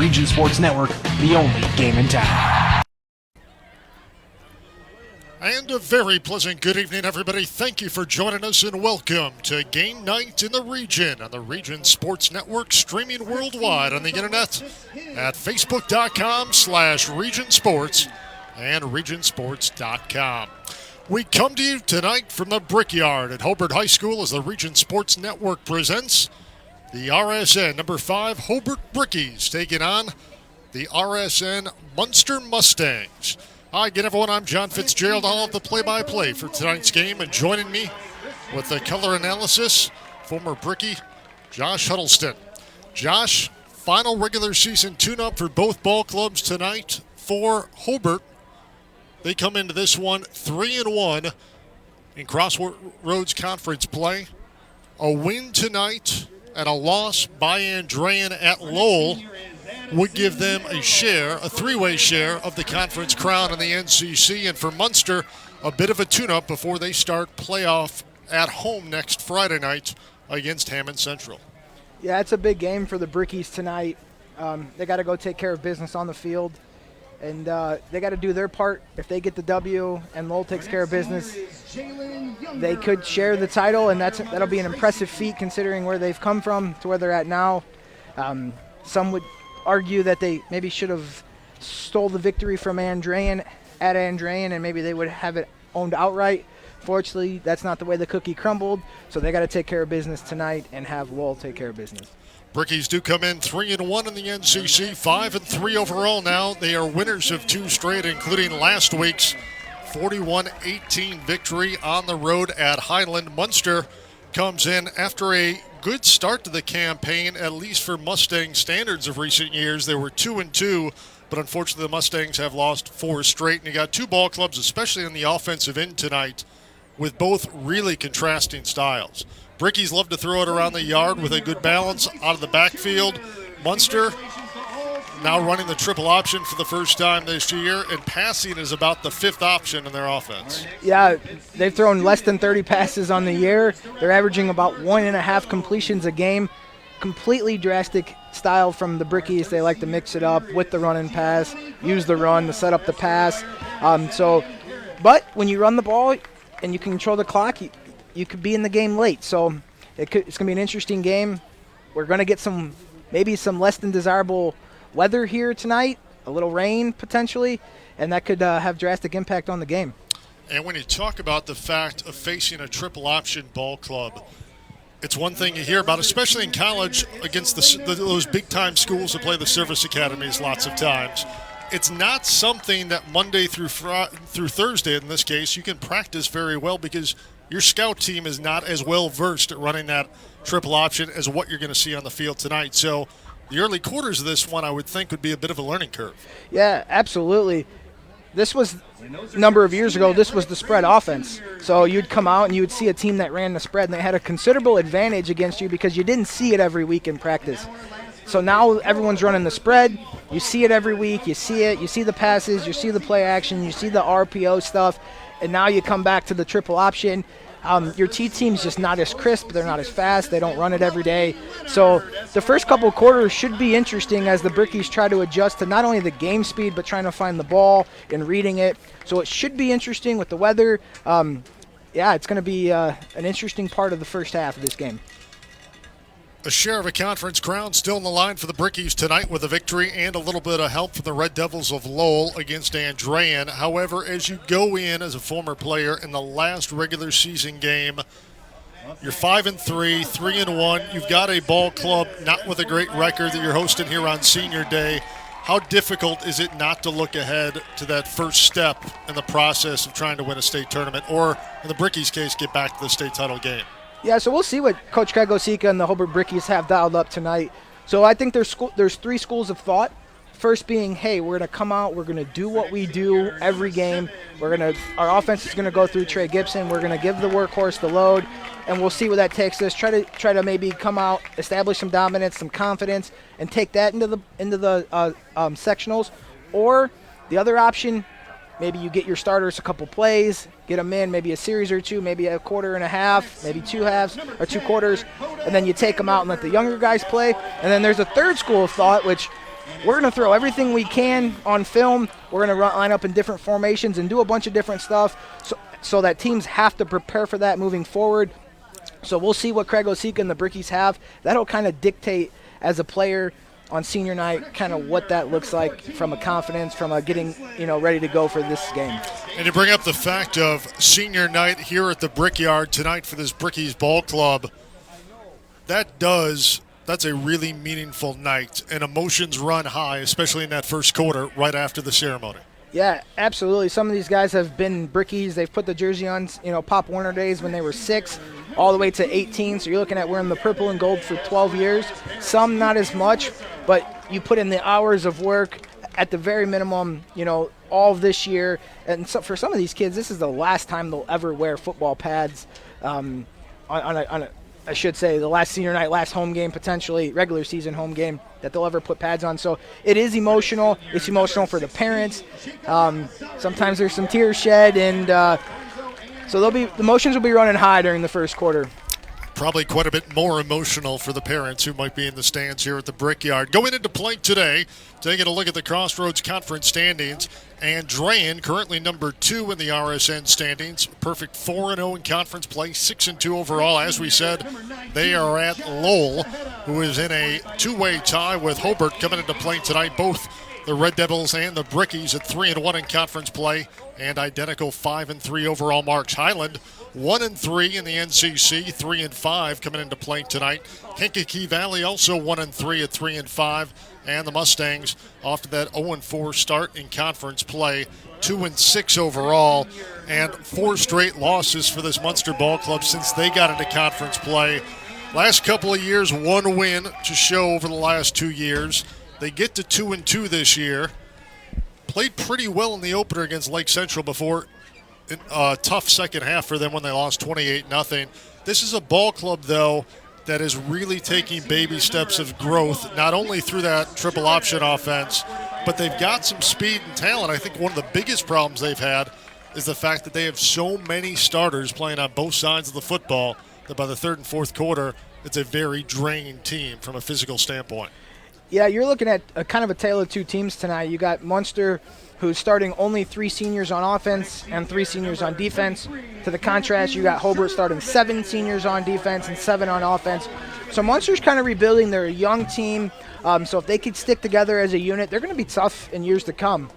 Region Sports Network, the only game in town. And a very pleasant good evening, everybody. Thank you for joining us and welcome to Game Night in the Region on the Region Sports Network, streaming worldwide on the internet at facebook.com/Region Sports and regionsports.com. We come to you tonight from the Brickyard at Hobart High School as the Region Sports Network presents the RSN number 5 Hobart Brickies taking on the RSN Munster Mustangs. Hi again, everyone. I'm John Fitzgerald. I'll have the play-by-play for tonight's game, and joining me with the color analysis, former Brickie, Josh Huddleston. Josh, final regular season tune-up for both ball clubs tonight for Hobart. They come into this one 3-1 in Crossroads Conference play. A win tonight and a loss by Andrean at Lowell would give them a three-way share of the conference crown in the NCC. And for Munster, a bit of a tune-up before they start playoff at home next Friday night against Hammond Central. Yeah, it's a big game for the Brickies tonight. They got to go take care of business on the field, and they got to do their part. If they get the W and Lowell takes care of business, they could share the title, and that'll be an impressive feat considering where they've come from to where they're at now. Some would argue that they maybe should have stole the victory from Andrean at Andrean, and maybe they would have it owned outright. Fortunately, that's not the way the cookie crumbled, so they got to take care of business tonight and have Lowell take care of business. Brickies do come in 3-1 in the NCC, 5-3 overall now. They are winners of 2 straight, including last week's 41-18 victory on the road at Highland. Munster comes in after a good start to the campaign, at least for Mustang standards of recent years. They were 2-2, but unfortunately the Mustangs have lost 4 straight. And you got 2 ball clubs, especially in the offensive end tonight, with both really contrasting styles. Brickies love to throw it around the yard with a good balance out of the backfield. Munster now running the triple option for the first time this year, and passing is about the 5th option in their offense. Yeah, they've thrown less than 30 passes on the year. They're averaging about 1.5 completions a game. Completely drastic style from the Brickies. They like to mix it up with the run and pass, use the run to set up the pass. But when you run the ball and you can control the clock, you could be in the game late. So it's going to be an interesting game. We're going to get maybe some less than desirable weather here tonight, a little rain potentially, and that could have drastic impact on the game. And when you talk about the fact of facing a triple option ball club, it's one thing you hear about, especially in college against those big-time schools that play the service academies lots of times. It's not something that Monday through Thursday, in this case, you can practice very well because your scout team is not as well versed at running that triple option as what you're going to see on the field tonight. So the early quarters of this one, I would think, would be a bit of a learning curve. Yeah, absolutely. This was a number of years ago. This was the spread offense. So you'd come out and you would see a team that ran the spread, and they had a considerable advantage against you because you didn't see it every week in practice. So now everyone's running the spread. You see it every week. You see it. You see the passes. You see the play action. You see the RPO stuff. And now you come back to the triple option. Your T team's just not as crisp. They're not as fast. They don't run it every day. So the first couple quarters should be interesting as the Brickies try to adjust to not only the game speed but trying to find the ball and reading it. So it should be interesting with the weather. It's going to be an interesting part of the first half of this game. A share of a conference crown still in the line for the Brickies tonight with a victory and a little bit of help from the Red Devils of Lowell against Andrean. However, as you go in as a former player in the last regular season game, you're 5-3, 3-1. You've got a ball club not with a great record that you're hosting here on Senior Day. How difficult is it not to look ahead to that first step in the process of trying to win a state tournament, or in the Brickies' case, get back to the state title game? Yeah, so we'll see what Coach Kagosika and the Hobart Brickies have dialed up tonight. So I think there's 3 schools of thought. First being, hey, we're going to come out, we're going to do what we do every game. Our offense is going to go through Trey Gibson. We're going to give the workhorse the load, and we'll see where that takes us. Try to maybe come out, establish some dominance, some confidence, and take that into the sectionals. Or the other option, maybe you get your starters a couple plays, get them in, maybe a series or 2, maybe a quarter and a half, maybe 2 halves or 2 quarters, and then you take them out and let the younger guys play. And then there's a third school of thought, which we're going to throw everything we can on film. We're going to line up in different formations and do a bunch of different stuff so that teams have to prepare for that moving forward. So we'll see what Craig Osika and the Brickies have. That'll kind of dictate as a player on senior night kind of what that looks like from a confidence, from a getting ready to go for this game. And you bring up the fact of senior night here at the Brickyard tonight for this Brickies ball club. That's a really meaningful night, and emotions run high, especially in that first quarter right after the ceremony. Yeah, absolutely. Some of these guys have been Brickies. They've put the jersey on, Pop Warner days when they were 6, all the way to 18. So you're looking at wearing the purple and gold for 12 years. Some not as much, but you put in the hours of work at the very minimum, all of this year. And so for some of these kids, this is the last time they'll ever wear football pads I should say, the last senior night, last home game, potentially regular season home game that they'll ever put pads on. So it is emotional. It's emotional for the parents. Sometimes there's some tears shed, and so the emotions will be running high during the first quarter. Probably quite a bit more emotional for the parents who might be in the stands here at the Brickyard. Going into play today, taking a look at the Crossroads Conference standings. Andrean, currently number 2 in the RSN standings. Perfect 4-0 in conference play, 6-2 overall. As we said, they are at Lowell, who is in a 2-way tie with Hobart coming into play tonight. Both the Red Devils and the Brickies at 3-1 in conference play and identical 5-3 overall marks. Highland 1-3 in the NCC, 3-5 coming into play tonight. Kankakee Valley also 1-3 at 3-5. And the Mustangs, off to that 0-4 start in conference play, 2-6 overall, and 4 straight losses for this Munster ball club since they got into conference play. Last couple of years, 1 win to show over the last 2 years. They get to 2-2 this year. Played pretty well in the opener against Lake Central before a tough second half for them when they lost 28-0. This is a ball club, though, that is really taking baby steps of growth, not only through that triple option offense, but they've got some speed and talent. I think one of the biggest problems they've had is the fact that they have so many starters playing on both sides of the football that by the third and fourth quarter, it's a very drained team from a physical standpoint. Yeah, you're looking at a kind of a tale of two teams tonight. You got Munster, who's starting only 3 seniors on offense and 3 seniors on defense. To the contrast, you got Hobart starting 7 seniors on defense and 7 on offense. So Munster's kind of rebuilding. They're a young team. So if they could stick together as a unit, they're going to be tough in years to come.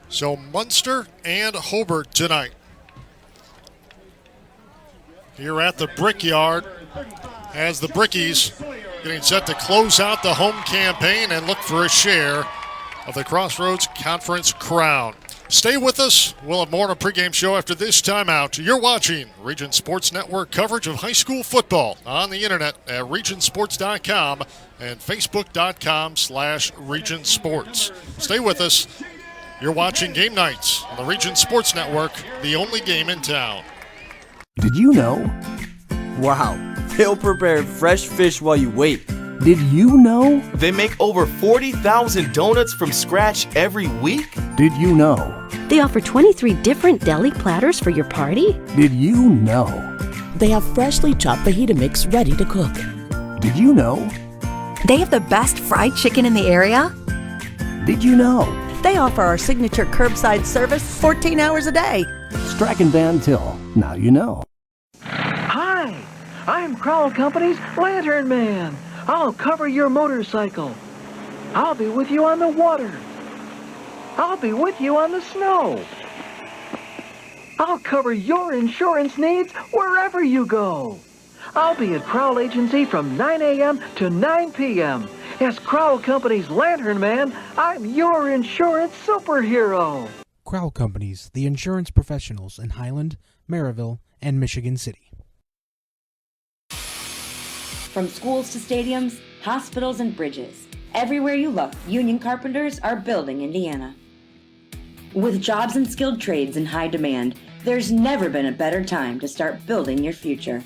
So Munster and Hobart tonight here at the Brickyard, as the Brickies getting set to close out the home campaign and look for a share of the Crossroads Conference crown. Stay with us. We'll have more on a pregame show after this timeout. You're watching Region Sports Network coverage of high school football on the internet at regionsports.com and facebook.com/Region Sports. Stay with us. You're watching Game Nights on the Region Sports Network, the only game in town. Did you know? Wow, they'll prepare fresh fish while you wait. Did you know? They make over 40,000 donuts from scratch every week. Did you know? They offer 23 different deli platters for your party. Did you know? They have freshly chopped fajita mix ready to cook. Did you know? They have the best fried chicken in the area. Did you know? They offer our signature curbside service 14 hours a day. Strachan Van Til. Now you know. Hi, I'm Crowell Company's Lantern Man. I'll cover your motorcycle. I'll be with you on the water. I'll be with you on the snow. I'll cover your insurance needs wherever you go. I'll be at Crowell Agency from 9 a.m. to 9 p.m. As Crowell Company's Lantern Man, I'm your insurance superhero. Crowell Companies, the insurance professionals in Highland, Maryville, and Michigan City. From schools to stadiums, hospitals, and bridges, everywhere you look, union carpenters are building Indiana. With jobs and skilled trades in high demand, there's never been a better time to start building your future.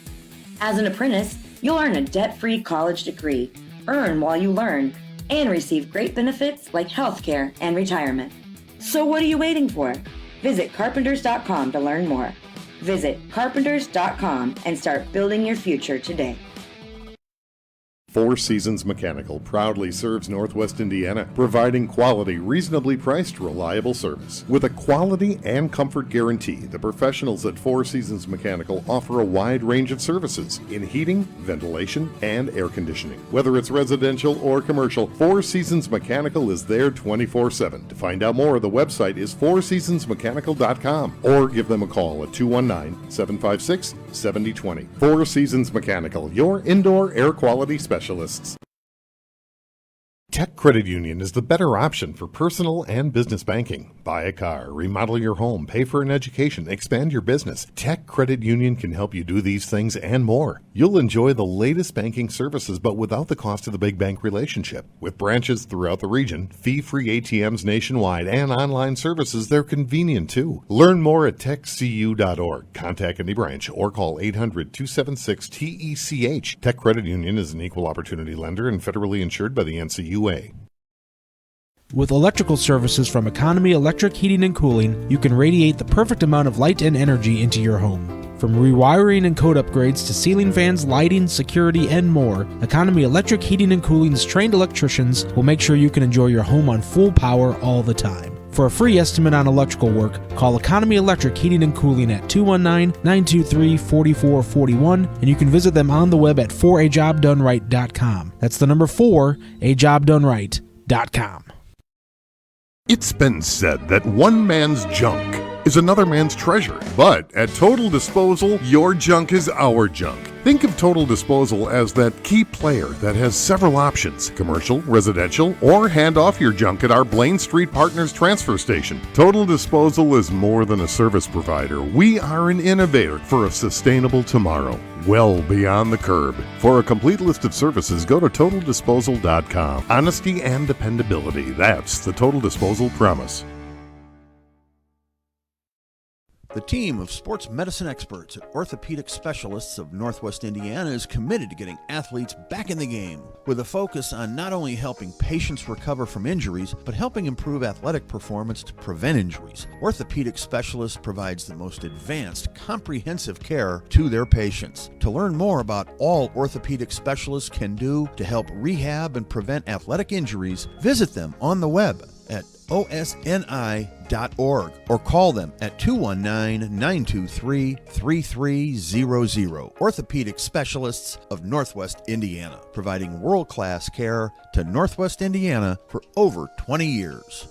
As an apprentice, you'll earn a debt-free college degree, earn while you learn, and receive great benefits like healthcare and retirement. So what are you waiting for? Visit carpenters.com to learn more. Visit carpenters.com and start building your future today. Four Seasons Mechanical proudly serves Northwest Indiana, providing quality, reasonably priced, reliable service. With a quality and comfort guarantee, the professionals at Four Seasons Mechanical offer a wide range of services in heating, ventilation, and air conditioning. Whether it's residential or commercial, Four Seasons Mechanical is there 24/7. To find out more, the website is fourseasonsmechanical.com or give them a call at 219-756-7020. Four Seasons Mechanical, your indoor air quality specialists. Tech Credit Union is the better option for personal and business banking. Buy a car, remodel your home, pay for an education, expand your business. Tech Credit Union can help you do these things and more. You'll enjoy the latest banking services, but without the cost of the big bank relationship. With branches throughout the region, fee-free ATMs nationwide, and online services, they're convenient too. Learn more at techcu.org. Contact any branch or call 800-276-TECH. Tech Credit Union is an equal opportunity lender and federally insured by the NCUA. With electrical services from Economy Electric Heating and Cooling, you can radiate the perfect amount of light and energy into your home. From rewiring and code upgrades to ceiling fans, lighting, security, and more, Economy Electric Heating and Cooling's trained electricians will make sure you can enjoy your home on full power all the time. For a free estimate on electrical work, call Economy Electric Heating and Cooling at 219-923-4441, and you can visit them on the web at 4ajobdoneright.com. That's the number 4ajobdoneright.com. It's been said that one man's junk is another man's treasure. But at Total Disposal, your junk is our junk. Think of Total Disposal as that key player that has several options: commercial, residential, or hand off your junk at our Blaine Street Partners transfer station. Total Disposal is more than a service provider. We are an innovator for a sustainable tomorrow, well beyond the curb. For a complete list of services, go to TotalDisposal.com. Honesty and dependability, that's the Total Disposal promise. The team of sports medicine experts at Orthopedic Specialists of Northwest Indiana is committed to getting athletes back in the game, with a focus on not only helping patients recover from injuries, but helping improve athletic performance to prevent injuries. Orthopedic Specialists provides the most advanced, comprehensive care to their patients. To learn more about all Orthopedic Specialists can do to help rehab and prevent athletic injuries, visit them on the web at osni.org or call them at 219-923-3300. Orthopedic Specialists of Northwest Indiana, providing world-class care to Northwest Indiana for over 20 years.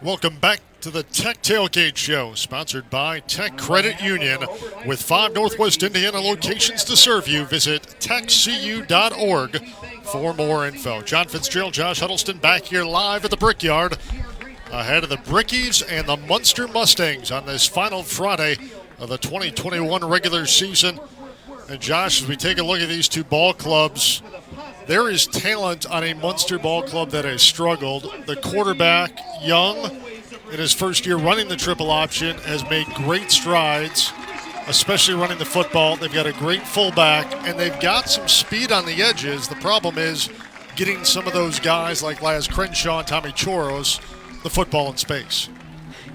Welcome back to the Tech Tailgate Show, sponsored by Tech Credit Union. With 5 Northwest Indiana locations to serve you, visit techcu.org for more info. John Fitzgerald, Josh Huddleston back here live at the Brickyard ahead of the Brickies and the Munster Mustangs on this final Friday of the 2021 regular season. And Josh, as we take a look at these two ball clubs, there is talent on a Munster ball club that has struggled. The quarterback, Young, in his first year running the triple option, has made great strides, especially running the football. They've got a great fullback, and they've got some speed on the edges. The problem is getting some of those guys like Laz Crenshaw and Tommy Choros the football in space.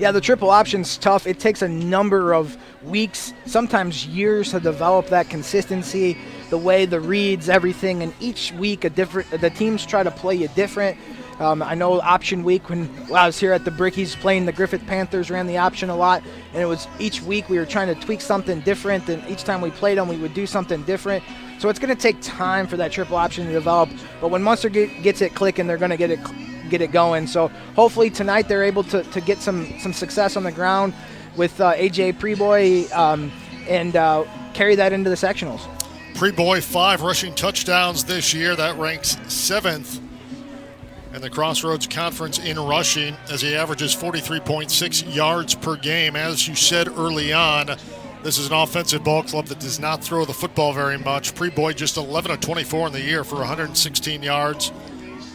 Yeah, the triple option's tough. It takes a number of weeks, sometimes years, to develop that consistency, the way, the reads, everything. And each week, the teams try to play you different. I know option week, when I was here at the Brickies playing the Griffith Panthers, ran the option a lot, and it was each week we were trying to tweak something different, and each time we played them we would do something different. So it's going to take time for that triple option to develop, but when Munster gets it clicking, they're going to get it going. So hopefully tonight they're able to get some success on the ground with AJ Preboy and carry that into the sectionals. Preboy, 5 rushing touchdowns this year. That ranks 7th in the Crossroads Conference in rushing, as he averages 43.6 yards per game. As you said early on, this is an offensive ball club that does not throw the football very much. Preboy just 11 of 24 in the year for 116 yards,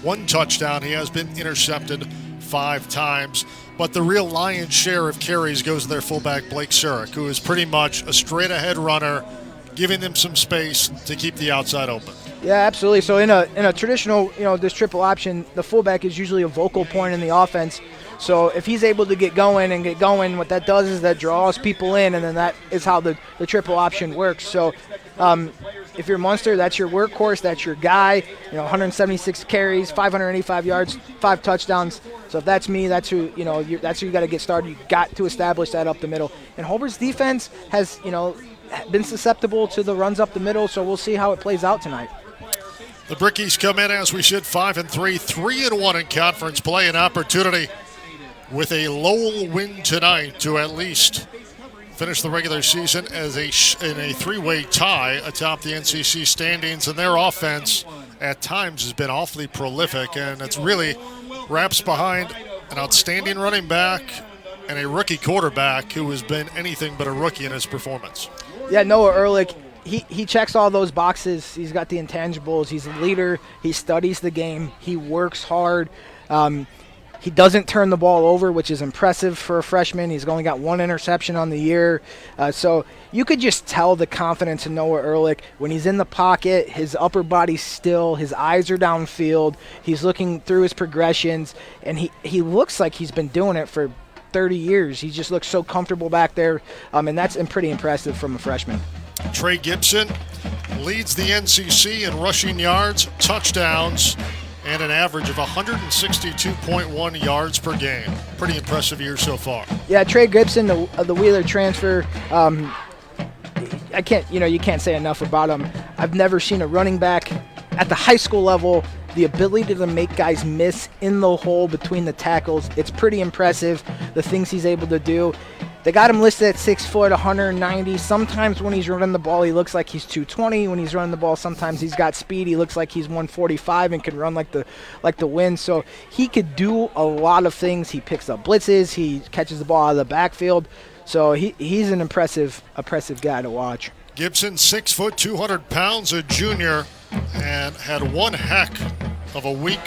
1 touchdown. He has been intercepted 5 times. But the real lion's share of carries goes to their fullback, Blake Surik, who is pretty much a straight-ahead runner, giving them some space to keep the outside open. Yeah, absolutely. So in a traditional, this triple option, the fullback is usually a vocal point in the offense. So if he's able to get going, what that does is that draws people in, and then that is how the triple option works. So If you're Munster, that's your workhorse, that's your guy. 176 carries, 585 yards, 5 touchdowns. So if that's me, that's who that's who you got to get started. You got to establish that up the middle. And Hobart's defense has been susceptible to the runs up the middle. So we'll see how it plays out tonight. The Brickies come in, as we said, 5-3, 3-1 in conference play. An opportunity with a Lowell win tonight to at least finish the regular season as in a three-way tie atop the NCC standings. And their offense at times has been awfully prolific, and it's really wraps behind an outstanding running back and a rookie quarterback who has been anything but a rookie in his performance. Yeah, Noah Ehrlich, he checks all those boxes. He's got the intangibles. He's a leader. He studies the game. He works hard. He doesn't turn the ball over, which is impressive for a freshman. He's only got 1 interception on the year. So you could just tell the confidence in Noah Ehrlich. When he's in the pocket, his upper body's still, his eyes are downfield. He's looking through his progressions, and he looks like he's been doing it for 30 years. He just looks so comfortable back there, and that's pretty impressive from a freshman. Trey Gibson leads the NCC in rushing yards, touchdowns, and an average of 162.1 yards per game. Pretty impressive year so far. Yeah, Trey Gibson, the Wheeler transfer, I can't, you can't say enough about him. I've never seen a running back at the high school level, the ability to make guys miss in the hole between the tackles. It's pretty impressive, the things he's able to do. They got him listed at 6 foot, 190. Sometimes when he's running the ball, he looks like he's 220. When he's running the ball, sometimes he's got speed. He looks like he's 145 and can run like the wind. So he could do a lot of things. He picks up blitzes. He catches the ball out of the backfield. So he's an impressive guy to watch. Gibson, 6 foot, 200 pounds, a junior, and had one heck of a week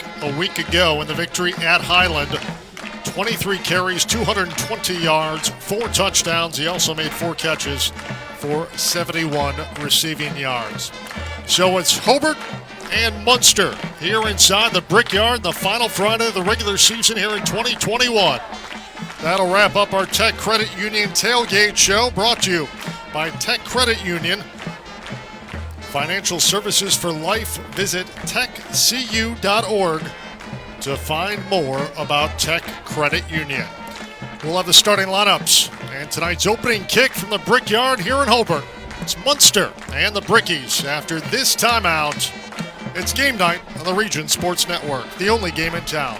ago in the victory at Highland. 23 carries, 220 yards, 4 touchdowns. He also made 4 catches for 71 receiving yards. So it's Hobart and Munster here inside the Brickyard, the final Friday of the regular season here in 2021. That'll wrap up our Tech Credit Union Tailgate Show, brought to you by Tech Credit Union. Financial services for life. Visit techcu.org to find more about Tech Credit Union. We'll have the starting lineups and tonight's opening kick from the Brickyard here in Hobart. It's Munster and the Brickies. After this timeout, it's game night on the Region Sports Network, the only game in town.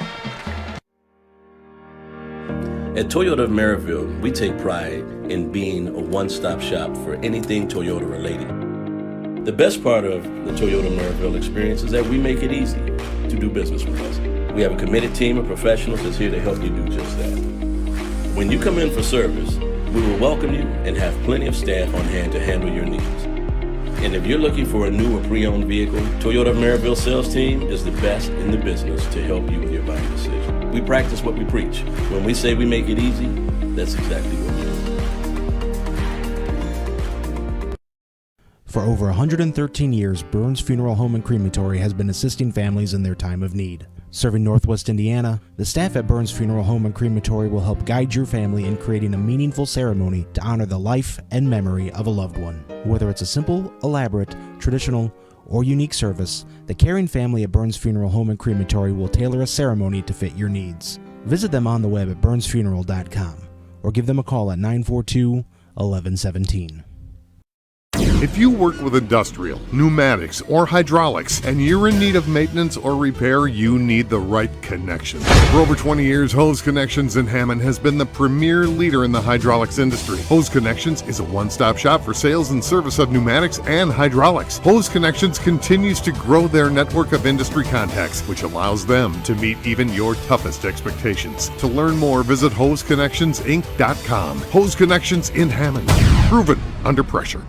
At Toyota of Maryville, we take pride in being a one-stop shop for anything Toyota related. The best part of the Toyota Maryville experience is that we make it easy to do business with us. We have a committed team of professionals that's here to help you do just that. When you come in for service, we will welcome you and have plenty of staff on hand to handle your needs. And if you're looking for a new or pre-owned vehicle, Toyota of Maryville sales team is the best in the business to help you with your buying decision. We practice what we preach. When we say we make it easy, that's exactly what we do. For over 113 years, Burns Funeral Home and Crematory has been assisting families in their time of need. Serving Northwest Indiana, the staff at Burns Funeral Home and Crematory will help guide your family in creating a meaningful ceremony to honor the life and memory of a loved one. Whether it's a simple, elaborate, traditional, or unique service, the caring family at Burns Funeral Home and Crematory will tailor a ceremony to fit your needs. Visit them on the web at burnsfuneral.com or give them a call at 942-1117. If you work with industrial, pneumatics, or hydraulics, and you're in need of maintenance or repair, you need the right connection. For over 20 years, Hose Connections in Hammond has been the premier leader in the hydraulics industry. Hose Connections is a one-stop shop for sales and service of pneumatics and hydraulics. Hose Connections continues to grow their network of industry contacts, which allows them to meet even your toughest expectations. To learn more, visit HoseConnectionsInc.com. Hose Connections in Hammond. Proven under pressure.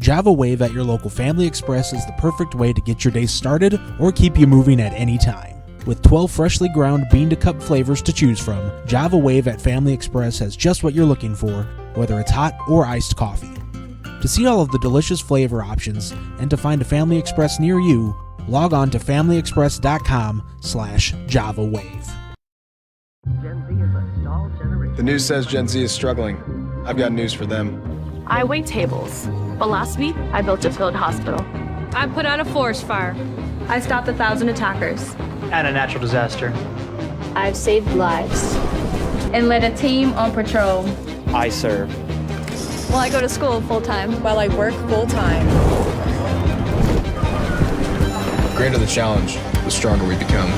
Java Wave at your local Family Express is the perfect way to get your day started or keep you moving at any time. With 12 freshly ground bean-to-cup flavors to choose from, Java Wave at Family Express has just what you're looking for, whether it's hot or iced coffee. To see all of the delicious flavor options and to find a Family Express near you, log on to familyexpress.com/JavaWave. Gen Z is a stall generation. The news says Gen Z is struggling. I've got news for them. I wait tables, but last week I built a field hospital. I put out a forest fire. I stopped 1,000 attackers. And a natural disaster. I've saved lives and led a team on patrol. I serve. While I go to school full-time. While I work full-time. The greater the challenge, the stronger we become.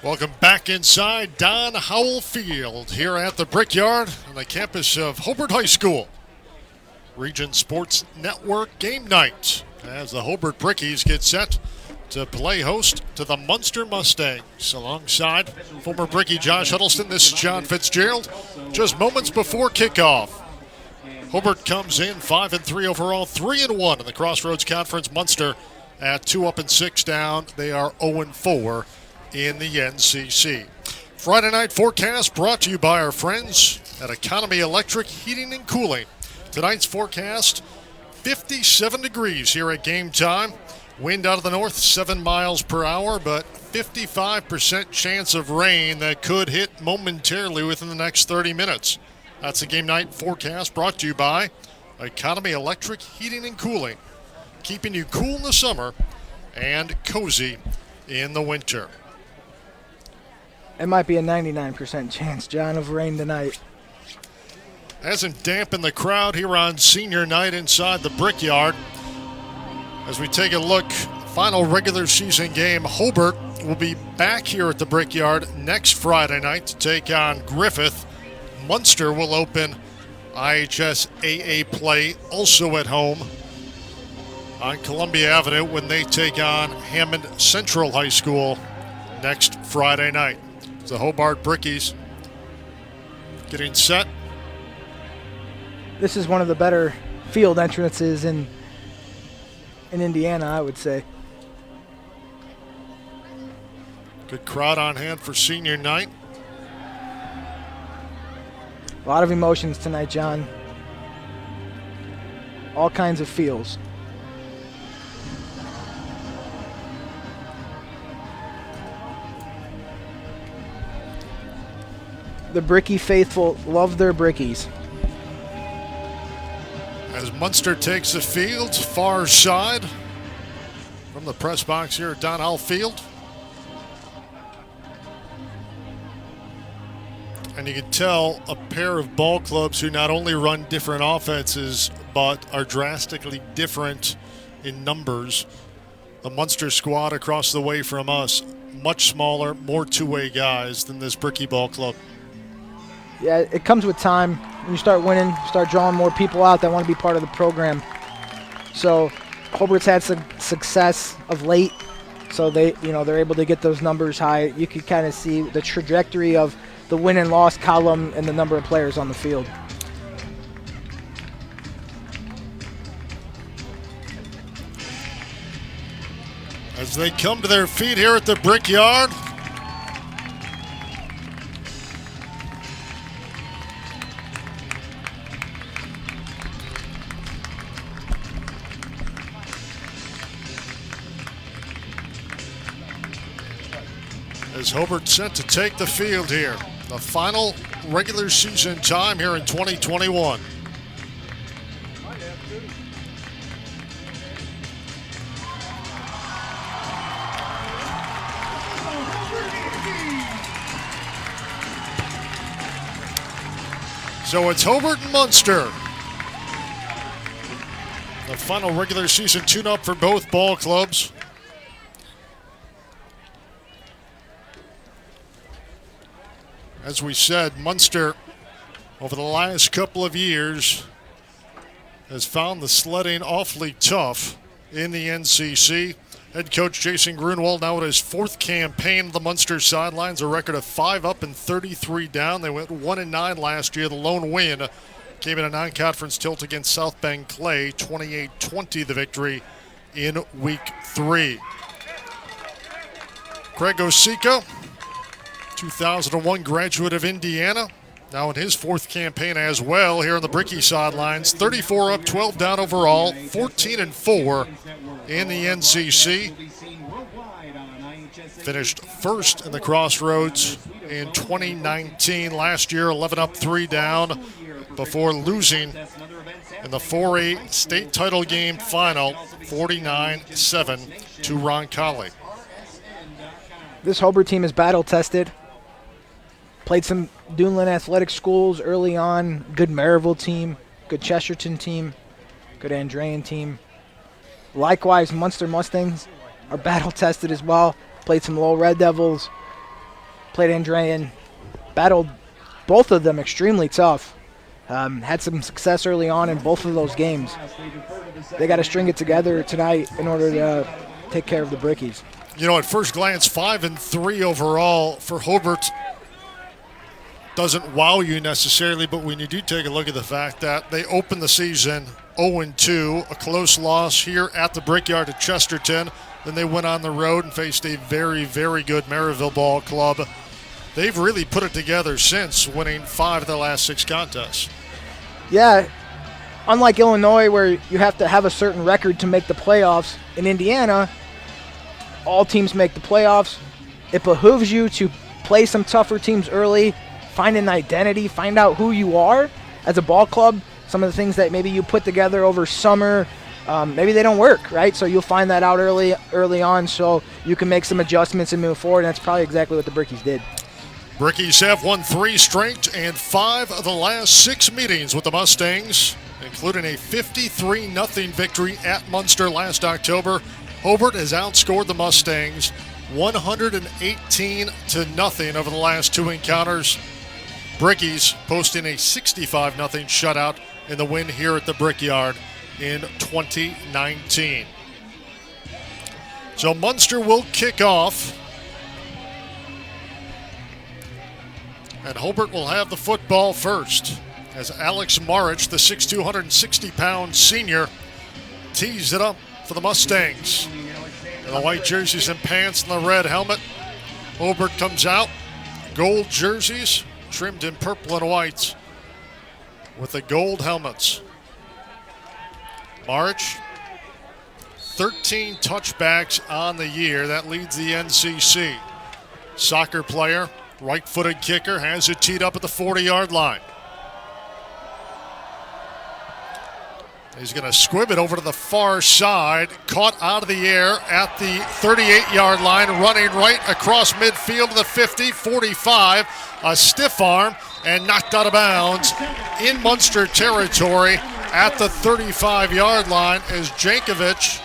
Welcome back inside Don Howell Field here at the Brickyard on the campus of Hobart High School. Region Sports Network game night as the Hobart Brickies get set to play host to the Munster Mustangs. Alongside former Brickie Josh Huddleston, this is John Fitzgerald. Just moments before kickoff, Hobart comes in 5-3 overall, 3-1 in the Crossroads Conference. Munster at 2 up and 6 down. They are 0-4 in the NCC. Friday night forecast brought to you by our friends at Economy Electric Heating and Cooling. Tonight's forecast, 57 degrees here at game time. Wind out of the north, 7 miles per hour, but 55% chance of rain that could hit momentarily within the next 30 minutes. That's the game night forecast brought to you by Economy Electric Heating and Cooling, keeping you cool in the summer and cozy in the winter. It might be a 99% chance, John, of rain tonight. Hasn't dampened the crowd here on senior night inside the Brickyard. As we take a look, final regular season game, Hobart will be back here at the Brickyard next Friday night to take on Griffith. Munster will open IHSAA play also at home on Columbia Avenue when they take on Hammond Central High School next Friday night. The Hobart Brickies getting set. This is one of the better field entrances in Indiana, I would say. Good crowd on hand for senior night. A lot of emotions tonight, John. All kinds of feels. The Brickie faithful love their Brickies. As Munster takes the field, far side from the press box here at Don Howell Field. And you can tell a pair of ball clubs who not only run different offenses, but are drastically different in numbers. The Munster squad across the way from us, much smaller, more two-way guys than this Brickie ball club. Yeah, it comes with time. When you start winning, you start drawing more people out that want to be part of the program. So Hobart's had some success of late, so they're able to get those numbers high. You can kind of see the trajectory of the win and loss column and the number of players on the field. As they come to their feet here at the Brickyard. As Hobart set to take the field here. The final regular season time here in 2021. So it's Hobart and Munster. The final regular season tune-up for both ball clubs. As we said, Munster, over the last couple of years, has found the sledding awfully tough in the NCC. Head coach Jason Grunwald now at his 4th campaign on the Munster sidelines, a record of 5 up and 33 down. They went 1-9 last year. The lone win came in a non-conference tilt against South Bend Clay, 28-20 the victory in week 3. Craig Osico, 2001 graduate of Indiana, now in his 4th campaign as well here on the Brickie sidelines. 34 up, 12 down overall, 14-4 in the NCC. finished first in the Crossroads in 2019. Last year, 11 up, 3 down before losing in the 4A state title game final, 49-7 to Roncalli. This Hobart team is battle-tested. Played some Duneland athletic schools early on. Good Maryville team, good Chesterton team, good Andrean team. Likewise, Munster Mustangs are battle-tested as well. Played some Lowell Red Devils, played Andrean, battled both of them extremely tough. Had some success early on in both of those games. They got to string it together tonight in order to take care of the Brickies. You know, at first glance, 5-3 overall for Hobart doesn't wow you necessarily, but when you do take a look at the fact that they opened the season 0-2, a close loss here at the Brickyard at Chesterton, then they went on the road and faced a very, very good Maryville ball club. They've really put it together since, winning 5 of the last 6 contests. Yeah, unlike Illinois where you have to have a certain record to make the playoffs, in Indiana, all teams make the playoffs. It behooves you to play some tougher teams early, find an identity, find out who you are as a ball club. Some of the things that maybe you put together over summer, maybe they don't work, right? So you'll find that out early on so you can make some adjustments and move forward, and that's probably exactly what the Brickies did. Brickies have won 3 straight and 5 of the last 6 meetings with the Mustangs, including a 53-0 victory at Munster last October. Hobart has outscored the Mustangs 118-0 over the last 2 encounters. Brickies posting a 65-0 shutout in the win here at the Brickyard in 2019. So Munster will kick off, and Hobart will have the football first as Alex Marich, the 6'2", 160-pound senior, tees it up for the Mustangs. In the white jerseys and pants and the red helmet. Hobart comes out, gold jerseys, trimmed in purple and white with the gold helmets. March, 13 touchbacks on the year. That leads the NCC. Soccer player, right-footed kicker, has it teed up at the 40-yard line. He's going to squib it over to the far side, caught out of the air at the 38-yard line, running right across midfield to the 50, 45, a stiff arm, and knocked out of bounds in Munster territory at the 35-yard line as Jankovic,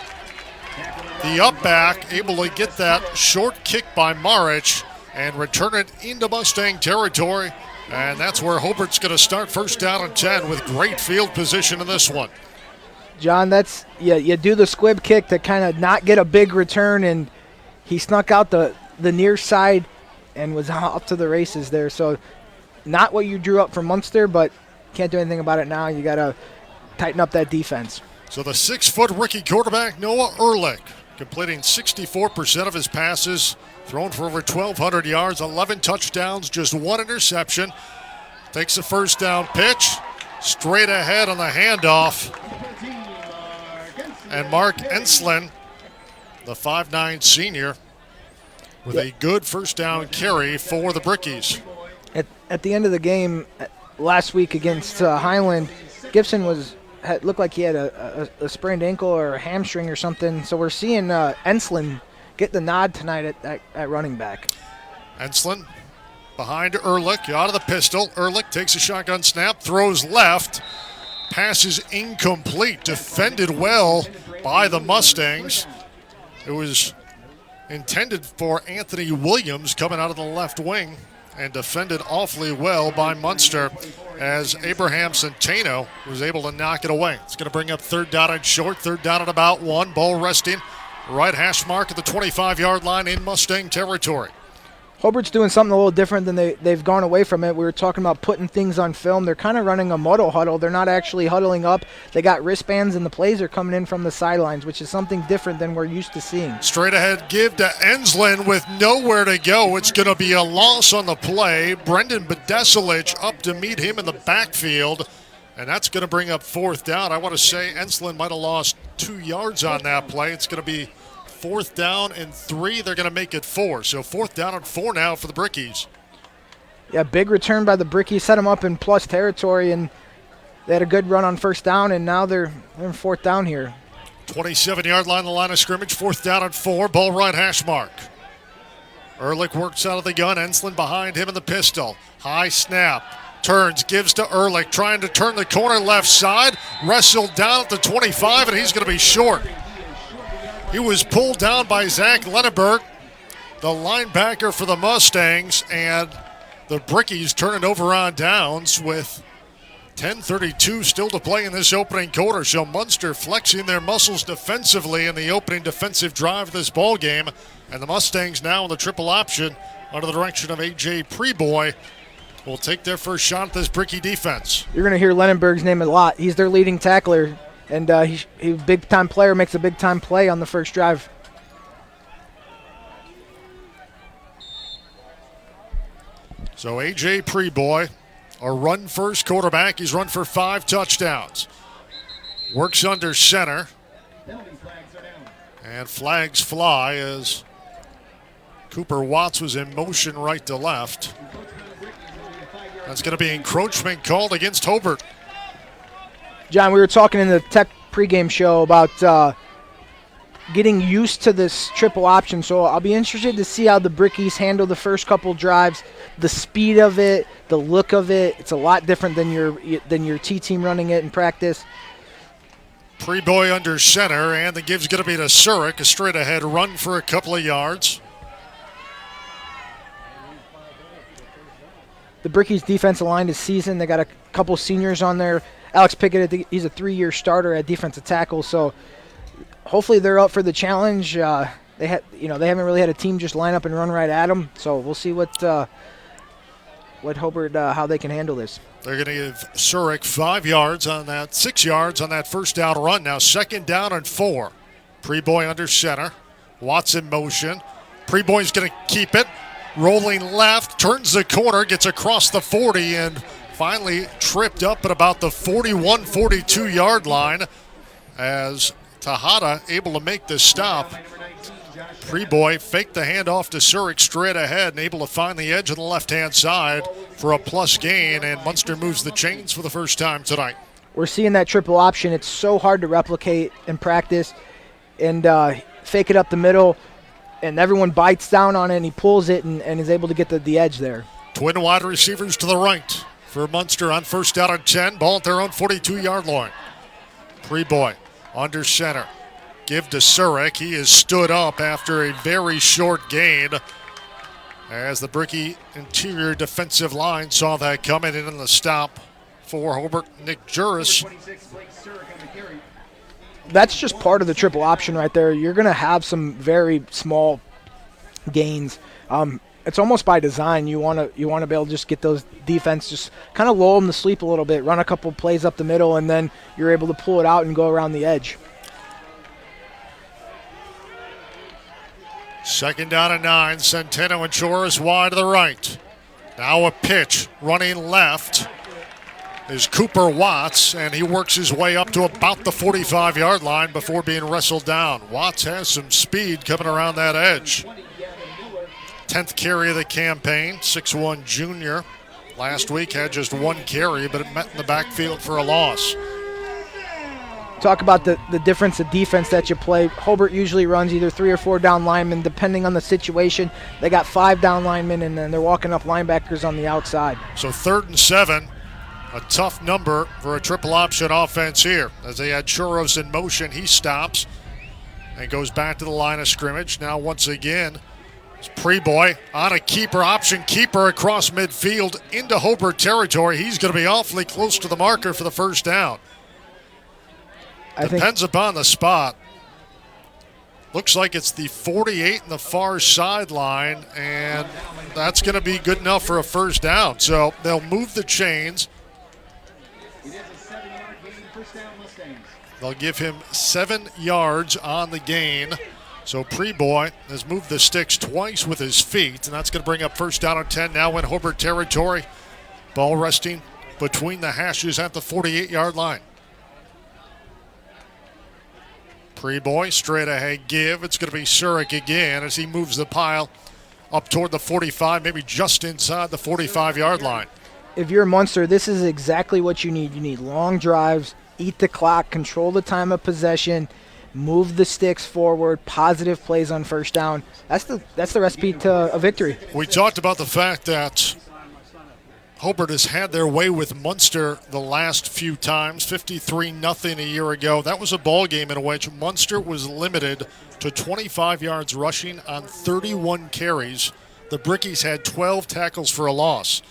the up back, able to get that short kick by Marich and return it into Mustang territory. And that's where Hobart's going to start first down and 10 with great field position in this one. John, that's you do the squib kick to kind of not get a big return, and he snuck out the near side and was off to the races there. So not what you drew up for Munster, but can't do anything about it now. You got to tighten up that defense. So the 6-foot rookie quarterback, Noah Ehrlich, completing 64% of his passes, thrown for over 1,200 yards, 11 touchdowns, just 1 interception. Takes the first down pitch, straight ahead on the handoff. And Mark Enslin, the 5'9" senior, with a good first down carry for the Brickies. At the end of the game last week against Highland, Gibson looked like he had a sprained ankle or a hamstring or something. So we're seeing Enslin get the nod tonight at running back. Enslin behind Ehrlich, out of the pistol. Ehrlich takes a shotgun snap, throws left. Pass is incomplete, defended well by the Mustangs. It was intended for Anthony Williams coming out of the left wing and defended awfully well by Munster as Abraham Centeno was able to knock it away. It's going to bring up 3rd down and short, 3rd down and about 1. Ball resting right hash mark at the 25-yard line in Mustang territory. Hobart's doing something a little different than they've gone away from it. We were talking about putting things on film. They're kind of running a muddle huddle. They're not actually huddling up. They got wristbands, and the plays are coming in from the sidelines, which is something different than we're used to seeing. Straight ahead give to Enslin with nowhere to go. It's going to be a loss on the play. Brendan Bedesilich up to meet him in the backfield, and that's going to bring up 4th down. I want to say Enslin might have lost 2 yards on that play. It's going to be 4th down and 3. They're going to make it 4. So 4th down and 4 now for the Brickies. Yeah, big return by the Brickies. Set them up in plus territory, and they had a good run on 1st down, and now they're in 4th down here. 27-yard line, the line of scrimmage, 4th down and 4. Ball right hash mark. Ehrlich works out of the gun. Ensland behind him in the pistol. High snap. Turns, gives to Ehrlich, trying to turn the corner left side. Wrestled down at the 25, and he's going to be short. He was pulled down by Zach Lenneberg, the linebacker for the Mustangs, and the Brickies turn it over on downs with 10:32 still to play in this opening quarter. So Munster flexing their muscles defensively in the opening defensive drive of this ball game. And the Mustangs now in the triple option under the direction of A.J. Preboy will take their first shot at this Bricky defense. You're going to hear Lenneberg's name a lot. He's their leading tackler, and he's a big-time player, makes a big-time play on the first drive. So A.J. Preboy, a run-first quarterback. He's run for 5 touchdowns. Works under center. And flags fly as Cooper Watts was in motion right to left. That's going to be encroachment called against Hobart. John, we were talking in the Tech pregame show about getting used to this triple option, so I'll be interested to see how the Brickies handle the first couple drives, the speed of it, the look of it. It's a lot different than your T-team running it in practice. Preboy under center, and the give's going to be to Surik, a straight-ahead run for a couple of yards. The Brickies defensive line is seasoned. They got a couple seniors on there. Alex Pickett, he's a 3-year starter at defensive tackle, so hopefully they're up for the challenge. They haven't really had a team just line up and run right at them, so we'll see what Hobart how they can handle this. They're going to give Surik 5 yards on that, 6 yards on that first down run. Now 2nd down and 4. Preboy under center. Watts in motion. Preboy's going to keep it. Rolling left, turns the corner, gets across the 40, and finally tripped up at about the 41-42 line as Tejada able to make the stop. Preboy faked the handoff to Surik straight ahead and able to find the edge on the left-hand side for a plus gain, and Munster moves the chains for the first time tonight. We're seeing that triple option. It's so hard to replicate in practice, and fake it up the middle, and everyone bites down on it, and he pulls it and is able to get the edge there. Twin wide receivers to the right for Munster on 1st down and 10. Ball at their own 42-yard line. Preboy under center. Give to Surik. He is stood up after a very short gain as the Bricky interior defensive line saw that coming in the stop for Hobart. Nick Juris. That's just part of the triple option right there. You're going to have some very small gains. It's almost by design. You want to be able to just get those defense, just kind of lull them to sleep a little bit, run a couple plays up the middle, and then you're able to pull it out and go around the edge. 2nd down and 9. Centeno and Juris wide to the right. Now a pitch running left is Cooper Watts, and he works his way up to about the 45-yard line before being wrestled down. Watts has some speed coming around that edge. 10th carry of the campaign, 6'1 junior. Last week had just 1 carry, but it met in the backfield for a loss. Talk about the difference of defense that you play. Hobart usually runs either 3 or 4 down linemen, depending on the situation. They got 5 down linemen, and then they're walking up linebackers on the outside. So 3rd and 7. A tough number for a triple option offense here. As they had Churros in motion, he stops and goes back to the line of scrimmage. Now once again, it's Preboy on a keeper, option keeper across midfield into Hobart territory. He's going to be awfully close to the marker for the first down. Depends upon the spot. Looks like it's the 48 in the far sideline, and that's going to be good enough for a first down. So they'll move the chains. They'll give him 7 yards on the gain. So Preboy has moved the sticks twice with his feet, and that's going to bring up 1st down and 10 now in Hobart territory. Ball resting between the hashes at the 48-yard line. Preboy, straight ahead give. It's going to be Surik again as he moves the pile up toward the 45, maybe just inside the 45-yard line. If you're Munster, this is exactly what you need. You need long drives, eat the clock, control the time of possession, move the sticks forward, positive plays on first down. That's the recipe to a victory. We talked about the fact that Hobart has had their way with Munster the last few times, 53-0 a year ago. That was a ball game in which Munster was limited to 25 yards rushing on 31 carries. The Brickies had 12 tackles for a loss.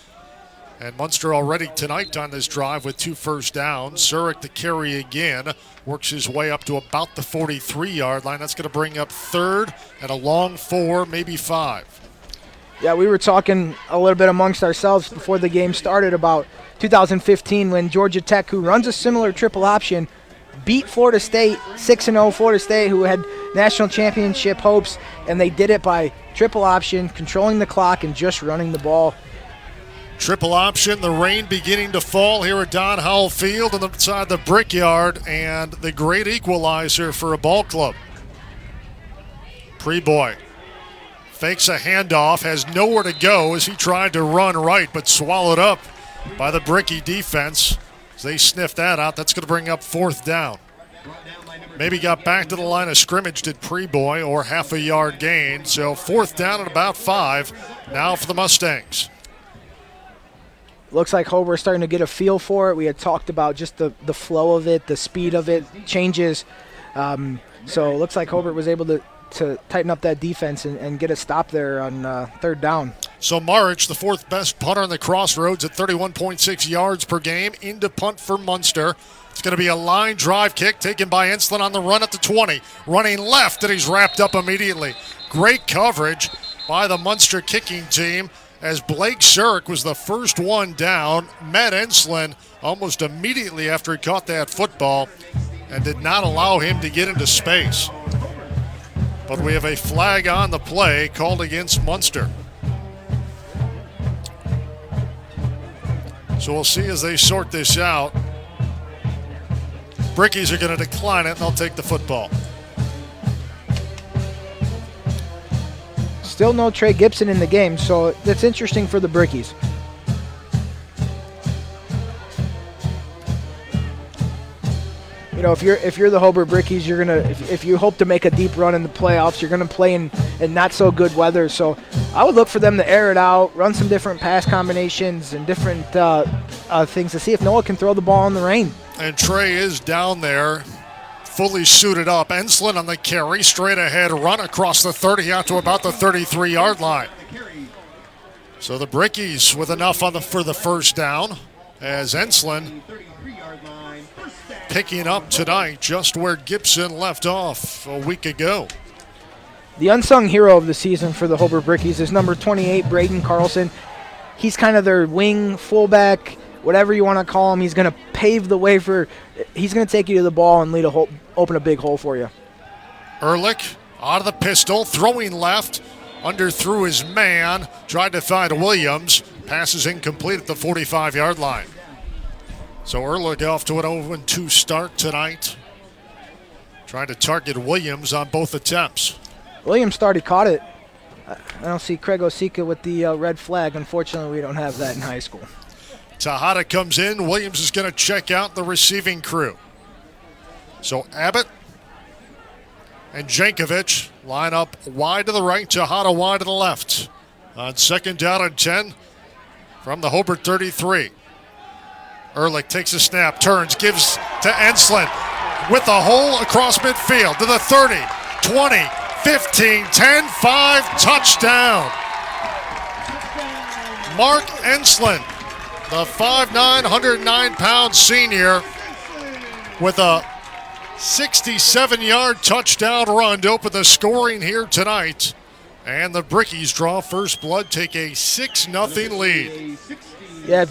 And Munster already tonight on this drive with 2 first downs. Surik the carry again, works his way up to about the 43-yard line. That's going to bring up 3rd and a long 4, maybe 5. Yeah, we were talking a little bit amongst ourselves before the game started about 2015 when Georgia Tech, who runs a similar triple option, beat Florida State, 6-0 Florida State, who had national championship hopes, and they did it by triple option, controlling the clock, and just running the ball. Triple option, the rain beginning to fall here at Don Howell Field inside the Brickyard, and the great equalizer for a ball club. Preboy fakes a handoff, has nowhere to go as he tried to run right, but swallowed up by the Brickie defense. As they sniff that out, that's going to bring up 4th down. Maybe got back to the line of scrimmage, did Preboy, or half a yard gain. So 4th down at about 5 now for the Mustangs. Looks like Hobart's starting to get a feel for it. We had talked about just the flow of it, the speed of it, changes. So it looks like Hobart was able to tighten up that defense and get a stop there on 3rd down. So March, the 4th best punter in the Crossroads at 31.6 yards per game, into punt for Munster. It's going to be a line drive kick taken by Enslin on the run at the 20. Running left, and he's wrapped up immediately. Great coverage by the Munster kicking team as Blake Surik was the first one down. Met Enslin almost immediately after he caught that football and did not allow him to get into space. But we have a flag on the play called against Munster. So we'll see as they sort this out. Brickies are going to decline it, and they'll take the football. Still no Trey Gibson in the game, so that's interesting for the Brickies. You know, if you're the Hobart Brickies, you're gonna if you hope to make a deep run in the playoffs, you're gonna play in not so good weather. So I would look for them to air it out, run some different pass combinations and different things to see if Noah can throw the ball in the rain. And Trey is down there, fully suited up. Enslin on the carry, straight ahead, run across the 30 out to about the 33-yard line. So the Brickies with enough for the first down as Enslin picking up tonight just where Gibson left off a week ago. The unsung hero of the season for the Hobart Brickies is number 28, Braden Carlson. He's kind of their wing, fullback, whatever you want to call him. He's going to pave the way he's going to take you to the ball and open a big hole for you. Ehrlich out of the pistol, throwing left, underthrew his man, tried to find Williams. Pass is incomplete at the 45-yard line. So Ehrlich off to an 0-2 start tonight. Trying to target Williams on both attempts. Williams started, caught it. I don't see Craig Osika with the red flag. Unfortunately, we don't have that in high school. Tejada comes in. Williams is going to check out the receiving crew. So Abbott and Jankovic line up wide to the right, Tejada wide to the left. On 2nd down and 10 from the Hobart 33. Ehrlich takes a snap, turns, gives to Enslin with a hole across midfield to the 30, 20, 15, 10, 5, touchdown. Mark Enslin, the 5'9", 109-pound senior, with a 67-yard touchdown run to open the scoring here tonight. And the Brickies draw first blood, take a 6-0 lead. Yeah,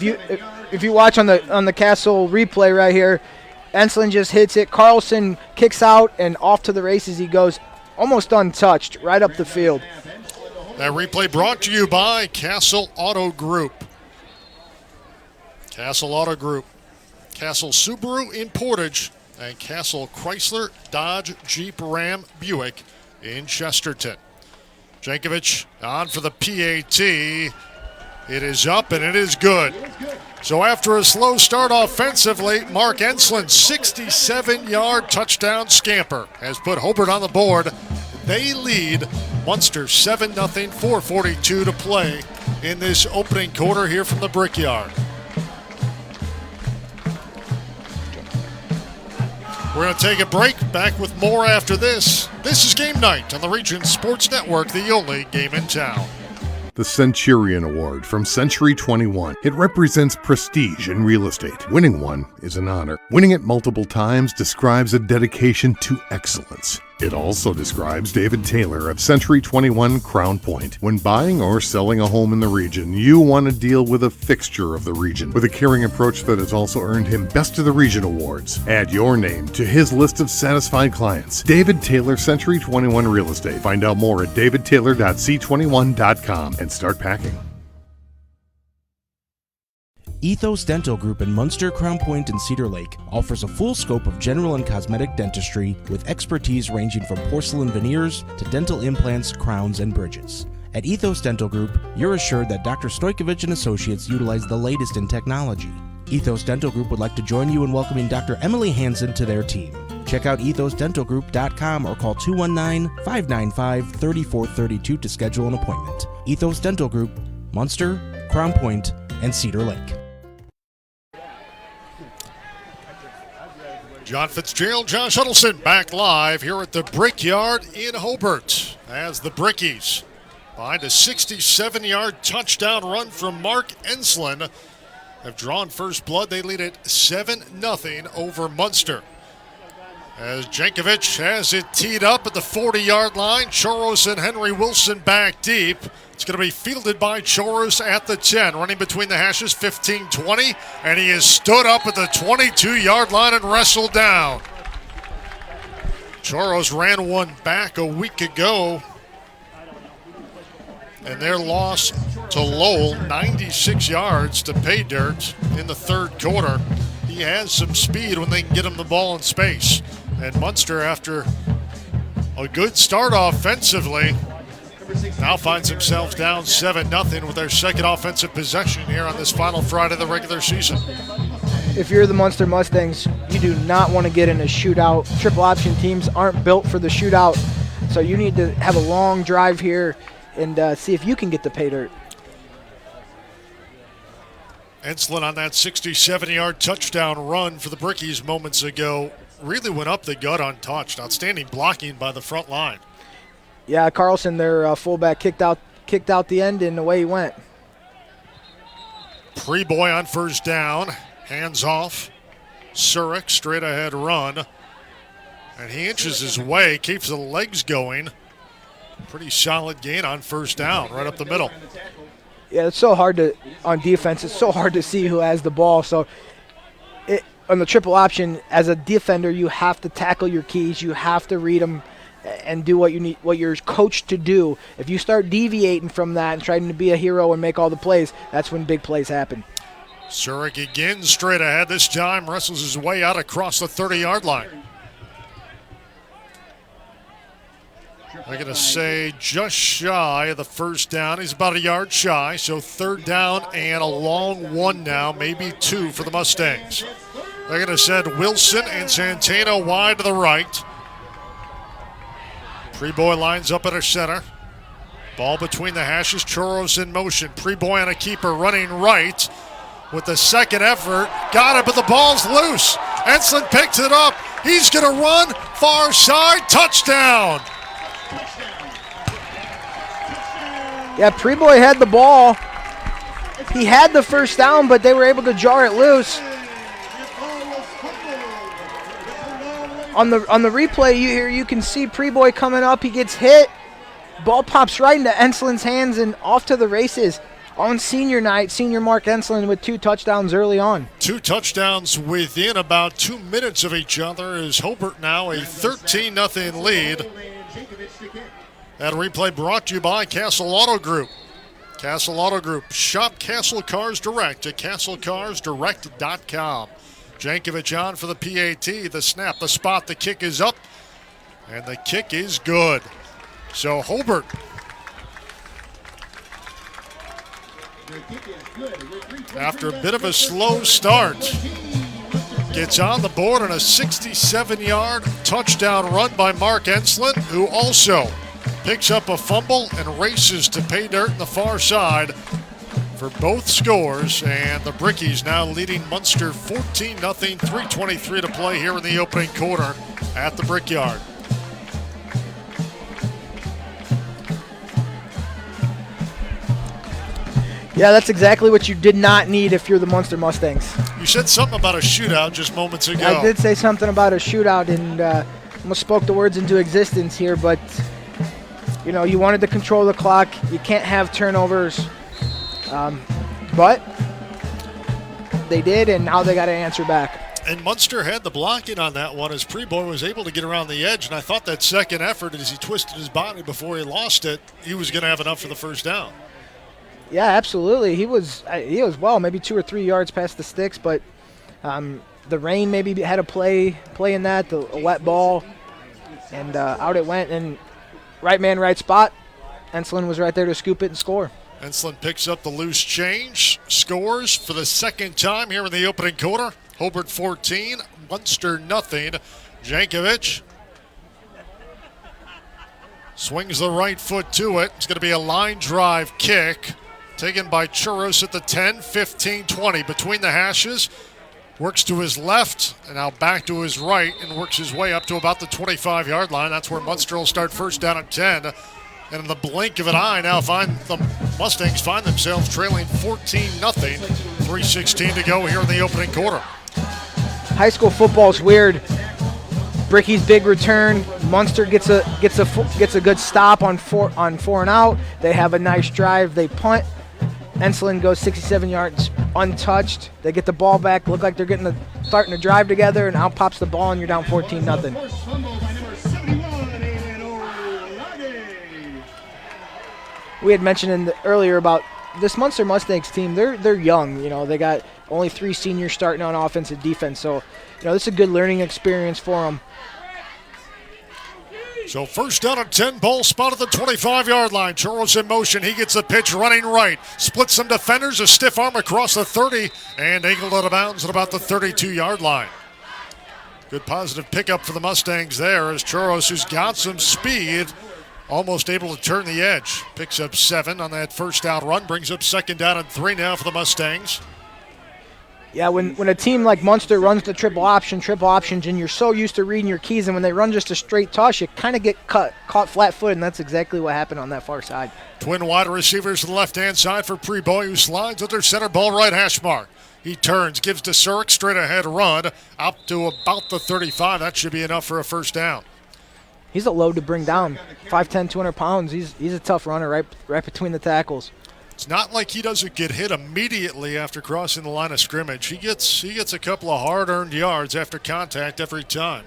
if you watch on the Castle replay right here, Enslin just hits it. Carlson kicks out and off to the races he goes, almost untouched, right up the field. That replay brought to you by Castle Auto Group. Castle Auto Group. Castle Subaru in Portage and Castle Chrysler, Dodge, Jeep, Ram, Buick in Chesterton. Jankovic on for the PAT. It is up and it is good. So after a slow start offensively, Mark Enslin's 67-yard touchdown scamper has put Hobart on the board. They lead Munster 7-0, 4:42 to play in this opening quarter here from the Brickyard. We're going to take a break. Back with more after this. This is Game Night on the Region Sports Network, the only game in town. The Centurion Award from Century 21. It represents prestige in real estate. Winning one is an honor. Winning it multiple times describes a dedication to excellence. It also describes David Taylor of Century 21 Crown Point. When buying or selling a home in the region, you want to deal with a fixture of the region with a caring approach that has also earned him Best of the Region awards. Add your name to his list of satisfied clients. David Taylor, Century 21 Real Estate. Find out more at davidtaylor.c21.com and start packing. Ethos Dental Group in Munster, Crown Point, and Cedar Lake offers a full scope of general and cosmetic dentistry with expertise ranging from porcelain veneers to dental implants, crowns, and bridges. At Ethos Dental Group, you're assured that Dr. Stojkovic and Associates utilize the latest in technology. Ethos Dental Group would like to join you in welcoming Dr. Emily Hansen to their team. Check out ethosdentalgroup.com or call 219-595-3432 to schedule an appointment. Ethos Dental Group, Munster, Crown Point, and Cedar Lake. John Fitzgerald, Josh Huddleston back live here at the Brickyard in Hobart as the Brickies behind a 67-yard touchdown run from Mark Enslin have drawn first blood. They lead it 7-0 over Munster. As Jankovic has it teed up at the 40-yard line, Choros and Henry Wilson back deep. It's going to be fielded by Choros at the 10, running between the hashes 15-20, and he is stood up at the 22-yard line and wrestled down. Choros ran one back a week ago, and their loss to Lowell, 96 yards to pay dirt in the third quarter. He has some speed when they can get him the ball in space. And Munster, after a good start offensively, now finds themselves down 7-0 with their second offensive possession here on this final Friday of the regular season. If you're the Munster Mustangs, you do not want to get in a shootout. Triple option teams aren't built for the shootout, so you need to have a long drive here and see if you can get the pay dirt. Enslin on that 67-yard touchdown run for the Brickies moments ago really went up the gut untouched. Outstanding blocking by the front line. Yeah, Carlson, their fullback, kicked out the end, and away he went. Preboy on first down, hands off. Surik, straight ahead run. And he inches his way, keeps the legs going. Pretty solid gain on first down, right up the middle. Yeah, it's so hard to, on defense, it's so hard to see who has the ball. So on the triple option, as a defender, you have to tackle your keys. You have to read them and do what you need, what you're coached to do. If you start deviating from that and trying to be a hero and make all the plays, that's when big plays happen. Surik again straight ahead. This time wrestles his way out across the 30-yard line. I'm going to say just shy of the first down. He's about a yard shy, so third down and a long one now, maybe two for the Mustangs. They're going to send Wilson and Santana wide to the right. Preboy lines up at our center. Ball between the hashes. Choros in motion. Preboy on a keeper running right with the second effort. Got it, but the ball's loose. Enslin picks it up. He's going to run far side. Touchdown. Yeah, Preboy had the ball. He had the first down, but they were able to jar it loose. On the replay, you can see Preboy coming up. He gets hit. Ball pops right into Enslin's hands and off to the races. On senior night, senior Mark Enslin with 2 touchdowns early on. 2 touchdowns within about 2 minutes of each other as Hobart now a 13-0 lead. That replay brought to you by Castle Auto Group. Castle Auto Group. Shop Castle Cars Direct at castlecarsdirect.com. Jankovic on for the PAT. The snap, the spot, the kick is up, and the kick is good. So Hobart after a bit of a slow start, gets on the board on a 67-yard touchdown run by Mark Enslin, who also picks up a fumble and races to pay dirt in the far side for both scores. And the Brickies now leading Munster 14-0, 3:23 to play here in the opening quarter at the Brickyard. Yeah, that's exactly what you did not need if you're the Munster Mustangs. You said something about a shootout just moments ago. I did say something about a shootout, and almost spoke the words into existence here, but you know, you wanted to control the clock. You can't have turnovers. But they did, and now they got to answer back. And Munster had the blocking on that one as Preboy was able to get around the edge, and I thought that second effort, as he twisted his body before he lost it, he was going to have enough for the first down. Yeah, absolutely. He was well, maybe 2 or 3 yards past the sticks, but the rain maybe had a play in that, a wet ball, and out it went. And right man, right spot. Enslin was right there to scoop it and score. Enslin picks up the loose change, scores for the second time here in the opening quarter. Hobart 14, Munster nothing. Jankovic swings the right foot to it. It's going to be a line drive kick taken by Churros at the 10, 15, 20. Between the hashes, works to his left and now back to his right and works his way up to about the 25-yard line. That's where Munster will start first down at 10. And in the blink of an eye, now the Mustangs find themselves trailing 14-0. 3:16 to go here in the opening quarter. High school football's weird. Bricky's big return. Munster gets a good stop on four and out. They have a nice drive. They punt. Enslin goes 67 yards untouched. They get the ball back. Look like they're starting to drive together, and out pops the ball, and you're down 14-0. We had mentioned earlier about this Munster Mustangs team. They're young. You know, they got only 3 seniors starting on offense and defense. So, you know, this is a good learning experience for them. So first down at 10, ball spot at the 25-yard line. Churros in motion. He gets a pitch running right. Splits some defenders, a stiff arm across the 30, and angled out of bounds at about the 32-yard line. Good positive pickup for the Mustangs there as Churros, who's got some speed, almost able to turn the edge. Picks up 7 on that first down run. Brings up second down and 3 now for the Mustangs. Yeah, when a team like Munster runs the triple options, and you're so used to reading your keys, and when they run just a straight toss, you kind of get caught flat-footed, and that's exactly what happened on that far side. Twin wide receivers to the left-hand side for Preboy, who slides at their center ball right hash mark. He turns, gives to Surik, straight ahead run, up to about the 35. That should be enough for a first down. He's a load to bring down. 5'10", 200 pounds. He's a tough runner right between the tackles. It's not like he doesn't get hit immediately after crossing the line of scrimmage. He gets a couple of hard-earned yards after contact every time.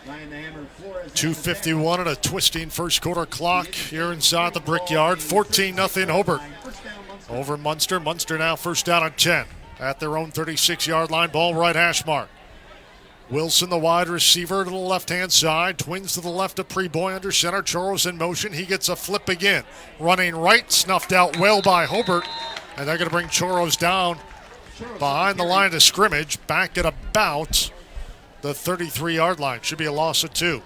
2:51 and a twisting first quarter clock here inside the Brickyard. 14-0 Hobart over Munster. Munster now first down at 10 at their own 36-yard line. Ball right hash mark. Wilson, the wide receiver, to the left-hand side. Twins to the left of Preboy under center. Churros in motion. He gets a flip again. Running right, snuffed out well by Hobart. And they're going to bring Churros down behind the line of scrimmage, back at about the 33-yard line. Should be a loss of 2.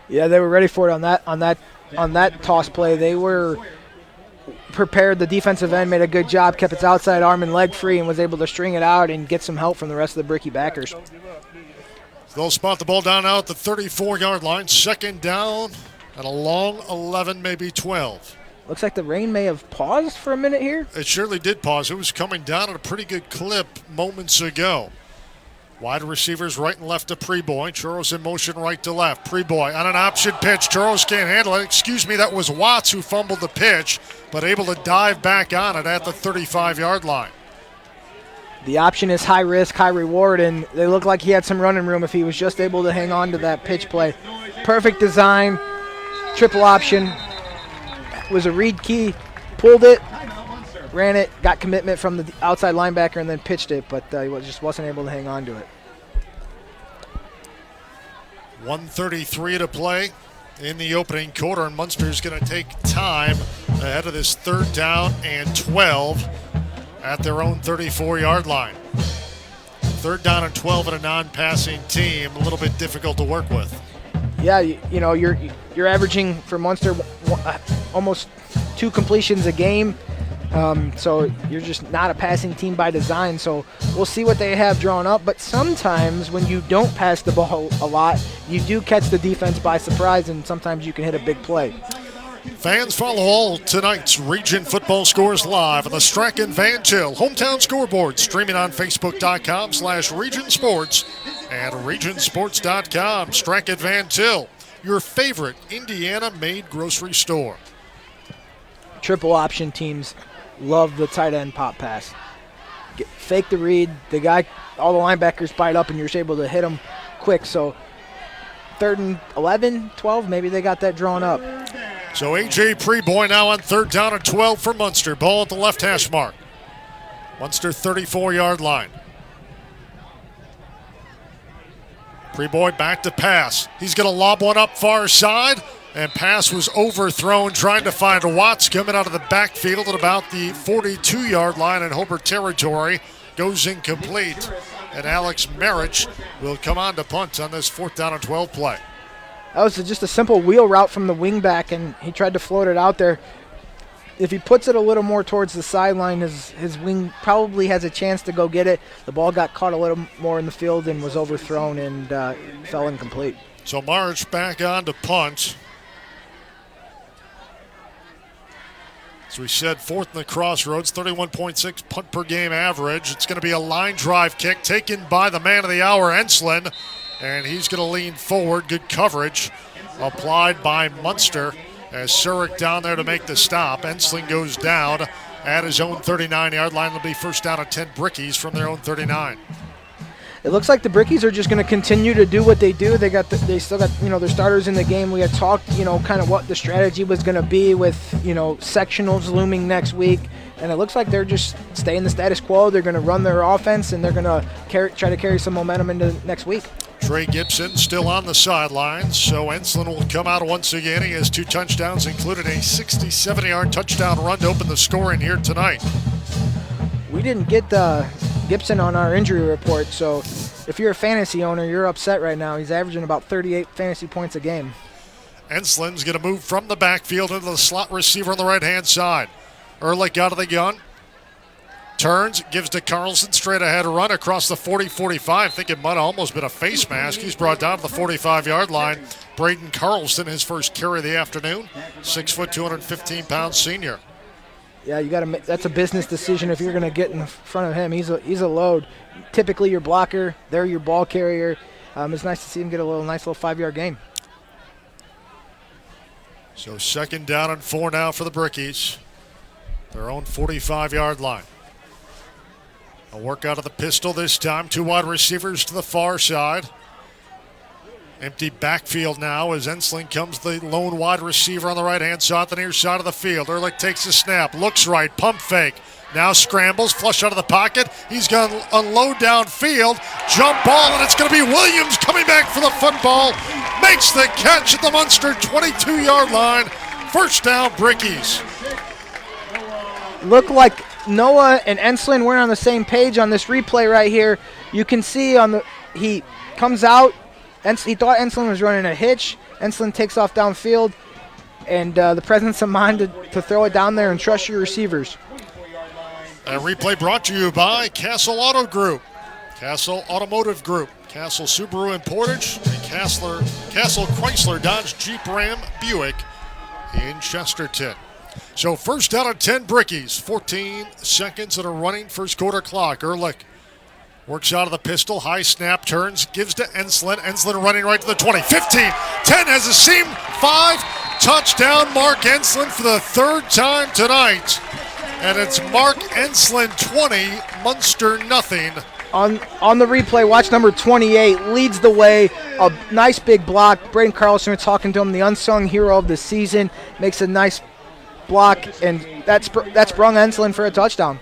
Yeah, they were ready for it on that toss play. They were prepared. The defensive end made a good job, kept its outside arm and leg free, and was able to string it out and get some help from the rest of the Bricky backers. They'll spot the ball down now at the 34-yard line. Second down and a long 11, maybe 12. Looks like the rain may have paused for a minute here. It surely did pause. It was coming down at a pretty good clip moments ago. Wide receivers right and left to Preboy. Churros in motion right to left. Preboy on an option pitch. Churros can't handle it. Excuse me, that was Watts who fumbled the pitch, but able to dive back on it at the 35-yard line. The option is high risk, high reward, and they look like he had some running room if he was just able to hang on to that pitch play. Perfect design, triple option, was a read key, pulled it, ran it, got commitment from the outside linebacker, and then pitched it, but he just wasn't able to hang on to it. 1:33 to play in the opening quarter, and Munster's going to take time ahead of this 3rd down and 12 at their own 34-yard line. 3rd down and 12 at a non-passing team, a little bit difficult to work with. Yeah, you know, you're averaging for Munster almost 2 completions a game. So you're just not a passing team by design. So we'll see what they have drawn up. But sometimes when you don't pass the ball a lot, you do catch the defense by surprise, and sometimes you can hit a big play. Fans, follow all tonight's Region Football Scores live on the Strachan Van Til Hometown Scoreboard, streaming on Facebook.com/Region Sports and RegionSports.com. Strachan Van Til, your favorite Indiana-made grocery store. Triple option teams love the tight end pop pass. Fake the read, the guy, all the linebackers bite up, and you're able to hit them quick. So 3rd and 11, 12, maybe they got that drawn up. So A.J. Preboy now on 3rd down and 12 for Munster. Ball at the left hash mark. Munster 34-yard line. Preboy back to pass. He's going to lob one up far side, and pass was overthrown, trying to find Watts coming out of the backfield at about the 42-yard line in Hobart territory. Goes incomplete, and Alex Marich will come on to punt on this 4th down and 12 play. That was just a simple wheel route from the wingback, and he tried to float it out there. If he puts it a little more towards the sideline, his wing probably has a chance to go get it. The ball got caught a little more in the field and was overthrown and fell incomplete. So March back on to punt. As we said, 4th in the crossroads, 31.6 punt per game average. It's going to be a line drive kick taken by the man of the hour, Enslin. And he's going to lean forward. Good coverage applied by Munster as Surik down there to make the stop. Enslin goes down at his own 39-yard line. It'll be 1st down and 10 Brickies from their own 39. It looks like the Brickies are just going to continue to do what they do. They still got their starters in the game. We had talked kind of what the strategy was going to be with sectionals looming next week, and it looks like they're just staying the status quo. They're going to run their offense, and they're going to try to carry some momentum into next week. Trey Gibson still on the sidelines, so Enslin will come out once again. He has 2 touchdowns, including a 67-yard touchdown run to open the scoring here tonight. We didn't get Gibson on our injury report, so if you're a fantasy owner, you're upset right now. He's averaging about 38 fantasy points a game. Enslin's going to move from the backfield into the slot receiver on the right-hand side. Ehrlich out of the gun. Turns, gives to Carlson, straight ahead run across the 40-45. I think it might have almost been a face mask. He's brought down to the 45-yard line. Braden Carlson, his first carry of the afternoon. 6 foot, 215-pound senior. Yeah, you got to. That's a business decision if you're going to get in front of him. He's a load. Typically your blocker, they're your ball carrier. It's nice to see him get a nice little 5-yard gain. So 2nd down and 4 now for the Brickies. Their own 45-yard line. A work out of the pistol this time. 2 wide receivers to the far side. Empty backfield now as Enslin comes the lone wide receiver on the right-hand side, the near side of the field. Ehrlich takes the snap, looks right, pump fake. Now scrambles, flush out of the pocket. He's going to unload downfield, jump ball, and it's going to be Williams coming back for the football. Makes the catch at the Munster 22-yard line. 1st down, Brickies. Look like Noah and Enslin weren't on the same page on this replay right here. You can see he comes out. He thought Enslin was running a hitch. Enslin takes off downfield, and the presence of mind to throw it down there and trust your receivers. A replay brought to you by Castle Auto Group, Castle Automotive Group, Castle Subaru and Portage, and Castle Chrysler Dodge Jeep Ram Buick in Chesterton. So 1st down and 10 Brickies, 14 seconds and a running 1st quarter clock. Ehrlich works out of the pistol, high snap, turns, gives to Enslin. Enslin running right to the 20, 15, 10 has a seam, 5, touchdown Mark Enslin for the 3rd time tonight. And it's Mark Enslin 20, Munster nothing. On the replay, watch number 28, leads the way, a nice big block. Braden Carlson, we're talking to him, the unsung hero of the season, makes a nice block, and that's sprung Enslin for a touchdown.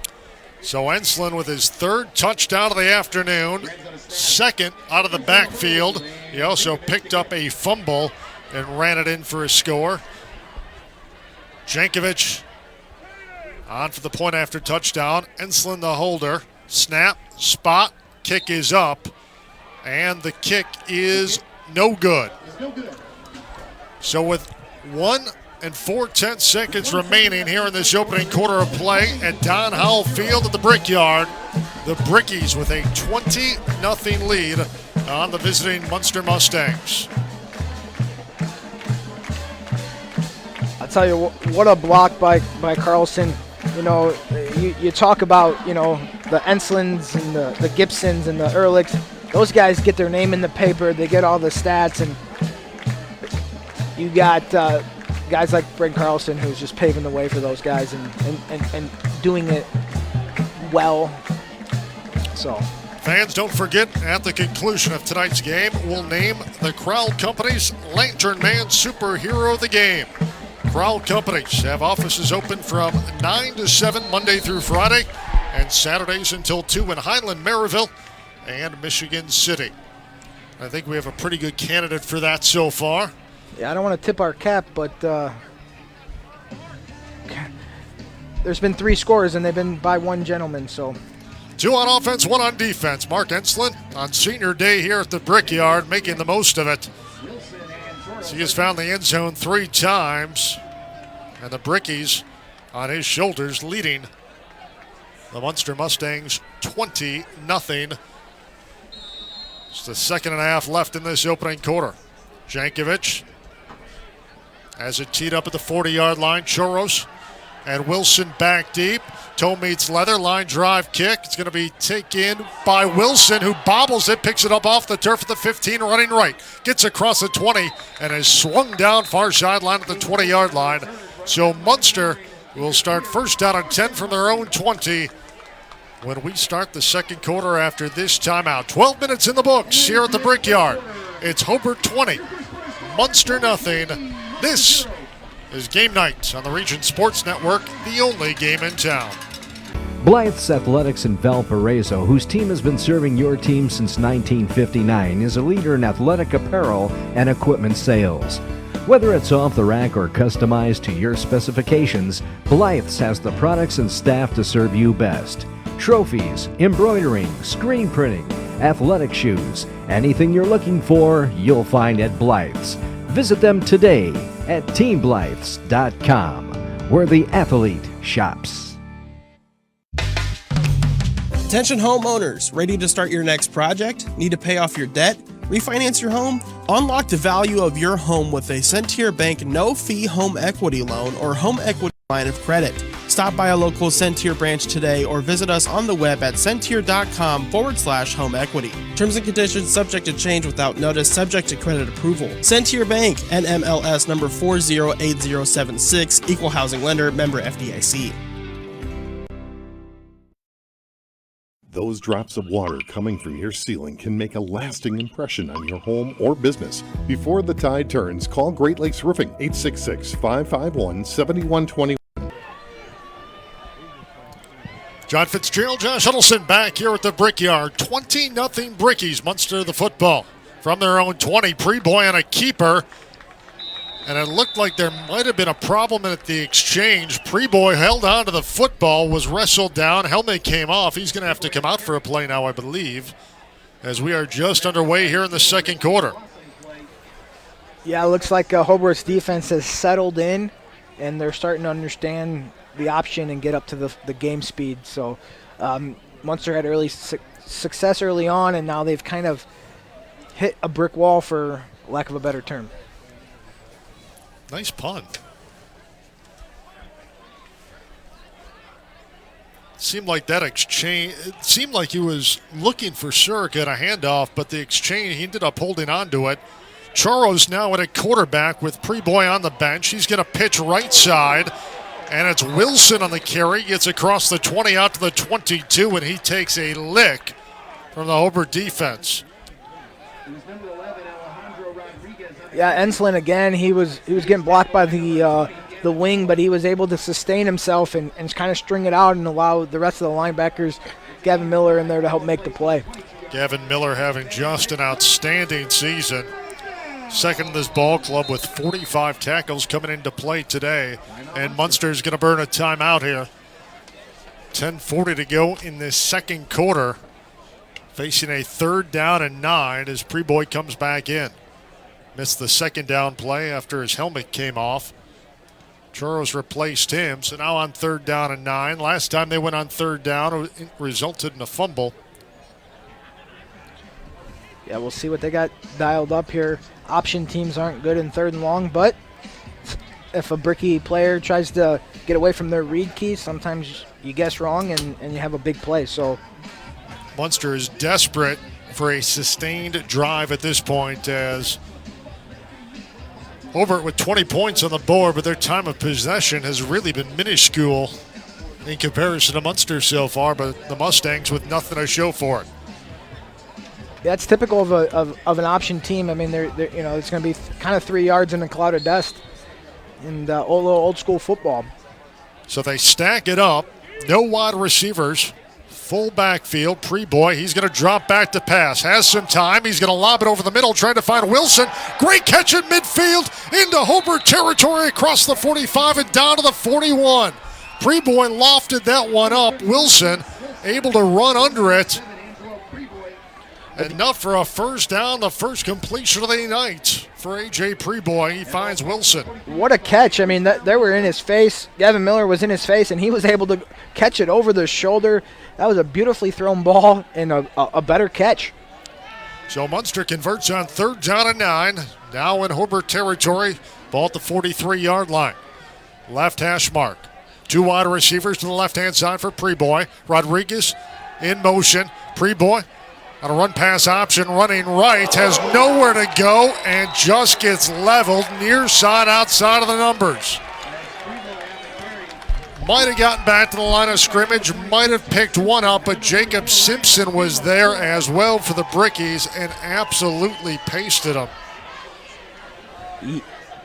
So Enslin with his 3rd touchdown of the afternoon. second out of the backfield. He also picked up a fumble and ran it in for a score. Jankovic on for the point after touchdown. Enslin the holder. Snap, spot, kick is up, and the kick is no good. So with 1 and 4/10 seconds remaining here in this opening quarter of play at Don Howell Field at the Brickyard, the Brickies with a 20-0 lead on the visiting Munster Mustangs. I'll tell you what a block by Carlson. You know, you talk about, you know, the Enslins and the Gibsons and the Ehrlichs. Those guys get their name in the paper. They get all the stats, and you got guys like Brent Carlson who's just paving the way for those guys and doing it well. So, fans, don't forget, at the conclusion of tonight's game, we'll name the Crowell Company's Lantern Man Superhero of the Game. Crowell Companies have offices open from 9 to 7 Monday through Friday and Saturdays until 2 in Highland, Maryville, and Michigan City. I think we have a pretty good candidate for that so far. Yeah, I don't want to tip our cap, but there's been 3 scores, and they've been by one gentleman. So 2 on offense, 1 on defense. Mark Enslin on senior day here at the Brickyard, making the most of it. So he has found the end zone 3 times, and the Brickies on his shoulders leading the Munster Mustangs 20-0. Just a second and a half left in this opening quarter. Jankovic has it teed up at the 40-yard line. Choros and Wilson back deep. Toe meets leather, line drive kick. It's going to be taken by Wilson, who bobbles it, picks it up off the turf at the 15, running right. Gets across the 20 and is swung down far sideline at the 20-yard line. So Munster will start first down and 10 from their own 20 when we start the second quarter after this timeout. 12 minutes in the books here at the Brickyard. It's Hobart 20, Munster nothing. This is Game Night on the Region Sports Network, the only game in town. Blythe's Athletics in Valparaiso, whose team has been serving your team since 1959, is a leader in athletic apparel and equipment sales. Whether it's off the rack or customized to your specifications, Blythe's has the products and staff to serve you best. Trophies, embroidering, screen printing, athletic shoes, anything you're looking for, you'll find at Blythe's. Visit them today at teamblythes.com, where the athlete shops. Attention homeowners, ready to start your next project? Need to pay off your debt? Refinance your home? Unlock the value of your home with a Centier Bank no-fee home equity loan or home equity line of credit. Stop by a local Centier branch today or visit us on the web at centier.com/home equity. Terms and conditions subject to change without notice, subject to credit approval. Centier Bank, NMLS number 408076, equal housing lender, member FDIC. Those drops of water coming from your ceiling can make a lasting impression on your home or business. Before the tide turns, call Great Lakes Roofing, 866-551-7121. John Fitzgerald, Josh Huddleston back here at the Brickyard. 20-0 Brickies, Munster the football. From their own 20, Preboy on a keeper. And it looked like there might have been a problem at the exchange. Preboy held on to the football, was wrestled down. Helmet came off. He's going to have to come out for a play now, I believe, as we are just underway here in the second quarter. Yeah, it looks like Hobart's defense has settled in, and they're starting to understand the option and get up to the game speed. So Munster had early success early on, and now they've kind of hit a brick wall, for lack of a better term. Nice punt. Seemed like that exchange, it seemed like he was looking for Surk at a handoff, but the exchange, he ended up holding on to it. Choros now at a quarterback with Preboy on the bench. He's going to pitch right side, and it's Wilson on the carry. Gets across the 20 out to the 22, and he takes a lick from the Hobart defense. Yeah, Enslin again. He was getting blocked by the wing, but he was able to sustain himself and kind of string it out and allow the rest of the linebackers, Gavin Miller, in there to help make the play. Gavin Miller having just an outstanding season. Second in this ball club with 45 tackles coming into play today. And Munster's going to burn a timeout here. 10:40 to go in this second quarter. Facing a 3rd down and 9 as Preboy comes back in. Missed the second down play after his helmet came off. Churros replaced him, so now on 3rd down and 9. Last time they went on 3rd down, it resulted in a fumble. Yeah, we'll see what they got dialed up here. Option teams aren't good in 3rd and long, but if a Bricky player tries to get away from their read key, sometimes you guess wrong and you have a big play. So Munster is desperate for a sustained drive at this point as Hobart with 20 points on the board, but their time of possession has really been minuscule in comparison to Munster so far, but the Mustangs with nothing to show for it. Yeah, it's typical of an option team. I mean, they're it's going to be kind of 3 yards in a cloud of dust and old school football. So they stack it up. No wide receivers. Full backfield. Preboy, he's going to drop back to pass. Has some time. He's going to lob it over the middle, trying to find Wilson. Great catch in midfield into Hobart territory across the 45 and down to the 41. Preboy lofted that one up. Wilson able to run under it. Enough for a first down, the first completion of the night for A.J. Preboy. He finds Wilson. What a catch. I mean, they were in his face. Gavin Miller was in his face, and he was able to catch it over the shoulder. That was a beautifully thrown ball and a better catch. So Munster converts on 3rd down and 9. Now in Hobart territory. Ball at the 43-yard line. Left hash mark. 2 wide receivers to the left-hand side for Preboy. Rodriguez in motion. Preboy on a run-pass option, running right, has nowhere to go and just gets leveled near side outside of the numbers. Might have gotten back to the line of scrimmage, might have picked one up, but Jacob Simpson was there as well for the Brickies and absolutely pasted him.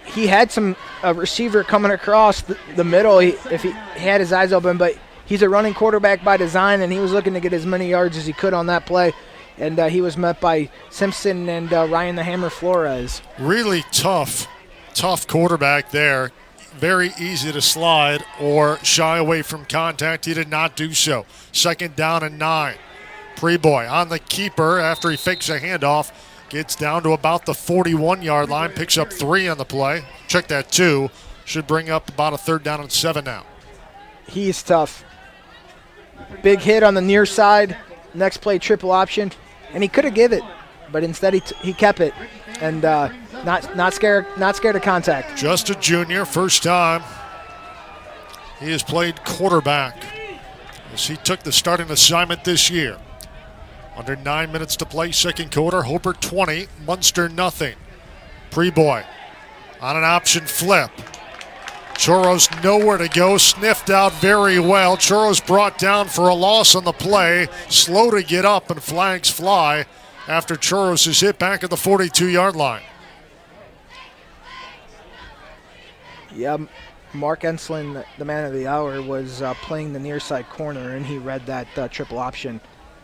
He had a receiver coming across the middle if he had his eyes open, but he's a running quarterback by design, and he was looking to get as many yards as he could on that play. And he was met by Simpson and Ryan the Hammer Flores. Really tough quarterback there. Very easy to slide or shy away from contact. He did not do so. 2nd down and 9. Preboy on the keeper after he fakes a handoff. Gets down to about the 41-yard line. Picks up 3 on the play. Check that 2. Should bring up about a 3rd down and 7 now. He's tough. Big hit on the near side. Next play, triple option. And he could have given it, but instead he kept it, and not scared of contact. Just a junior, first time he has played quarterback as he took the starting assignment this year. Under 9 minutes to play, second quarter. Hobart 20, Munster nothing. Preboy on an option flip. Churros nowhere to go, sniffed out very well. Churros brought down for a loss on the play. Slow to get up and flags fly after Churros is hit back at the 42-yard line. Yeah, Mark Enslin, the man of the hour, was playing the near side corner, and he read that triple option,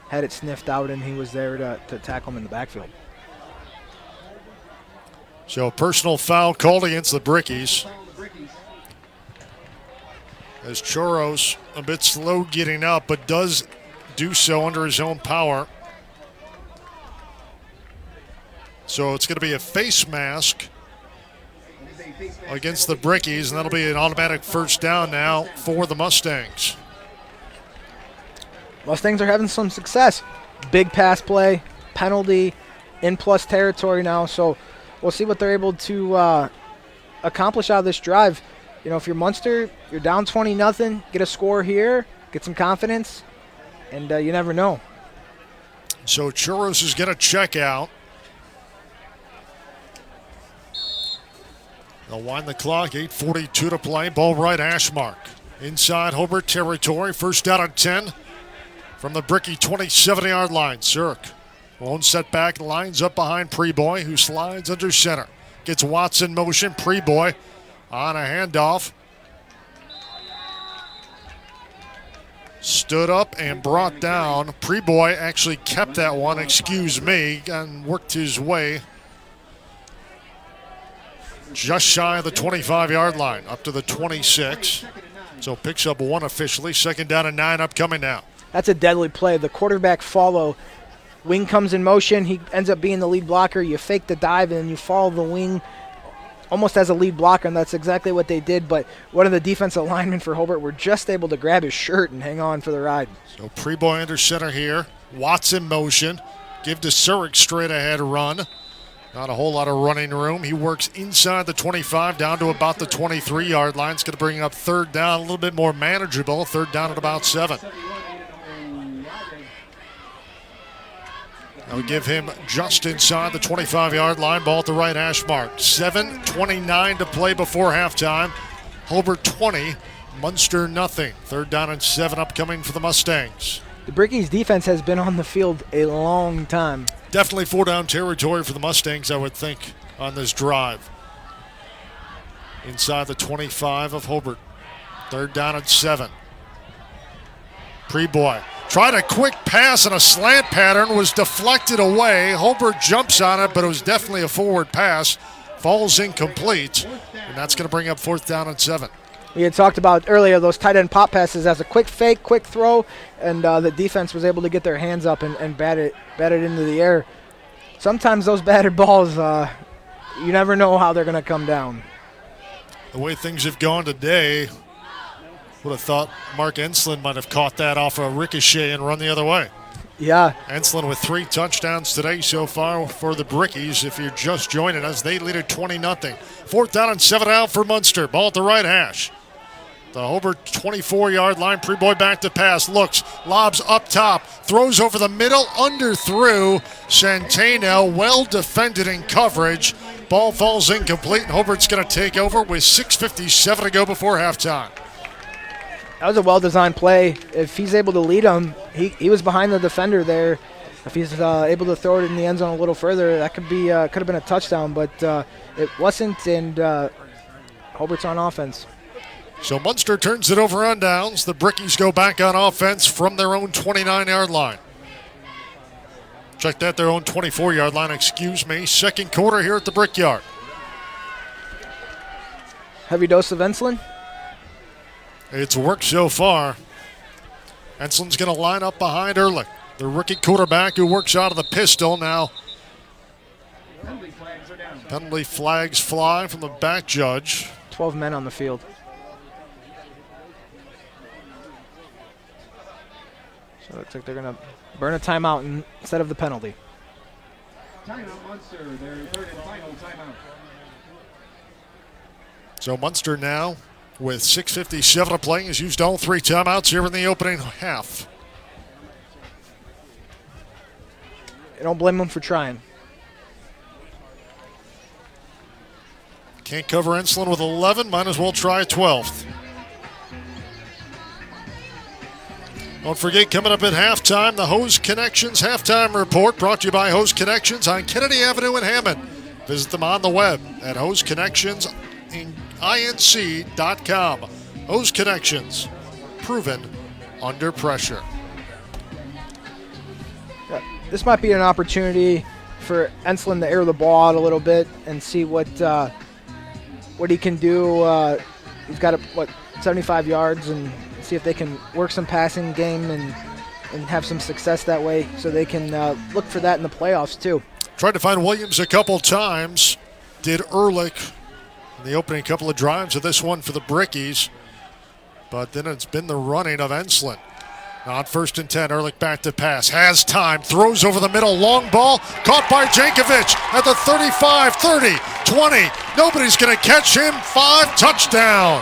had it sniffed out, and he was there to tackle him in the backfield. So a personal foul called against the Brickies. As Churros a bit slow getting up, but does do so under his own power. So it's going to be a face mask against the Brickies, and that'll be an automatic first down now for the Mustangs. Mustangs are having some success. Big pass play, penalty, in plus territory now. So we'll see what they're able to accomplish out of this drive. You know, if you're Munster, you're down 20-0, get a score here, get some confidence, and you never know. So Churros is going to check out. They'll wind the clock, 8:42 to play. Ball right hash mark. Inside Hobart territory, first down and 10 from the Bricky 27-yard line. Zerk, lone setback, lines up behind Preboy, who slides under center. Gets Watson motion, Preboy on a handoff. stood up and brought down. Preboy actually kept that one, and worked his way just shy of the 25-yard line, up to the 26. So picks up one officially. 2nd down and 9 upcoming now. That's a deadly play. The quarterback follow. Wing comes in motion. He ends up being the lead blocker. You fake the dive, and then you follow the wing almost as a lead blocker, and that's exactly what they did. But one of the defensive linemen for Hobart were just able to grab his shirt and hang on for the ride. So Preboy under center here. Watts in motion. Give to Surik straight ahead run. Not a whole lot of running room. He works inside the 25 down to about the 23-yard line. It's going to bring up 3rd down, a little bit more manageable. 3rd down at about 7. I'll give him just inside the 25-yard line. Ball at the right hash mark. 7:29 to play before halftime. Hobart 20, Munster nothing. 3rd down and 7 upcoming for the Mustangs. The Brickies defense has been on the field a long time. Definitely 4-down territory for the Mustangs, I would think, on this drive. Inside the 25 of Hobart. 3rd down and 7. Preboy tried a quick pass and a slant pattern, was deflected away. Hobart jumps on it, but it was definitely a forward pass. Falls incomplete, and that's going to bring up 4th down and 7. We had talked about earlier those tight end pop passes as a quick fake, quick throw, and the defense was able to get their hands up and bat it into the air. Sometimes those batted balls, you never know how they're going to come down. The way things have gone today, would have thought Mark Enslin might have caught that off a ricochet and run the other way. Yeah. Enslin with 3 touchdowns today so far for the Brickies. If you're just joining us, they lead at 20-0. 4th down and 7 out for Munster. Ball at the right hash. The Hobart 24-yard line. Preboy back to pass. Looks, lobs up top. Throws over the middle, through Centeno. Well defended in coverage. Ball falls incomplete, and Hobart's going to take over with 6:57 to go before halftime. That was a well-designed play. If he's able to lead them, he was behind the defender there. If he's able to throw it in the end zone a little further, that could have been a touchdown, but it wasn't, and Hobart's on offense. So Munster turns it over on downs. The Brickies go back on offense from their own 29-yard line. Check that, their own 24-yard line, 2nd quarter here at the Brickyard. Heavy dose of Enslin. It's worked so far. Enslin's going to line up behind Ehrlich, the rookie quarterback who works out of the pistol now. Penalty flags fly from the back judge. 12 men on the field. So it looks like they're going to burn a timeout instead of the penalty. Timeout, Munster. Their 3rd and final timeout. So Munster now, with 6:57 to play, has used all 3 timeouts here in the opening half. I don't blame them for trying. Can't cover Enslin with 11, might as well try a 12th. Don't forget, coming up at halftime, the Hose Connections halftime report brought to you by Hose Connections on Kennedy Avenue in Hammond. Visit them on the web at hoseconnectionsinc.com. Hose Connections, proven under pressure. This might be an opportunity for Enslin to air the ball out a little bit and see what he can do. He's got 75 yards, and see if they can work some passing game and have some success that way, so they can look for that in the playoffs too. Tried to find Williams a couple times. Did Ehrlich in the opening couple of drives of this one for the Brickies. But then it's been the running of Enslin. On 1st and 10, Ehrlich back to pass. Has time, throws over the middle, long ball, caught by Jankovic at the 35, 30, 20. Nobody's going to catch him. 5, touchdown.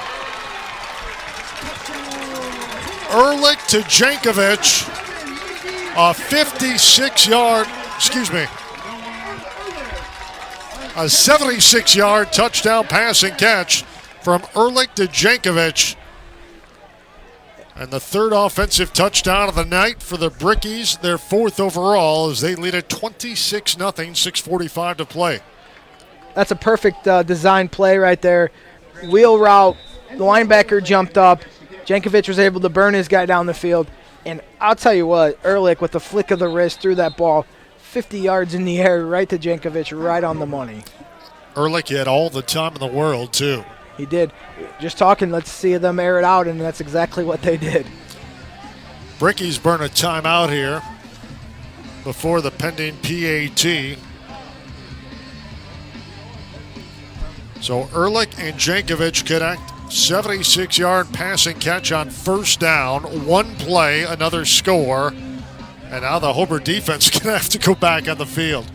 Ehrlich to Jankovic, a 76-yard touchdown pass and catch from Ehrlich to Jankovic. And the 3rd offensive touchdown of the night for the Brickies, their 4th overall, as they lead at 26-0, 6:45 to play. That's a perfect design play right there. Wheel route, the linebacker jumped up. Jankovic was able to burn his guy down the field. And I'll tell you what, Ehrlich with the flick of the wrist threw that ball 50 yards in the air right to Jankovic, right on the money. Ehrlich had all the time in the world, too. He did. Just talking, let's see them air it out, and that's exactly what they did. Brickies burn a timeout here before the pending PAT. So Ehrlich and Jankovic connect. 76-yard passing catch on first down. One play, another score. And now the Hobart defense going to have to go back on the field.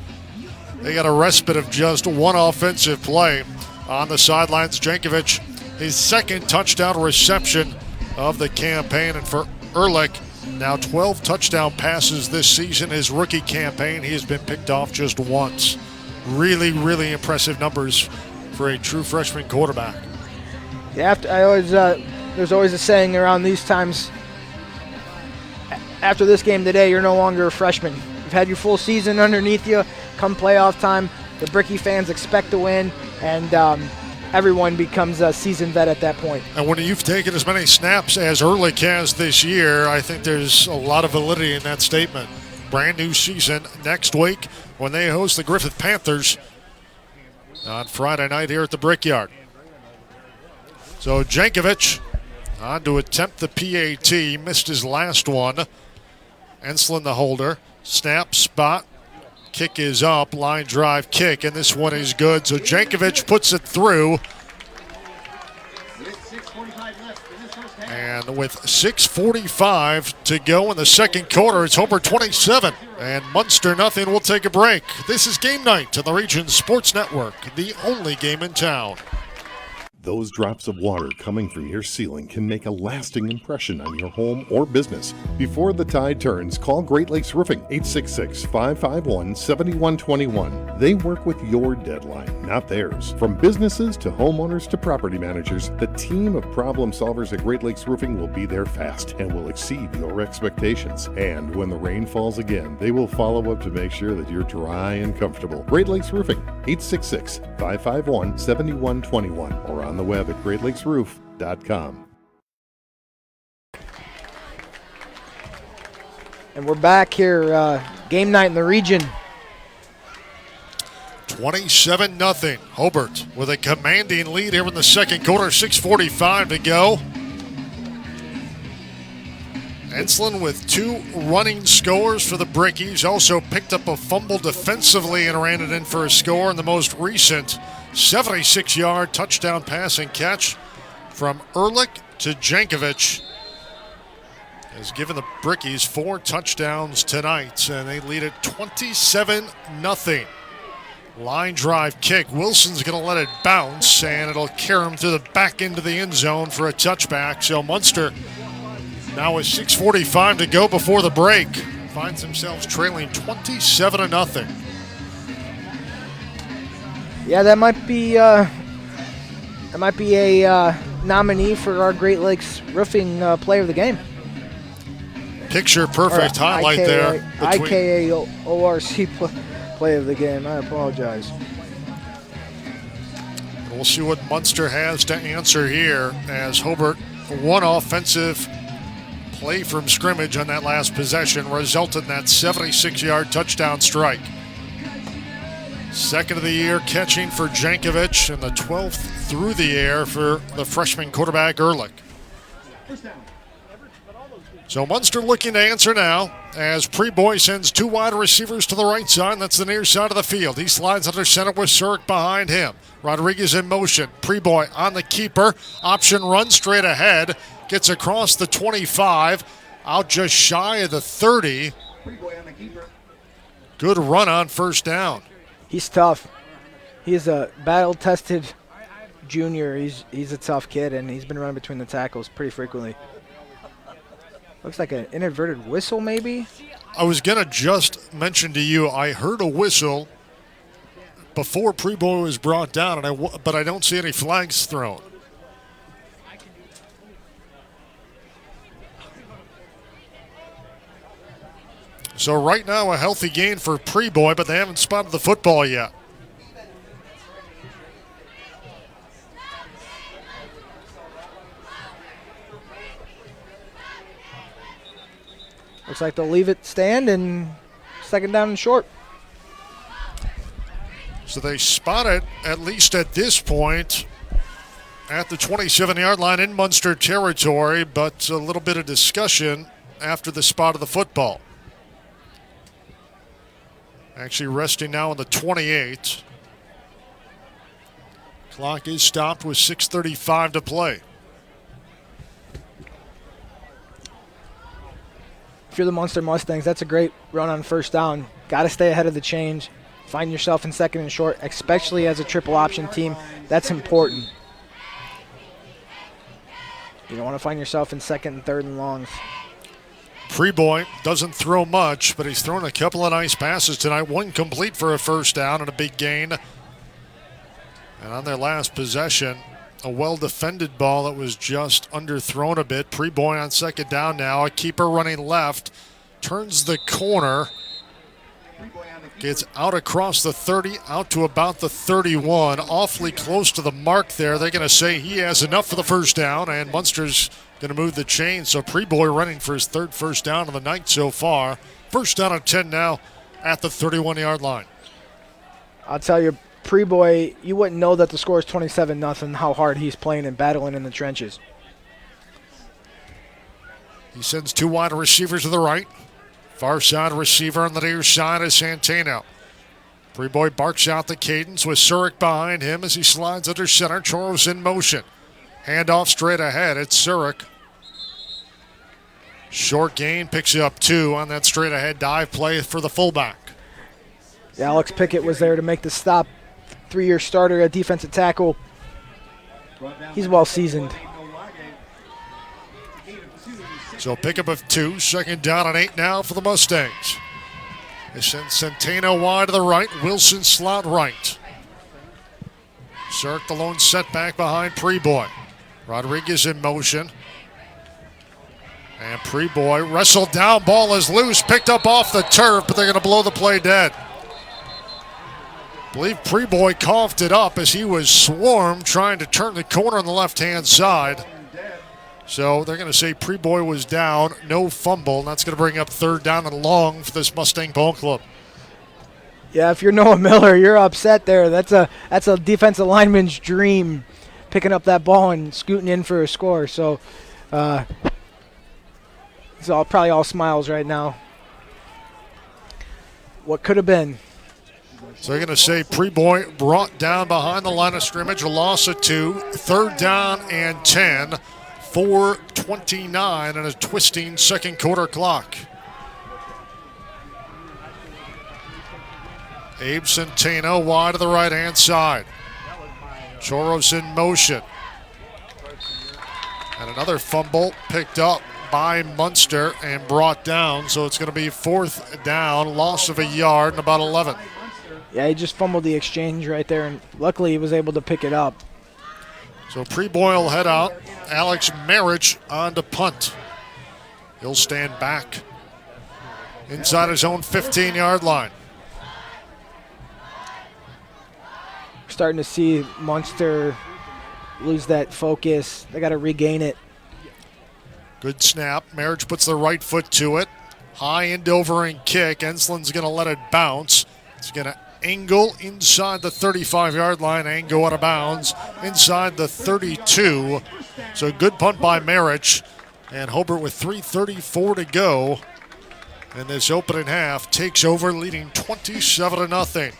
They got a respite of just one offensive play. On the sidelines, Jankovic, his second touchdown reception of the campaign. And for Ehrlich, now 12 touchdown passes this season. His rookie campaign, he has been picked off just once. Really, really impressive numbers for a true freshman quarterback. Yeah, there's always a saying around these times, after this game today, you're no longer a freshman. You've had your full season underneath you. Come playoff time, the Bricky fans expect to win, and everyone becomes a seasoned vet at that point. And when you've taken as many snaps as Ehrlich has this year, I think there's a lot of validity in that statement. Brand new season next week when they host the Griffith Panthers on Friday night here at the Brickyard. So Jankovic on to attempt the PAT. Missed his last one. Enslin the holder. Snap, spot. Kick is up. Line drive kick. And this one is good. So Jankovic puts it through. And with 6:45 to go in the second quarter, it's Hobart 27 and Munster nothing. We'll take a break. This is Game Night on the Region Sports Network, the only game in town. Those drops of water coming from your ceiling can make a lasting impression on your home or business. Before the tide turns, call Great Lakes Roofing, 866-551-7121. They work with your deadline, not theirs. From businesses to homeowners to property managers, the team of problem solvers at Great Lakes Roofing will be there fast and will exceed your expectations. And when the rain falls again, they will follow up to make sure that you're dry and comfortable. Great Lakes Roofing, 866-551-7121, or on the web at greatlakesroof.com. And we're back here, game night in the region. 27-0. Hobart with a commanding lead here in the second quarter. 6:45 to go. Enslin with 2 running scores for the Brickies. Also picked up a fumble defensively and ran it in for a score in the most recent 76-yard touchdown pass and catch from Ehrlich to Jankovic has given the Brickies 4 touchdowns tonight, and they lead it 27-0. Line drive kick. Wilson's going to let it bounce, and it'll carry him to the back end of the end zone for a touchback. So Munster, now with 6:45 to go before the break, finds themselves trailing 27-0. Yeah, that might be a nominee for our Great Lakes Roofing Player of the Game. Picture perfect highlight there. IKAORC Play of the Game. I apologize. We'll see what Munster has to answer here as Hobart, one offensive play from scrimmage on that last possession resulted in that 76-yard touchdown strike. Second of the year catching for Jankovic, and the 12th through the air for the freshman quarterback Ehrlich. So Munster looking to answer now as Preboy sends 2 wide receivers to the right side. That's the near side of the field. He slides under center with Surik behind him. Rodriguez in motion. Preboy on the keeper. Option run straight ahead. Gets across the 25. Out just shy of the 30. Good run on first down. He's tough. He's a battle-tested junior. He's a tough kid, and he's been running between the tackles pretty frequently. Looks like an inadvertent whistle, maybe? I was going to just mention to you, I heard a whistle before Preboy was brought down, but I don't see any flags thrown. So right now a healthy gain for Preboy, but they haven't spotted the football yet. Looks like they'll leave it stand and second down and short. So they spot it, at least at this point, at the 27-yard line in Munster territory, but a little bit of discussion after the spot of the football. Actually resting now on the 28. Clock is stopped with 6:35 to play. If you're the Munster Mustangs, that's a great run on first down. Got to stay ahead of the change. Find yourself in second and short, especially as a triple option team. That's important. You don't want to find yourself in second and third and longs. Preboy doesn't throw much, but he's thrown a couple of nice passes tonight. One complete for a first down and a big gain. And on their last possession, a well-defended ball that was just underthrown a bit. Preboy on second down now. A keeper running left. Turns the corner. Gets out across the 30, out to about the 31. Awfully close to the mark there. They're going to say he has enough for the first down, and Munster's going to move the chain. So Preboy running for his third first down of the night so far. First down and 10 now at the 31-yard line. I'll tell you, Preboy, you wouldn't know that the score is 27-0 how hard he's playing and battling in the trenches. He sends two wide receivers to the right. Far side receiver on the near side is Santana. Preboy barks out the cadence with Surik behind him as he slides under center. Choros in motion. Handoff straight ahead. It's Surik. Short gain, picks up 2 on that straight ahead dive play for the fullback. Yeah, Alex Pickett was there to make the stop. 3-year starter at defensive tackle. He's well seasoned. So pickup of 2, second down and 8 now for the Mustangs. They send Centeno wide to the right, Wilson slot right. Surik the lone setback behind Preboy. Rodriguez in motion. And Preboy wrestled down, ball is loose, picked up off the turf, but they're going to blow the play dead. I believe Preboy coughed it up as he was swarmed trying to turn the corner on the left-hand side. So they're going to say Preboy was down, no fumble, and that's going to bring up third down and long for this Mustang ball club. Yeah, if you're Noah Miller, you're upset there. That's a defensive lineman's dream, picking up that ball and scooting in for a score. So it's probably all smiles right now. What could have been. So they're going to say Preboy brought down behind the line of scrimmage, a loss of 2, third down and 10. 4:29 and a twisting second quarter clock. Abe Centeno wide to the right-hand side. Choros in motion. And another fumble picked up by Munster and brought down. So it's going to be fourth down, loss of a yard and about 11. Yeah, he just fumbled the exchange right there, and luckily he was able to pick it up. So Preboy will head out. Alex Marriage on to punt. He'll stand back inside his own 15-yard line. Starting to see Munster lose that focus. They got to regain it. Good snap. Marriage puts the right foot to it. High end over and kick. Enslin's going to let it bounce. It's going to angle inside the 35-yard line and go out of bounds inside the 32. So good punt by Marriage. And Hobart with 3:34 to go. And this opening half takes over, leading 27-0.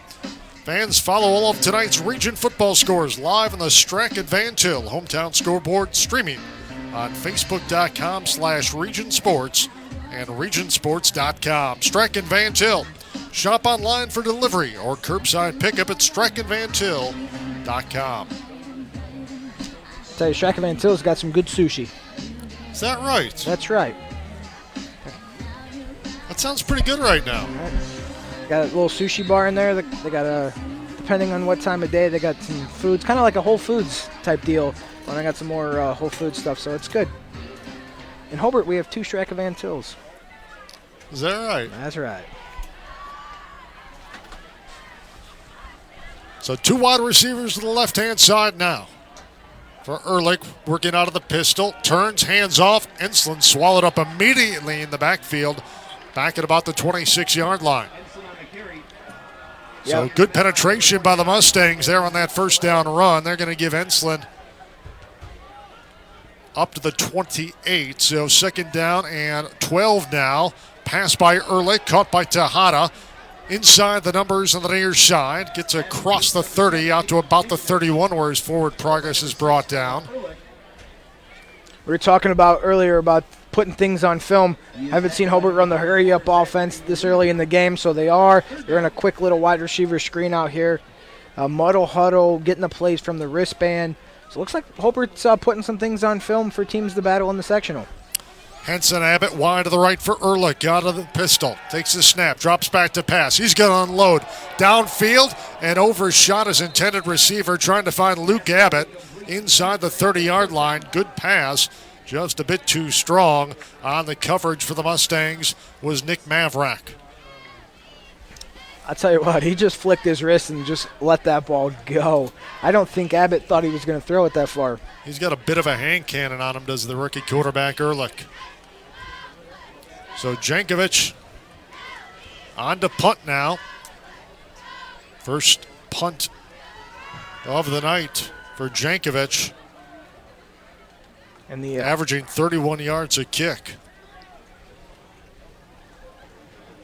Fans, follow all of tonight's region football scores live on the Strachan Van Til hometown scoreboard, streaming on Facebook.com/Region Sports and RegionSports.com. Strachan Van Til. Shop online for delivery or curbside pickup at StrachanVanTil.com. Tell you, Strachan Van Til's got some good sushi. Is that right? That's right. That sounds pretty good right now. Got a little sushi bar in there. They got depending on what time of day, they got some foods, kind of like a Whole Foods type deal. And I got some more Whole Foods stuff, so it's good. In Hobart, we have 2 Strachan Van Tils. Is that right? That's right. So 2 wide receivers to the left-hand side now. for Ehrlich, working out of the pistol. Turns, hands off. Ensslin swallowed up immediately in the backfield, back at about the 26-yard line. So good penetration by the Mustangs there on that first down run. They're going to give Ensslin up to the 28. So second down and 12 now. Pass by Ehrlich, caught by Tejada. Inside the numbers on the near side. Gets across the 30 out to about the 31 where his forward progress is brought down. We were talking about earlier about putting things on film. Haven't seen Hobart run the hurry-up offense this early in the game, so they're in a quick little wide receiver screen out here. Muddle huddle, getting the plays from the wristband. So it looks like Hobart's putting some things on film for teams to battle in the sectional. Henson Abbott wide to the right for Ehrlich. Out of the pistol. Takes the snap. Drops back to pass. He's going to unload. Downfield and overshot his intended receiver trying to find Luke Abbott inside the 30-yard line. Good pass. Just a bit too strong. On the coverage for the Mustangs was Nick Mavrak. I'll tell you what, he just flicked his wrist and just let that ball go. I don't think Abbott thought he was going to throw it that far. He's got a bit of a hand cannon on him, does the rookie quarterback Ehrlich. So Jankovic on to punt now. First punt of the night for Jankovic. And the averaging 31 yards a kick.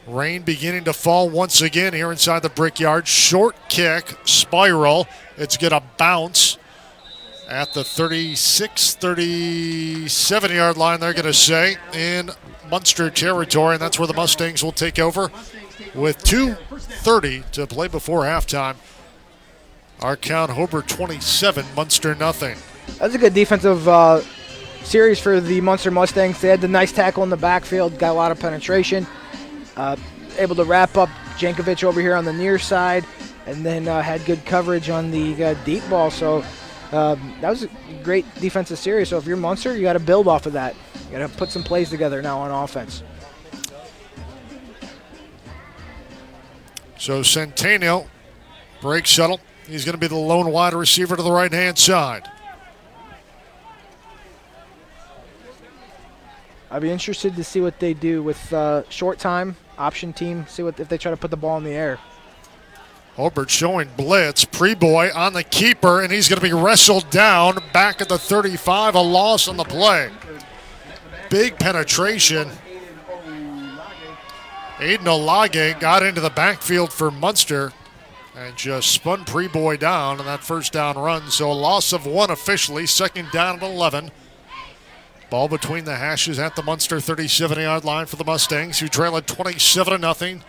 Rain beginning to fall once again here inside the Brickyard. Short kick, spiral. It's going to bounce at the 36, 37-yard line, they're going to say, in Munster territory, and that's where the Mustangs will take over with 2:30 to play before halftime. Our count, Hobart 27, Munster nothing. That's a good defensive series for the Munster Mustangs. They had the nice tackle in the backfield, got a lot of penetration. Able to wrap up Jankovic over here on the near side, and then had good coverage on the deep ball. So that was a great defensive series. So if you're Munster, you got to build off of that. You got to put some plays together now on offense. So Centennial break shuttle. He's going to be the lone wide receiver to the right-hand side. I'd be interested to see what they do with short time, option team, see if they try to put the ball in the air. Hobart showing blitz. Preboy on the keeper, and he's going to be wrestled down back at the 35, a loss on the play. Big penetration. Aiden Olage got into the backfield for Munster and just spun Preboy down on that first down run. So a loss of one officially, second down at 11. Ball between the hashes at the Munster 37-yard line for the Mustangs, who trail at 27-0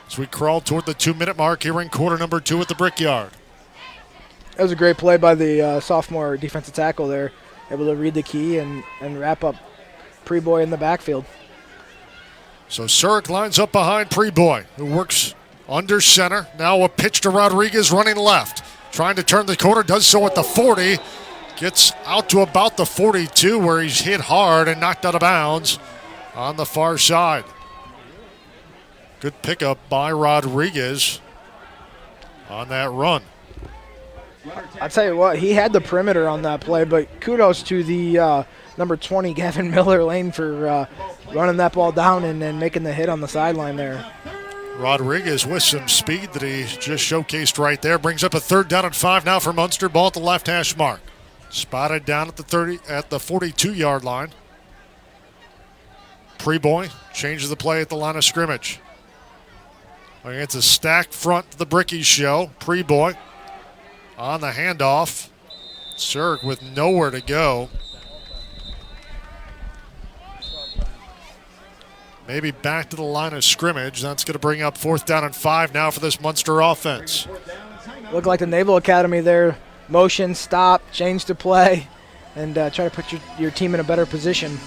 as we crawl toward the 2-minute mark here in quarter number 2 at the Brickyard. That was a great play by the sophomore defensive tackle there, able to read the key and wrap up Preboy in the backfield. So Surik lines up behind Preboy, who works under center. Now a pitch to Rodriguez running left. Trying to turn the corner, does so at the 40. Gets out to about the 42 where he's hit hard and knocked out of bounds on the far side. Good pickup by Rodriguez on that run. I'll tell you what, he had the perimeter on that play, but kudos to the number 20, Gavin Miller Lane, for running that ball down and then making the hit on the sideline there. Rodriguez with some speed that he just showcased right there. Brings up a third down and 5 now for Munster. Ball at the left hash mark. Spotted down at the 42-yard line. Preboy changes the play at the line of scrimmage. It's a stacked front to the Brickies show. Preboy on the handoff. Surik with nowhere to go. Maybe back to the line of scrimmage. That's going to bring up 4th down and 5 now for this Munster offense. Looked like the Naval Academy there. Motion, stop, change the play, and try to put your team in a better position.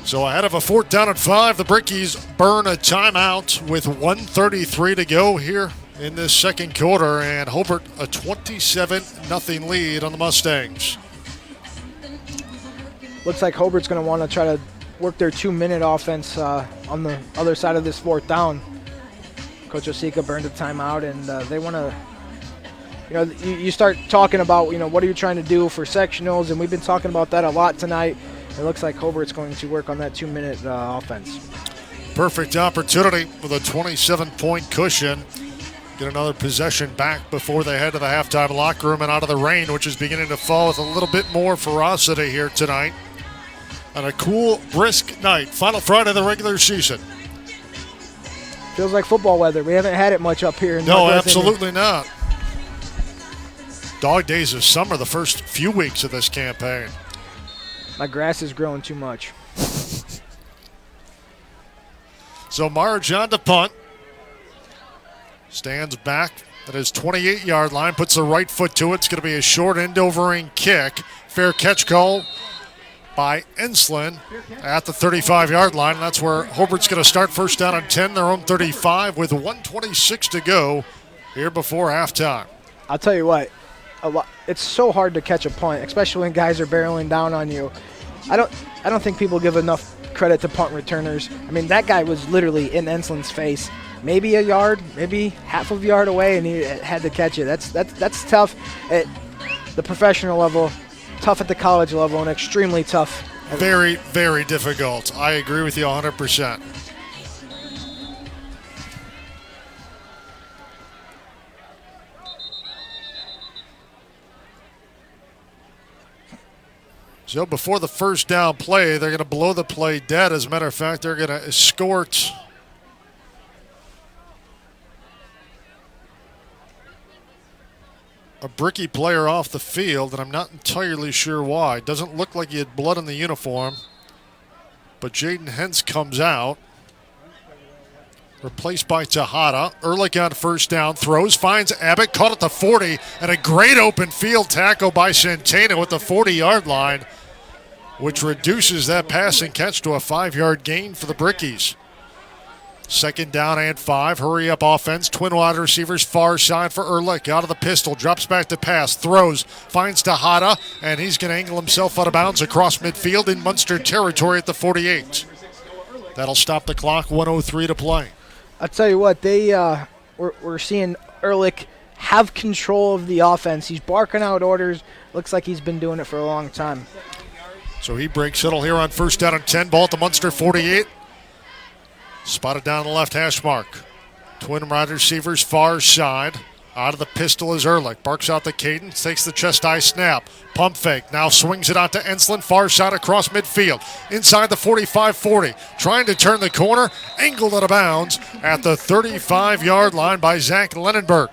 So ahead of a 4th down and 5, the Brickies burn a timeout with 1:33 to go here in this second quarter, and Hobart a 27-0 lead on the Mustangs. Looks like Hobart's going to want to try to work their 2-minute offense on the other side of this 4th down. Coach Osika burned a timeout, and they want to you start talking about, what are you trying to do for sectionals, and we've been talking about that a lot tonight. It looks like Hobart's going to work on that 2-minute offense. Perfect opportunity with a 27-point cushion. Get another possession back before they head to the halftime locker room and out of the rain, which is beginning to fall with a little bit more ferocity here tonight. On a cool, brisk night. Final Friday of the regular season. Feels like football weather. We haven't had it much up here. No, absolutely not. Dog days of summer the first few weeks of this campaign. My grass is growing too much. So Marjan to punt. Stands back at his 28-yard line, puts the right foot to it. It's going to be a short end-overing kick. Fair catch call by Enslin at the 35-yard line. That's where Hobart's going to start. First down and 10, their own 35 with 1:26 to go here before halftime. I'll tell you what, it's so hard to catch a punt, especially when guys are barreling down on you. I don't think people give enough credit to punt returners. I mean, that guy was literally in Enslin's face, maybe a yard, maybe half of a yard away, and he had to catch it. That's tough at the professional level, tough at the college level, and extremely tough. Very, very difficult. I agree with you 100%. So before the first down play, they're going to blow the play dead. As a matter of fact, they're going to escort a Bricky player off the field, and I'm not entirely sure why. Doesn't look like he had blood on the uniform. But Jaden Hentz comes out, replaced by Tejada. Ehrlich on first down, throws, finds Abbott, caught at the 40, and a great open field tackle by Centeno at the 40-yard line, which reduces that passing catch to a 5-yard gain for the Brickies. Second down and 5. Hurry up offense. Twin wide receivers far side for Ehrlich. Out of the pistol. Drops back to pass. Throws. Finds Tejada. And he's going to angle himself out of bounds across midfield in Munster territory at the 48. That'll stop the clock. 1:03 to play. I'll tell you what. We're seeing Ehrlich have control of the offense. He's barking out orders. Looks like he's been doing it for a long time. So he breaks settle here on first down and 10. Ball at the Munster 48. Spotted down the left hash mark. Twin wide receivers far side. Out of the pistol is Ehrlich. Barks out the cadence. Takes the chest high snap. Pump fake. Now swings it out to Enslin. Far side across midfield. Inside the 45-40. Trying to turn the corner. Angled out of bounds at the 35-yard line by Zach Lenenberg.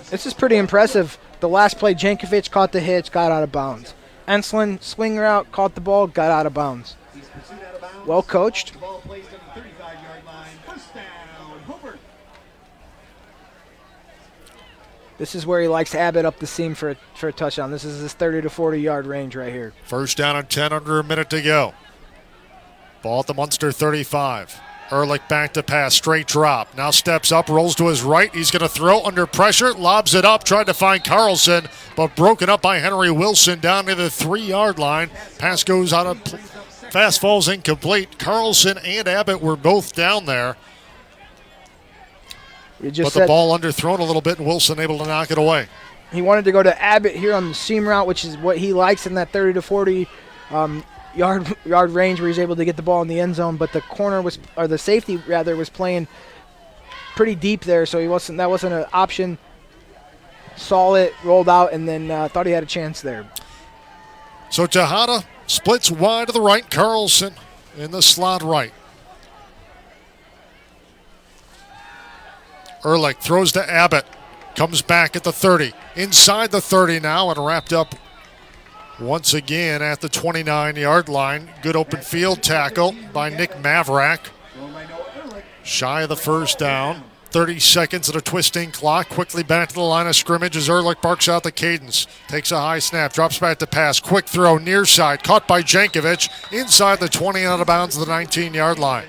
This is pretty impressive. The last play, Jankovic caught the hitch, got out of bounds. Enslin, swing route, caught the ball, got out of bounds. Well coached. This is where he likes Abbott up the seam for a touchdown. This is his 30 to 40-yard range right here. First down and 10, under a minute to go. Ball at the Munster 35. Ehrlich back to pass, straight drop. Now steps up, rolls to his right. He's going to throw under pressure, lobs it up, tried to find Carlson, but broken up by Henry Wilson down to the 3-yard line. Pass goes out of, fast falls incomplete. Carlson and Abbott were both down there. But the ball underthrown a little bit, and Wilson able to knock it away. He wanted to go to Abbott here on the seam route, which is what he likes in that 30 to 40 yard range where he's able to get the ball in the end zone. But the corner was, or the safety rather, was playing pretty deep there, so that wasn't an option. Saw it, rolled out, and then thought he had a chance there. So Tejada splits wide to the right. Carlson in the slot right. Ehrlich throws to Abbott. Comes back at the 30. Inside the 30 now and wrapped up once again at the 29-yard line. Good open field tackle by Nick Mavrak. Shy of the first down. 30 seconds at a twisting clock. Quickly back to the line of scrimmage as Ehrlich barks out the cadence. Takes a high snap. Drops back to pass. Quick throw near side. Caught by Jankovic. Inside the 20 out of bounds of the 19-yard line.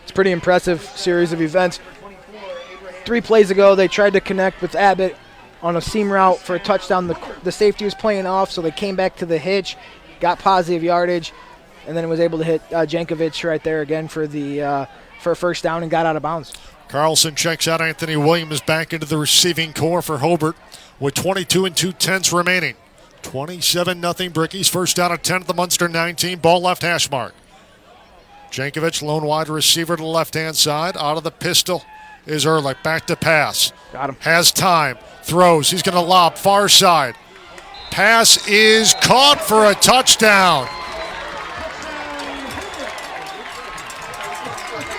It's a pretty impressive series of events. 3 plays ago, they tried to connect with Abbott on a seam route for a touchdown. The safety was playing off, so they came back to the hitch, got positive yardage, and then was able to hit Jankovic right there again for the for a first down and got out of bounds. Carlson checks out. Anthony Williams back into the receiving core for Hobart with 22 2/10 remaining. 27-0 Brickies. First down at 10 at the Munster 19. Ball left hash mark. Jankovic, lone wide receiver to the left-hand side. Out of the pistol is Ehrlich. Back to pass. Got him. Has time. Throws. He's going to lob. Far side. Pass is caught for a touchdown.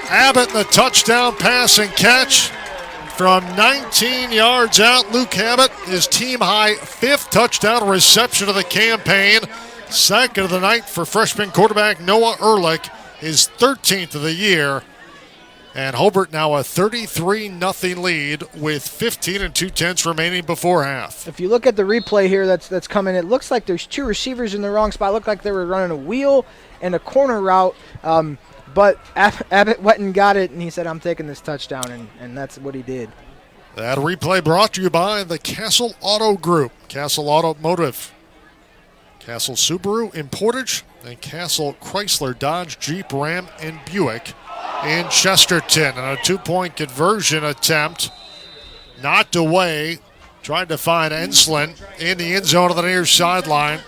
Abbott, the touchdown pass and catch from 19 yards out. Luke Abbott, his team-high 5th touchdown reception of the campaign. Second of the night for freshman quarterback Noah Ehrlich, his 13th of the year. And Hobart now a 33-0 lead with 15 2/10 remaining before half. If you look at the replay here that's coming, it looks like there's 2 receivers in the wrong spot. It looked like they were running a wheel and a corner route. But Abbott went and got it, and he said, I'm taking this touchdown, and that's what he did. That replay brought to you by the Castle Auto Group, Castle Automotive, Castle Subaru in Portage, and Castle Chrysler, Dodge, Jeep, Ram, and Buick in Chesterton. And a 2-point conversion attempt knocked away, trying to find Enslin in the end zone of the near sideline.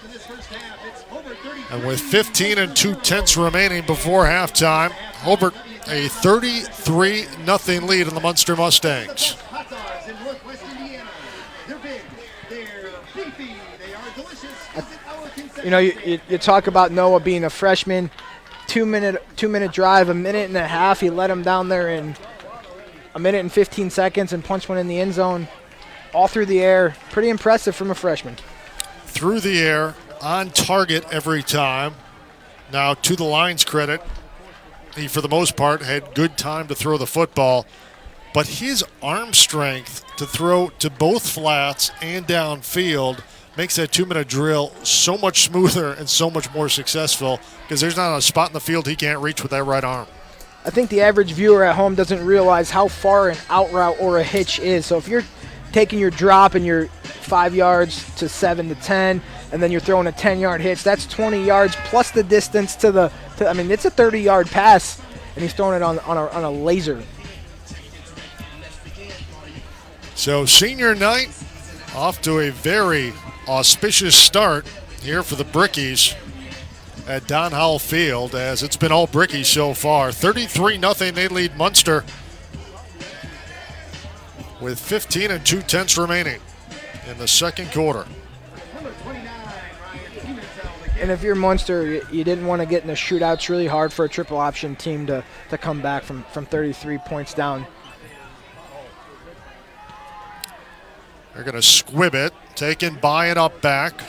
And with 15 2/10 remaining before halftime, Hobart a 33-0 lead in the Munster Mustangs. You know, you talk about Noah being a freshman, two minute drive, a minute and a half. He let him down there in a minute and 15 seconds and punched one in the end zone, all through the air. Pretty impressive from a freshman. Through the air, on target every time. Now, to the line's credit, he, for the most part, had good time to throw the football. But his arm strength to throw to both flats and downfield makes that 2-minute drill so much smoother and so much more successful because there's not a spot in the field he can't reach with that right arm. I think the average viewer at home doesn't realize how far an out route or a hitch is. So if you're taking your drop and you're 5 yards to 7 to 10, and then you're throwing a 10-yard hitch, that's 20 yards plus the distance to the – I mean, it's a 30-yard pass, and he's throwing it on a laser. So senior night off to a very auspicious start here for the Brickies at Don Howell Field, as it's been all Brickies so far. 33-0, they lead Munster with 15 2/10 remaining in the second quarter. And if you're Munster, you didn't want to get in the shootout. It's really hard for a triple option team to come back from 33 points down. They're going to squib it, taken by and up back.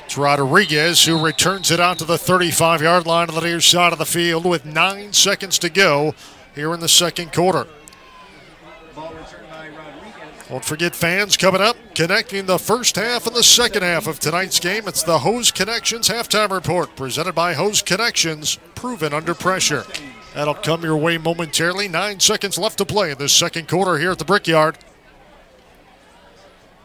It's Rodriguez who returns it out to the 35-yard line on the near side of the field with 9 seconds to go here in the second quarter. Don't forget, fans coming up, connecting the first half and the second half of tonight's game. It's the Hose Connections Halftime Report, presented by Hose Connections, proven under pressure. That'll come your way momentarily. 9 seconds left to play in this second quarter here at the Brickyard.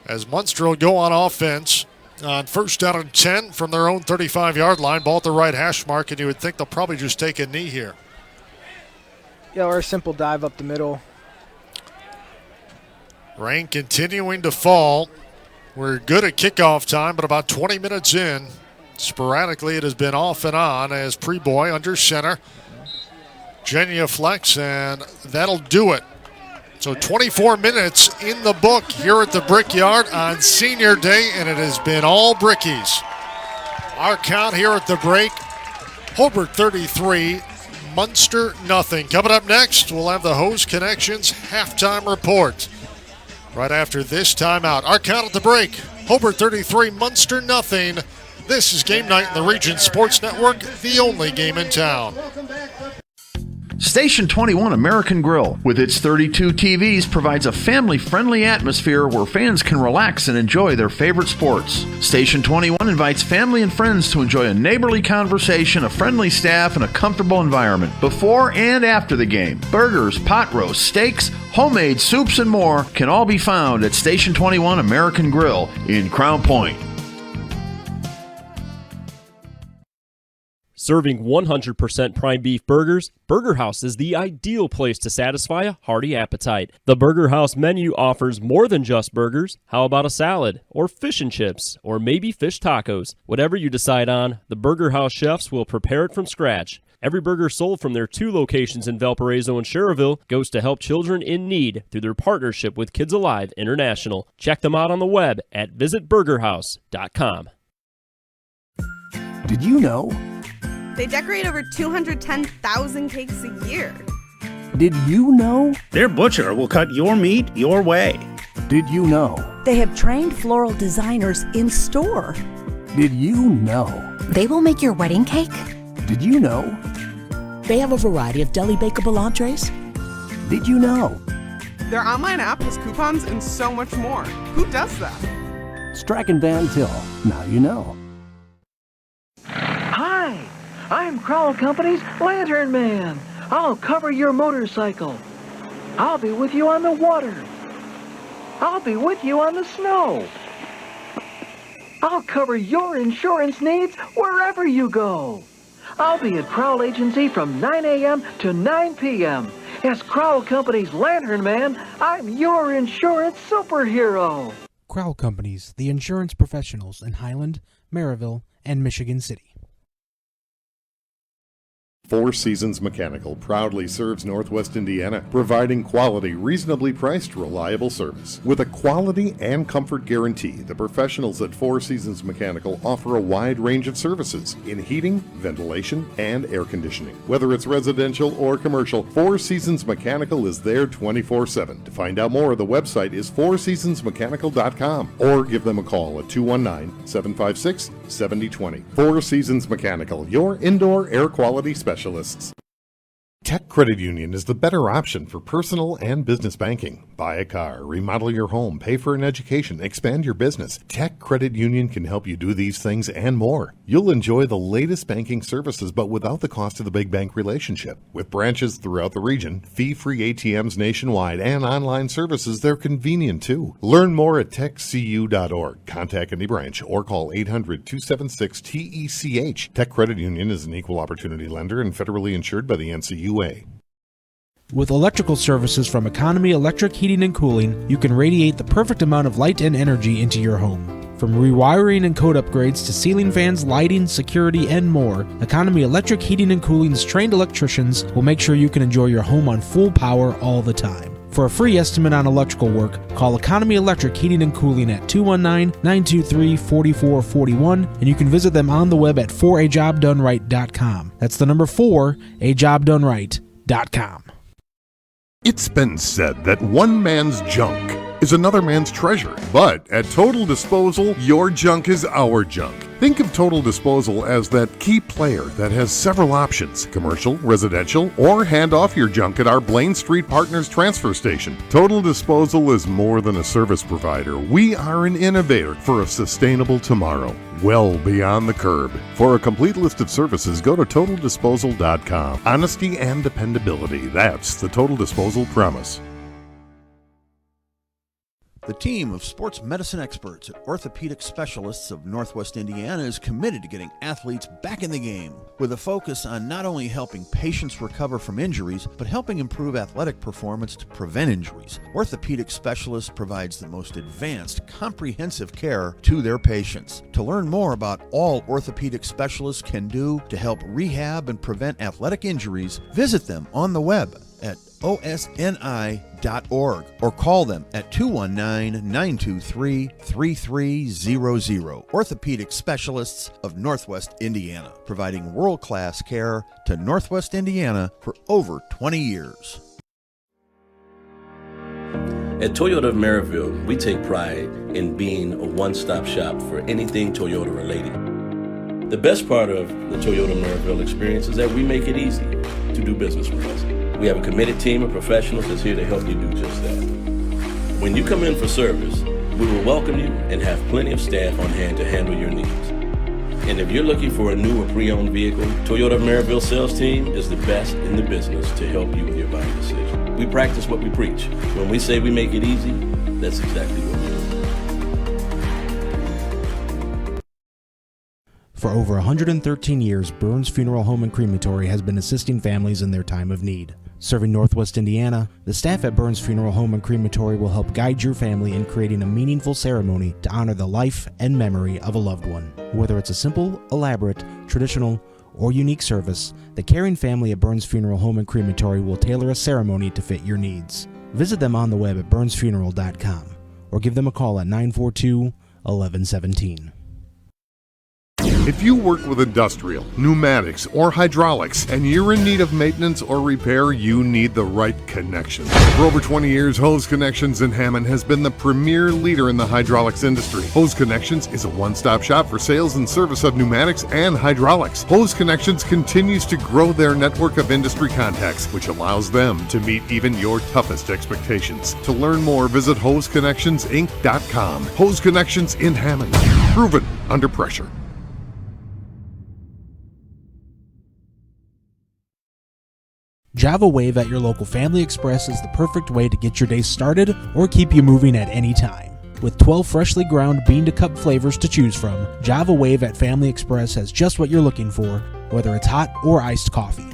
As Munster will go on offense on first down and 10 from their own 35-yard line. Ball at the right hash mark, and you would think they'll probably just take a knee here. Yeah, or a simple dive up the middle. Rain continuing to fall. We're good at kickoff time, but about 20 minutes in, sporadically it has been off and on as Preboy under center. Genuflex, and that'll do it. So 24 minutes in the book here at the Brickyard on Senior Day, and it has been all Brickies. Our count here at the break, Hobart 33, Munster nothing. Coming up next, we'll have the Hose Connections halftime report. Right after this timeout, our count at the break, Hobart 33, Munster nothing. This is Game Night in the Region Sports Network, the only game in town. Station 21 American Grill, with its 32 TVs, provides a family-friendly atmosphere where fans can relax and enjoy their favorite sports. Station 21 invites family and friends to enjoy a neighborly conversation, a friendly staff, and a comfortable environment before and after the game. Burgers, pot roasts, steaks, homemade soups, and more can all be found at Station 21 American Grill in Crown Point. Serving 100% prime beef burgers, Burger House is the ideal place to satisfy a hearty appetite. The Burger House menu offers more than just burgers. How about a salad, or fish and chips, or maybe fish tacos? Whatever you decide on, the Burger House chefs will prepare it from scratch. Every burger sold from their 2 locations in Valparaiso and Schererville goes to help children in need through their partnership with Kids Alive International. Check them out on the web at visitburgerhouse.com. Did you know? They decorate over 210,000 cakes a year. Did you know? Their butcher will cut your meat your way. Did you know? They have trained floral designers in store. Did you know? They will make your wedding cake. Did you know? They have a variety of deli bakeable entrees. Did you know? Their online app has coupons and so much more. Who does that? Strachan Van Til. Now you know. Hi, I'm Crowell Company's Lantern Man. I'll cover your motorcycle. I'll be with you on the water. I'll be with you on the snow. I'll cover your insurance needs wherever you go. I'll be at Crowell Agency from 9 a.m. to 9 p.m. As Crowell Company's Lantern Man, I'm your insurance superhero. Crowell Companies, the insurance professionals in Highland, Maryville, and Michigan City. Four Seasons Mechanical proudly serves Northwest Indiana, providing quality, reasonably priced, reliable service. With a quality and comfort guarantee, the professionals at Four Seasons Mechanical offer a wide range of services in heating, ventilation, and air conditioning. Whether it's residential or commercial, Four Seasons Mechanical is there 24/7. To find out more, the website is fourseasonsmechanical.com or give them a call at 219-756-7020. Four Seasons Mechanical, your indoor air quality specialist. Tech Credit Union is the better option for personal and business banking. Buy a car, remodel your home, pay for an education, expand your business. Tech Credit Union can help you do these things and more. You'll enjoy the latest banking services, but without the cost of the big bank relationship. With branches throughout the region, fee-free ATMs nationwide, and online services, they're convenient too. Learn more at techcu.org. Contact any branch or call 800-276-TECH. Tech Credit Union is an equal opportunity lender and federally insured by the NCUA. With electrical services from Economy Electric Heating and Cooling, you can radiate the perfect amount of light and energy into your home. From rewiring and code upgrades to ceiling fans, lighting, security, and more, Economy Electric Heating and Cooling's trained electricians will make sure you can enjoy your home on full power all the time. For a free estimate on electrical work, call Economy Electric Heating and Cooling at 219-923-4441, and you can visit them on the web at 4ajobdoneright.com. That's the number 4ajobdoneright.com. It's been said that one man's junk is another man's treasure, but at Total Disposal, your junk is our junk. Think of Total Disposal as that key player that has several options: commercial, residential, or hand off your junk at our Blaine Street Partners transfer station. Total Disposal is more than a service provider. We are an innovator for a sustainable tomorrow, well beyond the curb. For a complete list of services, go to TotalDisposal.com. Honesty and dependability, that's the Total Disposal promise. The team of sports medicine experts at Orthopedic Specialists of Northwest Indiana is committed to getting athletes back in the game, with a focus on not only helping patients recover from injuries, but helping improve athletic performance to prevent injuries. Orthopedic Specialists provides the most advanced, comprehensive care to their patients. To learn more about all Orthopedic Specialists can do to help rehab and prevent athletic injuries, visit them on the web at osni.org or call them at 219-923-3300. Orthopedic Specialists of Northwest Indiana, providing world-class care to Northwest Indiana for over 20 years. At Toyota of Maryville, we take pride in being a one-stop shop for anything Toyota related. The best part of the Toyota Maryville experience is that we make it easy to do business with us. We have a committed team of professionals that's here to help you do just that. When you come in for service, we will welcome you and have plenty of staff on hand to handle your needs. And if you're looking for a new or pre-owned vehicle, Toyota Maryville sales team is the best in the business to help you with your buying decision. We practice what we preach. When we say we make it easy, that's exactly what we do. For over 113 years, Burns Funeral Home and Crematory has been assisting families in their time of need. Serving Northwest Indiana, the staff at Burns Funeral Home and Crematory will help guide your family in creating a meaningful ceremony to honor the life and memory of a loved one. Whether it's a simple, elaborate, traditional, or unique service, the caring family at Burns Funeral Home and Crematory will tailor a ceremony to fit your needs. Visit them on the web at burnsfuneral.com or give them a call at 942-1117. If you work with industrial, pneumatics, or hydraulics, and you're in need of maintenance or repair, you need the right connection. For over 20 years, Hose Connections in Hammond has been the premier leader in the hydraulics industry. Hose Connections is a one-stop shop for sales and service of pneumatics and hydraulics. Hose Connections continues to grow their network of industry contacts, which allows them to meet even your toughest expectations. To learn more, visit HoseConnectionsInc.com. Hose Connections in Hammond. Proven under pressure. Java Wave at your local Family Express is the perfect way to get your day started or keep you moving at any time. With 12 freshly ground bean-to-cup flavors to choose from, Java Wave at Family Express has just what you're looking for, whether it's hot or iced coffee.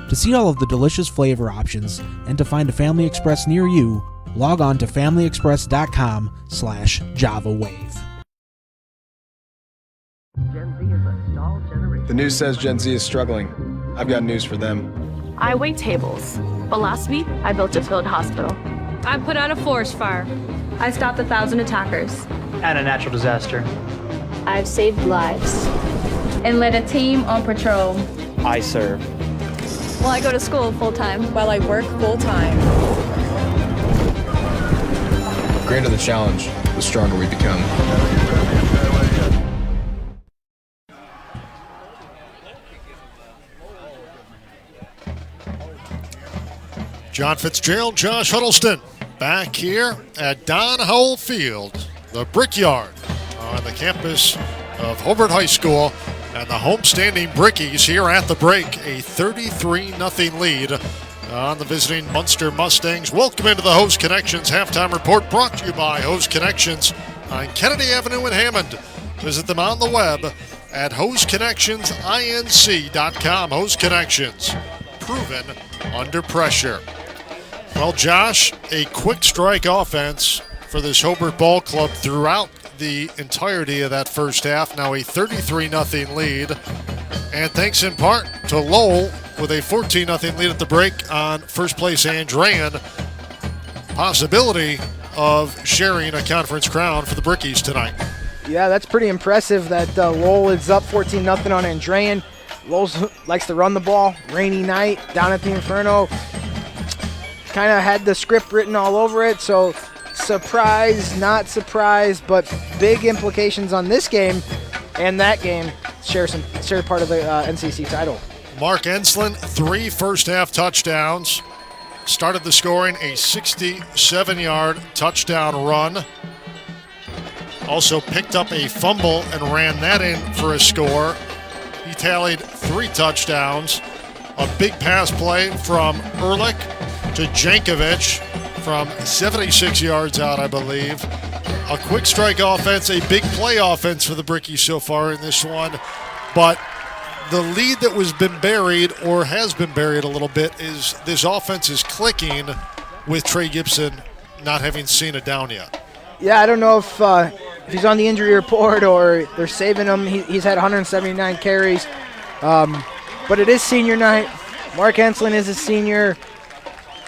To see all of the delicious flavor options and to find a Family Express near you, log on to familyexpress.com/JavaWave. The news says Gen Z is struggling. I've got news for them. I wait tables, but last week I built a field hospital. I put out a forest fire. I stopped 1,000 attackers. And a natural disaster. I've saved lives and led a team on patrol. I serve. Well, I go to school full-time. While I work full-time. The greater the challenge, the stronger we become. John Fitzgerald, Josh Huddleston, back here at Don Howell Field, the Brickyard, on the campus of Hobart High School, and the homestanding Brickies here at the break, a 33-0 lead on the visiting Munster Mustangs. Welcome into the Hose Connections Halftime Report, brought to you by Hose Connections on Kennedy Avenue in Hammond. Visit them on the web at hoseconnectionsinc.com. Hose Connections, proven under pressure. Well, Josh, a quick strike offense for this Hobart Ball Club throughout the entirety of that first half. Now a 33-0 lead. And thanks in part to Lowell with a 14-0 lead at the break on first place Andrean. Possibility of sharing a conference crown for the Brickies tonight. Yeah, that's pretty impressive that Lowell is up 14-0 on Andrean. Lowell likes to run the ball. Rainy night down at the Inferno. Kind of had the script written all over it, so surprise, not surprise, but big implications on this game and that game. Share part of the NCC title. Mark Enslin, 3 first-half touchdowns. Started the scoring, a 67-yard touchdown run. Also picked up a fumble and ran that in for a score. He tallied 3 touchdowns. A big pass play from Ehrlich to Jankovic from 76 yards out, I believe. A quick strike offense, a big play offense for the Brickies so far in this one. But the lead that was been buried, or has been buried a little bit, is this offense is clicking with Trey Gibson not having seen it down yet. Yeah, I don't know if he's on the injury report or they're saving him. He's had 179 carries. But it is senior night. Mark Enslin is a senior.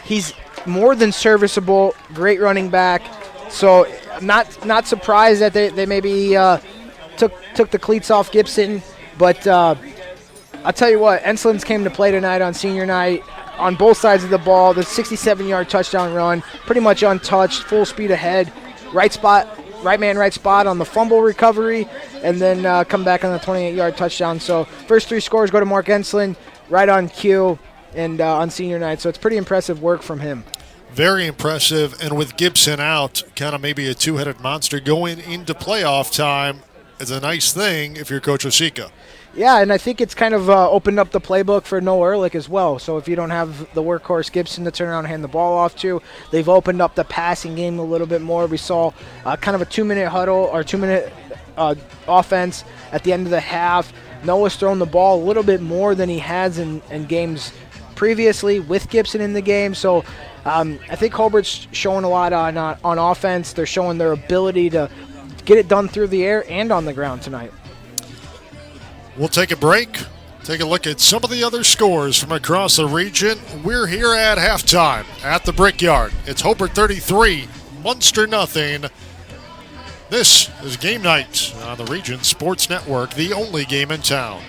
He's more than serviceable, great running back. So I'm not surprised that they maybe took the cleats off Gibson. But I'll tell you what, Enslin's came to play tonight on senior night on both sides of the ball. The 67-yard touchdown run, pretty much untouched, full speed ahead. Right man, right spot on the fumble recovery, and then come back on the 28-yard touchdown. So first 3 scores go to Mark Enslin, right on cue, and on senior night. So it's pretty impressive work from him. Very impressive, and with Gibson out, kind of maybe a two-headed monster going into playoff time, is a nice thing if you're Coach Osika. Yeah, and I think it's kind of opened up the playbook for Noah Ehrlich as well. So if you don't have the workhorse Gibson to turn around and hand the ball off to, they've opened up the passing game a little bit more. We saw kind of a 2-minute huddle or 2-minute offense at the end of the half. Noah's thrown the ball a little bit more than he has in games previously with Gibson in the game. So I think Hobart's showing a lot on offense. They're showing their ability to get it done through the air and on the ground tonight. We'll take a break, take a look at some of the other scores from across the region. We're here at halftime at the Brickyard. It's Hobart 33, Munster nothing. This is Game Night on the Region Sports Network, the only game in town.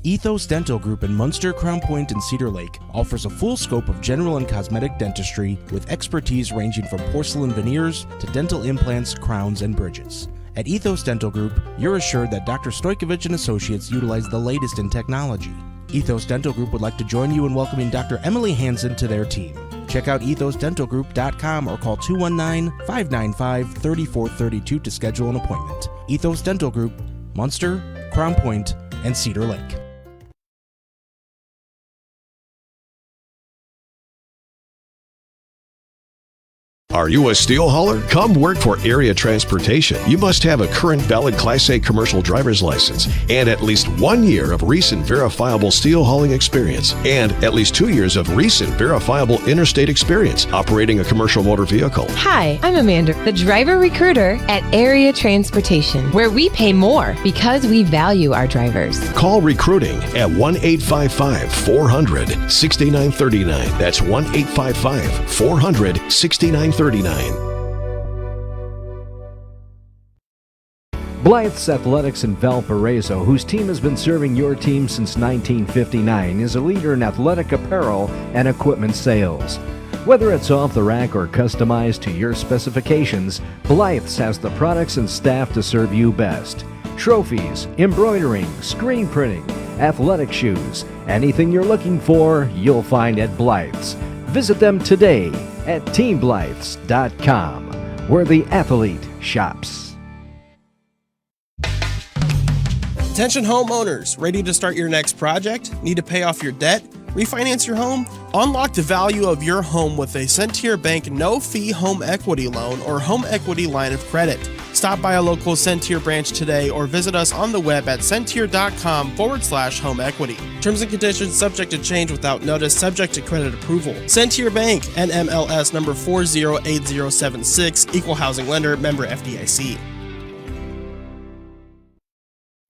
Ethos Dental Group in Munster, Crown Point, and Cedar Lake offers a full scope of general and cosmetic dentistry with expertise ranging from porcelain veneers to dental implants, crowns, and bridges. At Ethos Dental Group, you're assured that Dr. Stojkovic and Associates utilize the latest in technology. Ethos Dental Group would like to join you in welcoming Dr. Emily Hansen to their team. Check out ethosdentalgroup.com or call 219-595-3432 to schedule an appointment. Ethos Dental Group, Munster, Crown Point, and Cedar Lake. Are you a steel hauler? Come work for Area Transportation. You must have a current valid Class A commercial driver's license and at least 1 year of recent verifiable steel hauling experience and at least 2 years of recent verifiable interstate experience operating a commercial motor vehicle. Hi, I'm Amanda, the driver recruiter at Area Transportation, where we pay more because we value our drivers. Call recruiting at 1-855-400-6939. That's 1-855-400-6939. Blythe's Athletics in Valparaiso, whose team has been serving your team since 1959, is a leader in athletic apparel and equipment sales. Whether it's off the rack or customized to your specifications, Blythe's has the products and staff to serve you best. Trophies, embroidering, screen printing, athletic shoes, anything you're looking for, you'll find at Blythe's. Visit them today at teamblythes.com, where the athlete shops. Attention homeowners, ready to start your next project? Need to pay off your debt? Refinance your home? Unlock the value of your home with a Centier Bank no-fee home equity loan or home equity line of credit. Stop by a local Centier branch today or visit us on the web at centier.com/home equity. Terms and conditions subject to change without notice, subject to credit approval. Centier Bank, NMLS number 408076, Equal Housing Lender, member FDIC.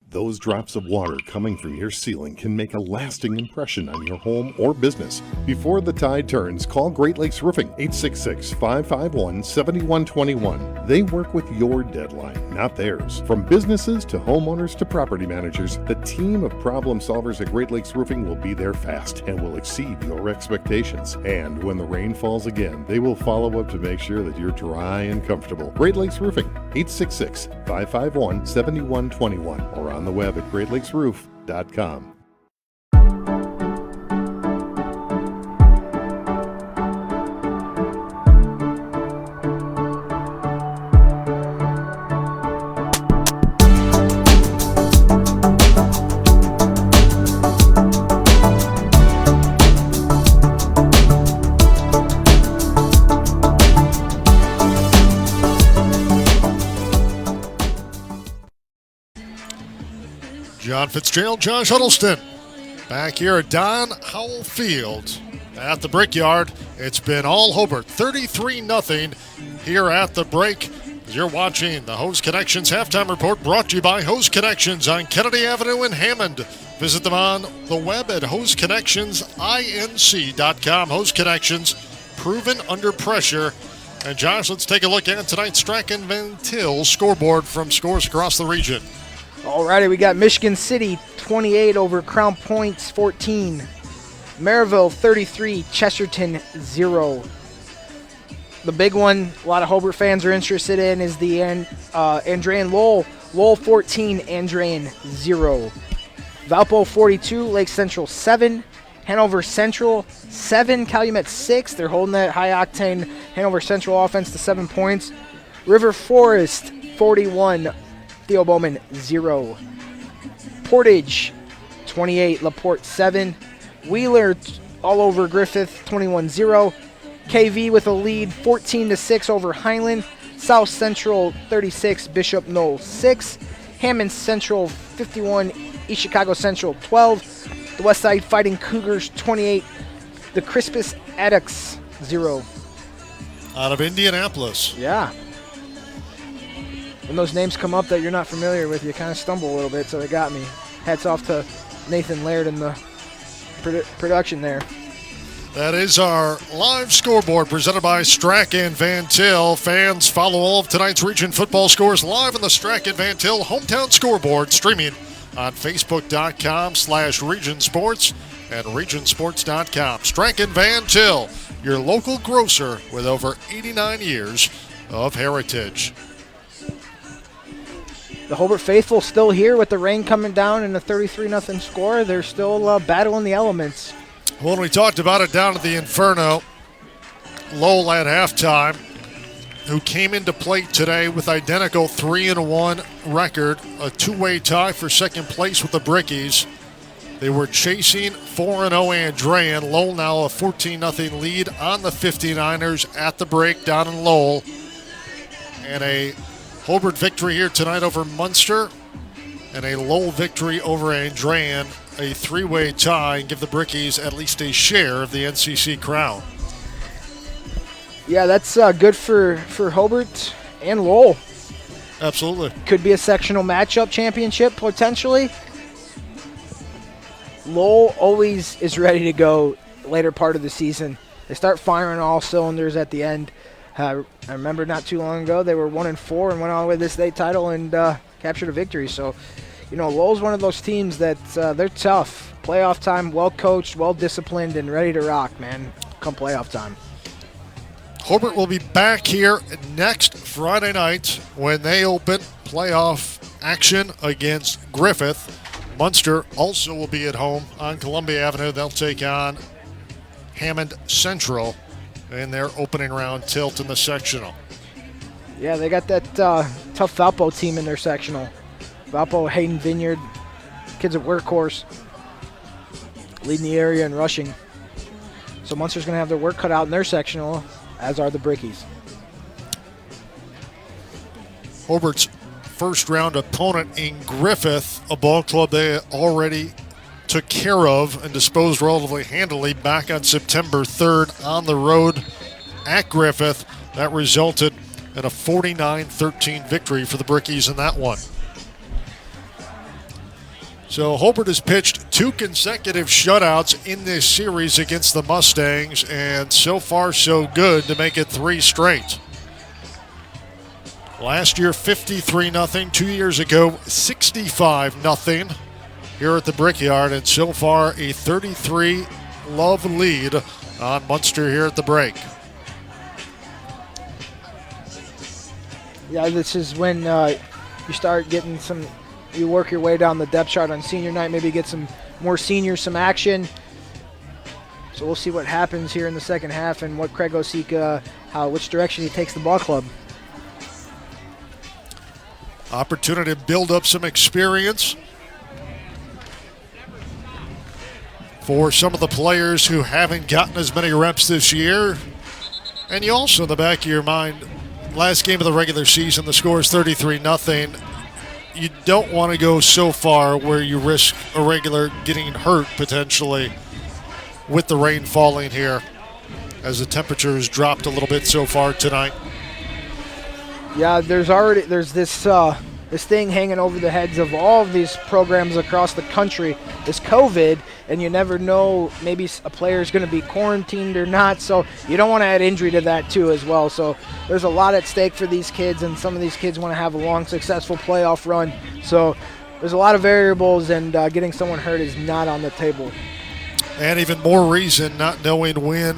Those drops of water coming from your ceiling can make a lasting impression on your home or business. Before the tide turns, call Great Lakes Roofing, 866-551-7121. They work with your deadline, not theirs. From businesses to homeowners to property managers, the team of problem solvers at Great Lakes Roofing will be there fast and will exceed your expectations. And when the rain falls again, they will follow up to make sure that you're dry and comfortable. Great Lakes Roofing, 866-551-7121, or on the web at greatlakesroof.com. John Fitzgerald, Josh Huddleston, back here at Don Howell Field at the Brickyard. It's been all Hobart, 33-0 here at the break. You're watching the Hose Connections Halftime Report, brought to you by Hose Connections on Kennedy Avenue in Hammond. Visit them on the web at hoseconnectionsinc.com. Hose Connections, proven under pressure. And Josh, let's take a look at tonight's Strachan Van Til scoreboard from scores across the region. Alrighty, we got Michigan City 28 over Crown Point's 14. Maryville 33, Chesterton 0. The big one a lot of Hobart fans are interested in is the Andrean Lowell. Lowell 14, Andrean 0. Valpo 42, Lake Central 7. Hanover Central 7, Calumet 6. They're holding that high-octane Hanover Central offense to 7 points. River Forest 41, Theobaldman 0. Portage 28, LaPorte 7. Wheeler all over Griffith 21-0. KV with a lead 14-6 over Highland. South Central 36, Bishop Knoll 6. Hammond Central 51, East Chicago Central 12. The West Side Fighting Cougars 28. The Crispus Addicts 0. Out of Indianapolis. Yeah. When those names come up that you're not familiar with, you kind of stumble a little bit, so they got me. Hats off to Nathan Laird and the production there. That is our live scoreboard presented by Strachan Van Til. Fans, follow all of tonight's region football scores live on the Strachan Van Til hometown scoreboard, streaming on Facebook.com/Region Sports and RegionSports.com. Strachan Van Til, your local grocer with over 89 years of heritage. The Hobart faithful still here with the rain coming down and a 33-0 score. They're still battling the elements. When we talked about it down at the Inferno, Lowell at halftime, who came into play today with identical 3-1 record, a two-way tie for second place with the Brickies. They were chasing 4-0 Andrean. Lowell now a 14-0 lead on the 59ers at the break down in Lowell. And a Hobart victory here tonight over Munster, and a Lowell victory over Andrean, a three-way tie, and give the Brickies at least a share of the NCC crown. Yeah, that's good for Hobart and Lowell. Absolutely. Could be a sectional matchup championship, potentially. Lowell always is ready to go later part of the season. They start firing all cylinders at the end. I remember not too long ago they were 1-4 and went all the way to the state title and captured a victory. So, Lowell's one of those teams that they're tough. Playoff time, well coached, well disciplined, and ready to rock, man, come playoff time. Hobart will be back here next Friday night when they open playoff action against Griffith. Munster also will be at home on Columbia Avenue. They'll take on Hammond Central in their opening round tilt in the sectional. Yeah, they got that tough Valpo team in their sectional. Valpo, Hayden Vineyard, kids at Workhorse, leading the area in rushing. So Munster's going to have their work cut out in their sectional, as are the Brickies. Hobart's first round opponent in Griffith, a ball club they already took care of and disposed relatively handily back on September 3rd on the road at Griffith. That resulted in a 49-13 victory for the Brickies in that one. So Hobart has pitched 2 consecutive shutouts in this series against the Mustangs, and so far so good to make it 3 straight. Last year 53-0, 2 years ago 65-0 here at the Brickyard, and so far a 33-love lead on Munster here at the break. Yeah, this is when you start getting you work your way down the depth chart on senior night, maybe get some more seniors, some action. So we'll see what happens here in the second half and what Craig Osika, which direction he takes the ball club. Opportunity to build up some experience for some of the players who haven't gotten as many reps this year. And you also, in the back of your mind, last game of the regular season, the score is 33-0. You don't want to go so far where you risk a regular getting hurt potentially with the rain falling here as the temperature has dropped a little bit so far tonight. Yeah, there's this thing hanging over the heads of all of these programs across the country, this COVID, and you never know, maybe a player is going to be quarantined or not, so you don't want to add injury to that too as well. So there's a lot at stake for these kids, and some of these kids want to have a long, successful playoff run. So there's a lot of variables, and getting someone hurt is not on the table. And even more reason not knowing when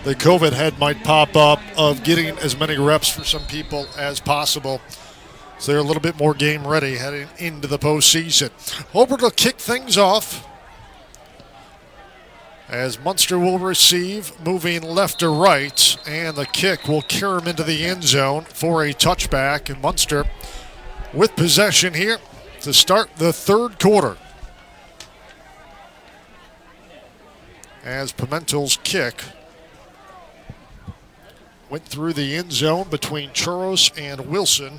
the COVID head might pop up of getting as many reps for some people as possible. So they're a little bit more game ready heading into the postseason. Hobart will kick things off as Munster will receive, moving left to right, and the kick will carry him into the end zone for a touchback. And Munster with possession here to start the third quarter. As Pimentel's kick went through the end zone between Churros and Wilson.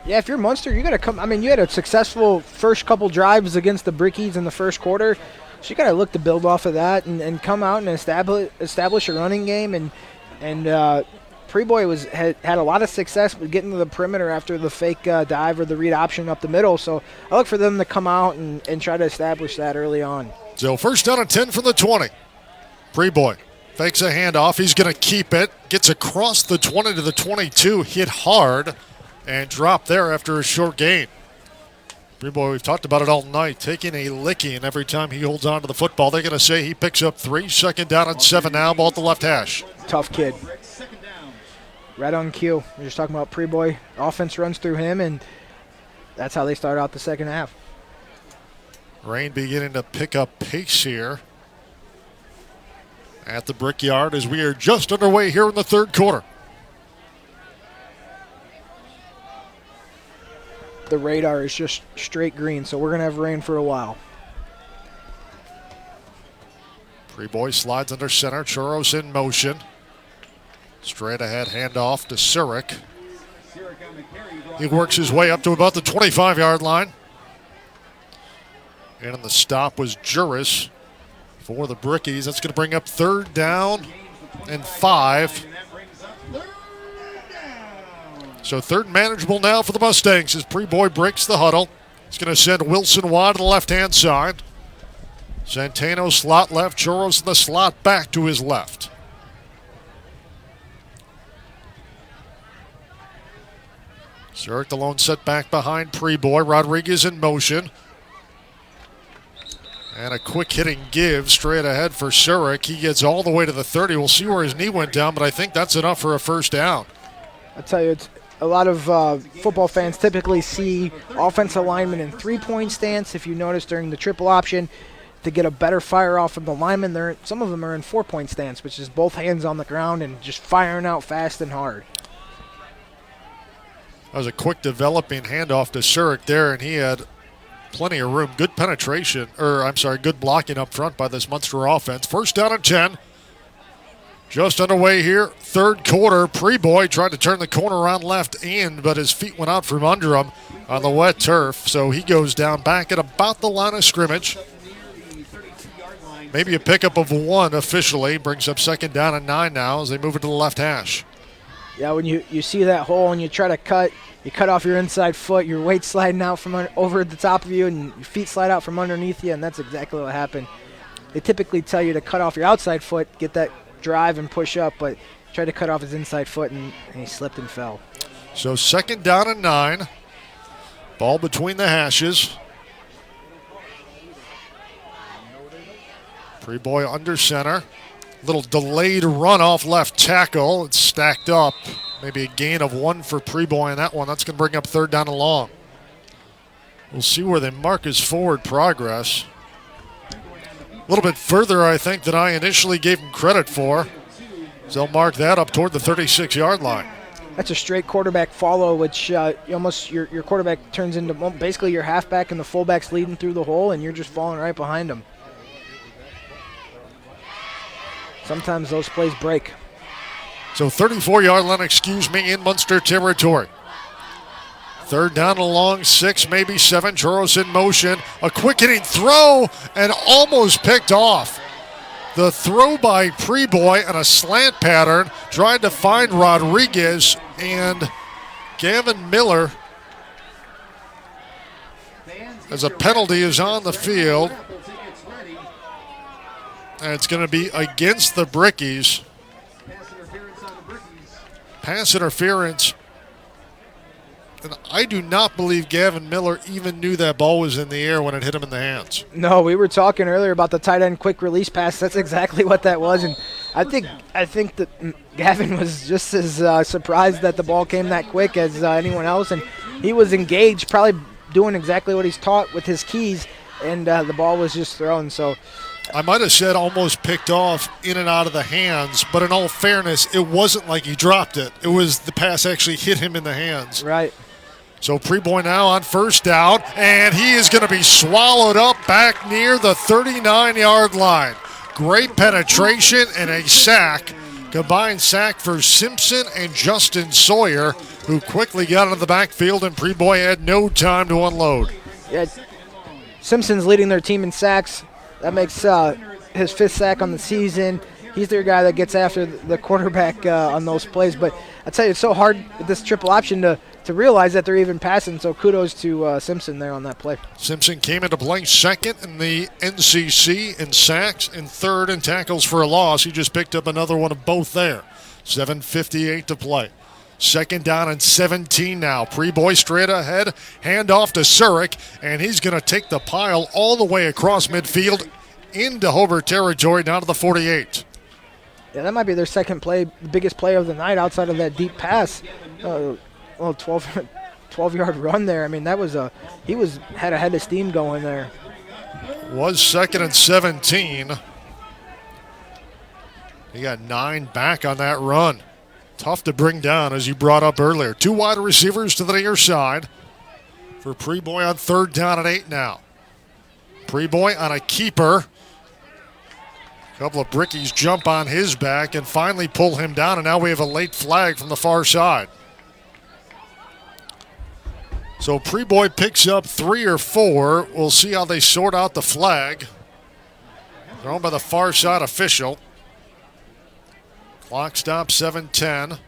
Yeah, if you're Munster, you got to come. I mean, you had a successful first couple drives against the Brickies in the first quarter, so you got to look to build off of that and come out and establish a running game. And Preboy had a lot of success with getting to the perimeter after the fake dive or the read option up the middle. So I look for them to come out and try to establish that early on. So first down and 10 from the 20. Preboy fakes a handoff. He's going to keep it. Gets across the 20 to the 22. Hit hard. And drop there after a short gain. Preboy, we've talked about it all night, taking a licking every time he holds on to the football. They're going to say he picks up 3. Second down and 7 now, ball at the left hash. Tough kid. Right on cue. We're just talking about Preboy. Offense runs through him, and that's how they start out the second half. Rain beginning to pick up pace here at the Brickyard as we are just underway here in the third quarter. The radar is just straight green, so we're going to have rain for a while. Preboy slides under center. Churros in motion. Straight ahead handoff to Surik. He works his way up to about the 25-yard line. And the stop was Juris for the Brickies. That's going to bring up third down and 5. So third manageable now for the Mustangs as Preboy breaks the huddle. He's going to send Wilson wide to the left-hand side. Centeno slot left, Churros in the slot back to his left. Surik the lone setback behind Preboy. Rodriguez in motion. And a quick hitting give straight ahead for Surik. He gets all the way to the 30. We'll see where his knee went down, but I think that's enough for a first down. I tell you, it's a lot of football fans typically see offensive linemen in three-point stance. If you notice during the triple option, to get a better fire off of the linemen, some of them are in four-point stance, which is both hands on the ground and just firing out fast and hard. That was a quick developing handoff to Surik there, and he had plenty of room. Good penetration, good blocking up front by this Munster offense. First down and 10. Just underway here, third quarter. Preboy tried to turn the corner around left end, but his feet went out from under him on the wet turf. So he goes down back at about the line of scrimmage. Maybe a pickup of 1 officially. Brings up second down and 9 now as they move it to the left hash. Yeah, when you see that hole and you try to cut, you cut off your inside foot, your weight sliding out from over the top of you, and your feet slide out from underneath you, and that's exactly what happened. They typically tell you to cut off your outside foot, get that drive and push up, but tried to cut off his inside foot, and he slipped and fell. So second down and 9. Ball between the hashes. Preboy under center. Little delayed run off left tackle. It's stacked up. Maybe a gain of 1 for Preboy on that one. That's going to bring up third down and long. We'll see where they mark his forward progress. A little bit further, I think, than I initially gave him credit for. So they'll mark that up toward the 36-yard line. That's a straight quarterback follow, which your quarterback turns into basically your halfback and the fullback's leading through the hole, and you're just falling right behind him. Sometimes those plays break. So 34-yard line, in Munster territory. Third down along 6, maybe 7. Churros in motion. A quick hitting throw and almost picked off. The throw by Preboy and a slant pattern. Tried to find Rodriguez and Gavin Miller. As a penalty is on the field. And it's going to be against the Brickies. Pass interference. And I do not believe Gavin Miller even knew that ball was in the air when it hit him in the hands. No, we were talking earlier about the tight end quick release pass. That's exactly what that was. And I think that Gavin was just as surprised that the ball came that quick as anyone else. And he was engaged, probably doing exactly what he's taught with his keys. And the ball was just thrown. So I might have said almost picked off in and out of the hands, but in all fairness, it wasn't like he dropped it. It was the pass actually hit him in the hands. Right. So Preboy now on first down, and he is going to be swallowed up back near the 39-yard line. Great penetration and a sack. Combined sack for Simpson and Justin Sawyer, who quickly got into the backfield, and Preboy had no time to unload. Yeah, Simpson's leading their team in sacks. That makes his 5th sack on the season. He's their guy that gets after the quarterback on those plays. But I tell you, it's so hard with this triple option to realize that they're even passing. So kudos to Simpson there on that play. Simpson came into play 2nd in the NCC in sacks and 3rd in tackles for a loss. He just picked up another one of both there. 7:58 to play. 2nd down and 17 now. Preboy straight ahead, handoff to Surik, and he's going to take the pile all the way across midfield into Hobart territory down to the 48. Yeah, that might be their second play, the biggest play of the night outside of that deep pass. 12-yard run there. I mean, that was had a head of steam going there. Was 2nd and 17. He got 9 back on that run. Tough to bring down, as you brought up earlier. 2 wide receivers to the near side for Preboy on 3rd down and 8 now. Preboy on a keeper. A couple of Brickies jump on his back and finally pull him down, and now we have a late flag from the far side. So Preboy picks up 3 or 4. We'll see how they sort out the flag. Thrown by the far side official. Clock stop 7:10.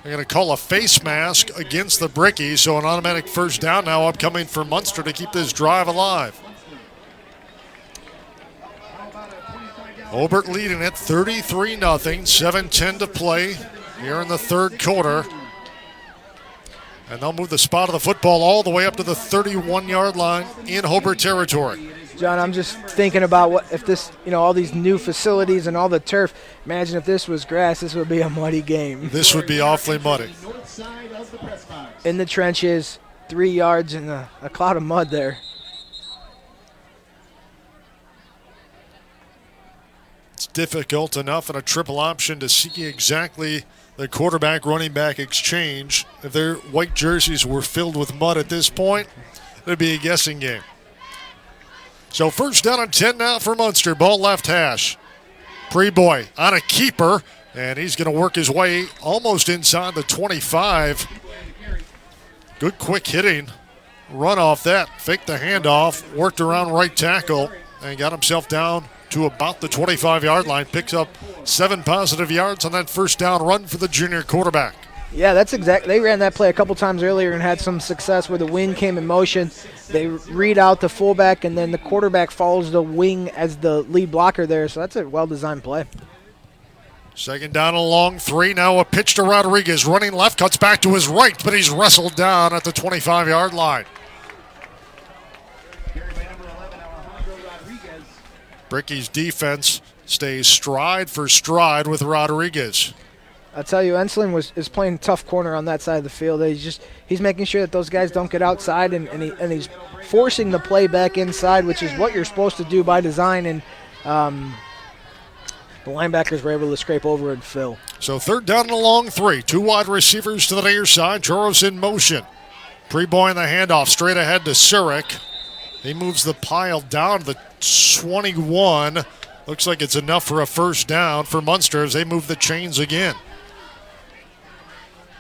They're going to call a face mask against the Brickies, so an automatic first down now upcoming for Munster to keep this drive alive. Hobart leading it 33-0, 7:10 to play here in the 3rd quarter. And they'll move the spot of the football all the way up to the 31-yard line in Hobart territory. John, I'm just thinking about what if this, all these new facilities and all the turf. Imagine if this was grass, this would be a muddy game. This would be awfully muddy. In the trenches, 3 yards in a cloud of mud there. It's difficult enough in a triple option to see exactly the quarterback running back exchange. If their white jerseys were filled with mud at this point, it'd be a guessing game. So first down and 10 now for Munster. Ball left hash. Preboy on a keeper, and he's going to work his way almost inside the 25. Good quick hitting. Run off that. Faked the handoff. Worked around right tackle and got himself down to about the 25-yard line. Picks up 7 positive yards on that first down run for the junior quarterback. Yeah, that's exactly. They ran that play a couple times earlier and had some success where the wing came in motion. They read out the fullback, and then the quarterback follows the wing as the lead blocker there. So that's a well-designed play. 2nd down and a long 3. Now a pitch to Rodriguez. Running left, cuts back to his right, but he's wrestled down at the 25-yard line. Bricky's defense stays stride for stride with Rodriguez. I tell you, Ensling is playing tough corner on that side of the field. He's making sure that those guys don't get outside, and he's forcing the play back inside, which is what you're supposed to do by design. And the linebackers were able to scrape over and fill. So 3rd down and a long 3. 2 wide receivers to the near side. Choros in motion. Preboy in the handoff straight ahead to Surik. He moves the pile down to the 21. Looks like it's enough for a first down for Munster as they move the chains again.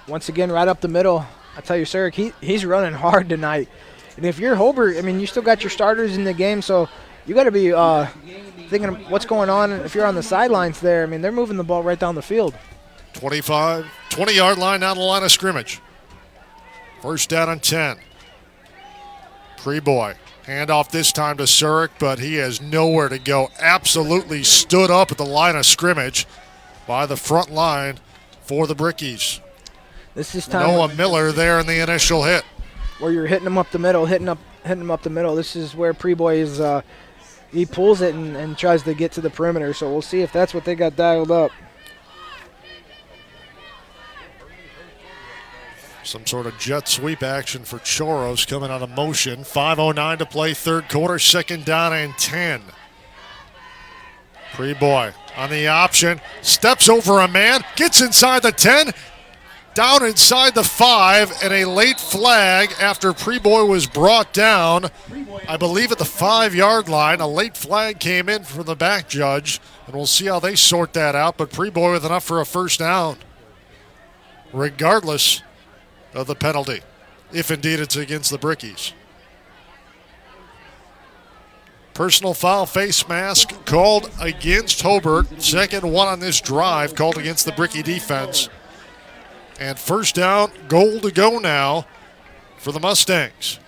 Once again, right up the middle. I tell you, Surik, he's running hard tonight. And if you're Hobart, I mean, you still got your starters in the game, so you got to be thinking of what's going on. If you're on the sidelines there, I mean, they're moving the ball right down the field. 20-yard line down the line of scrimmage. First down and 10. Preboy. Handoff this time to Surik, but he has nowhere to go. Absolutely stood up at the line of scrimmage by the front line for the Brickies. This is time. Noah Miller there in the initial hit. Where you're hitting him up the middle, hitting him up the middle. This is where Preboy is. He pulls it and tries to get to the perimeter. So we'll see if that's what they got dialed up. Some sort of jet sweep action for Choros coming out of motion. 5:09 to play, 3rd quarter, 2nd down and 10. Preboy on the option, steps over a man, gets inside the 10, down inside the 5, and a late flag after Preboy was brought down, I believe at the 5-yard line. A late flag came in from the back judge, and we'll see how they sort that out, but Preboy with enough for a first down, regardless of the penalty, if indeed it's against the Brickies. Personal foul face mask called against Hobart. Second one on this drive called against the Bricky defense. And first down, goal to go now for the Mustangs.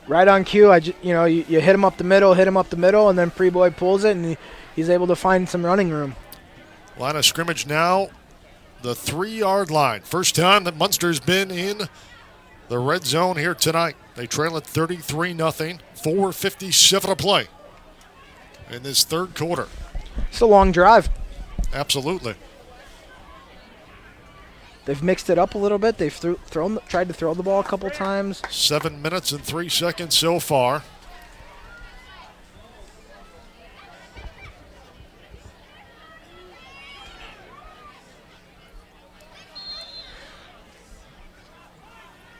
Right on cue. You hit him up the middle, and then Preboy pulls it, and he's able to find some running room. Line of scrimmage now, the 3-yard line. First time that Munster's been in the red zone here tonight. They trail at 33-0, 4:57 to play in this third quarter. It's a long drive. Absolutely. They've mixed it up a little bit. They've tried to throw the ball a couple times. 7 minutes and 3 seconds so far.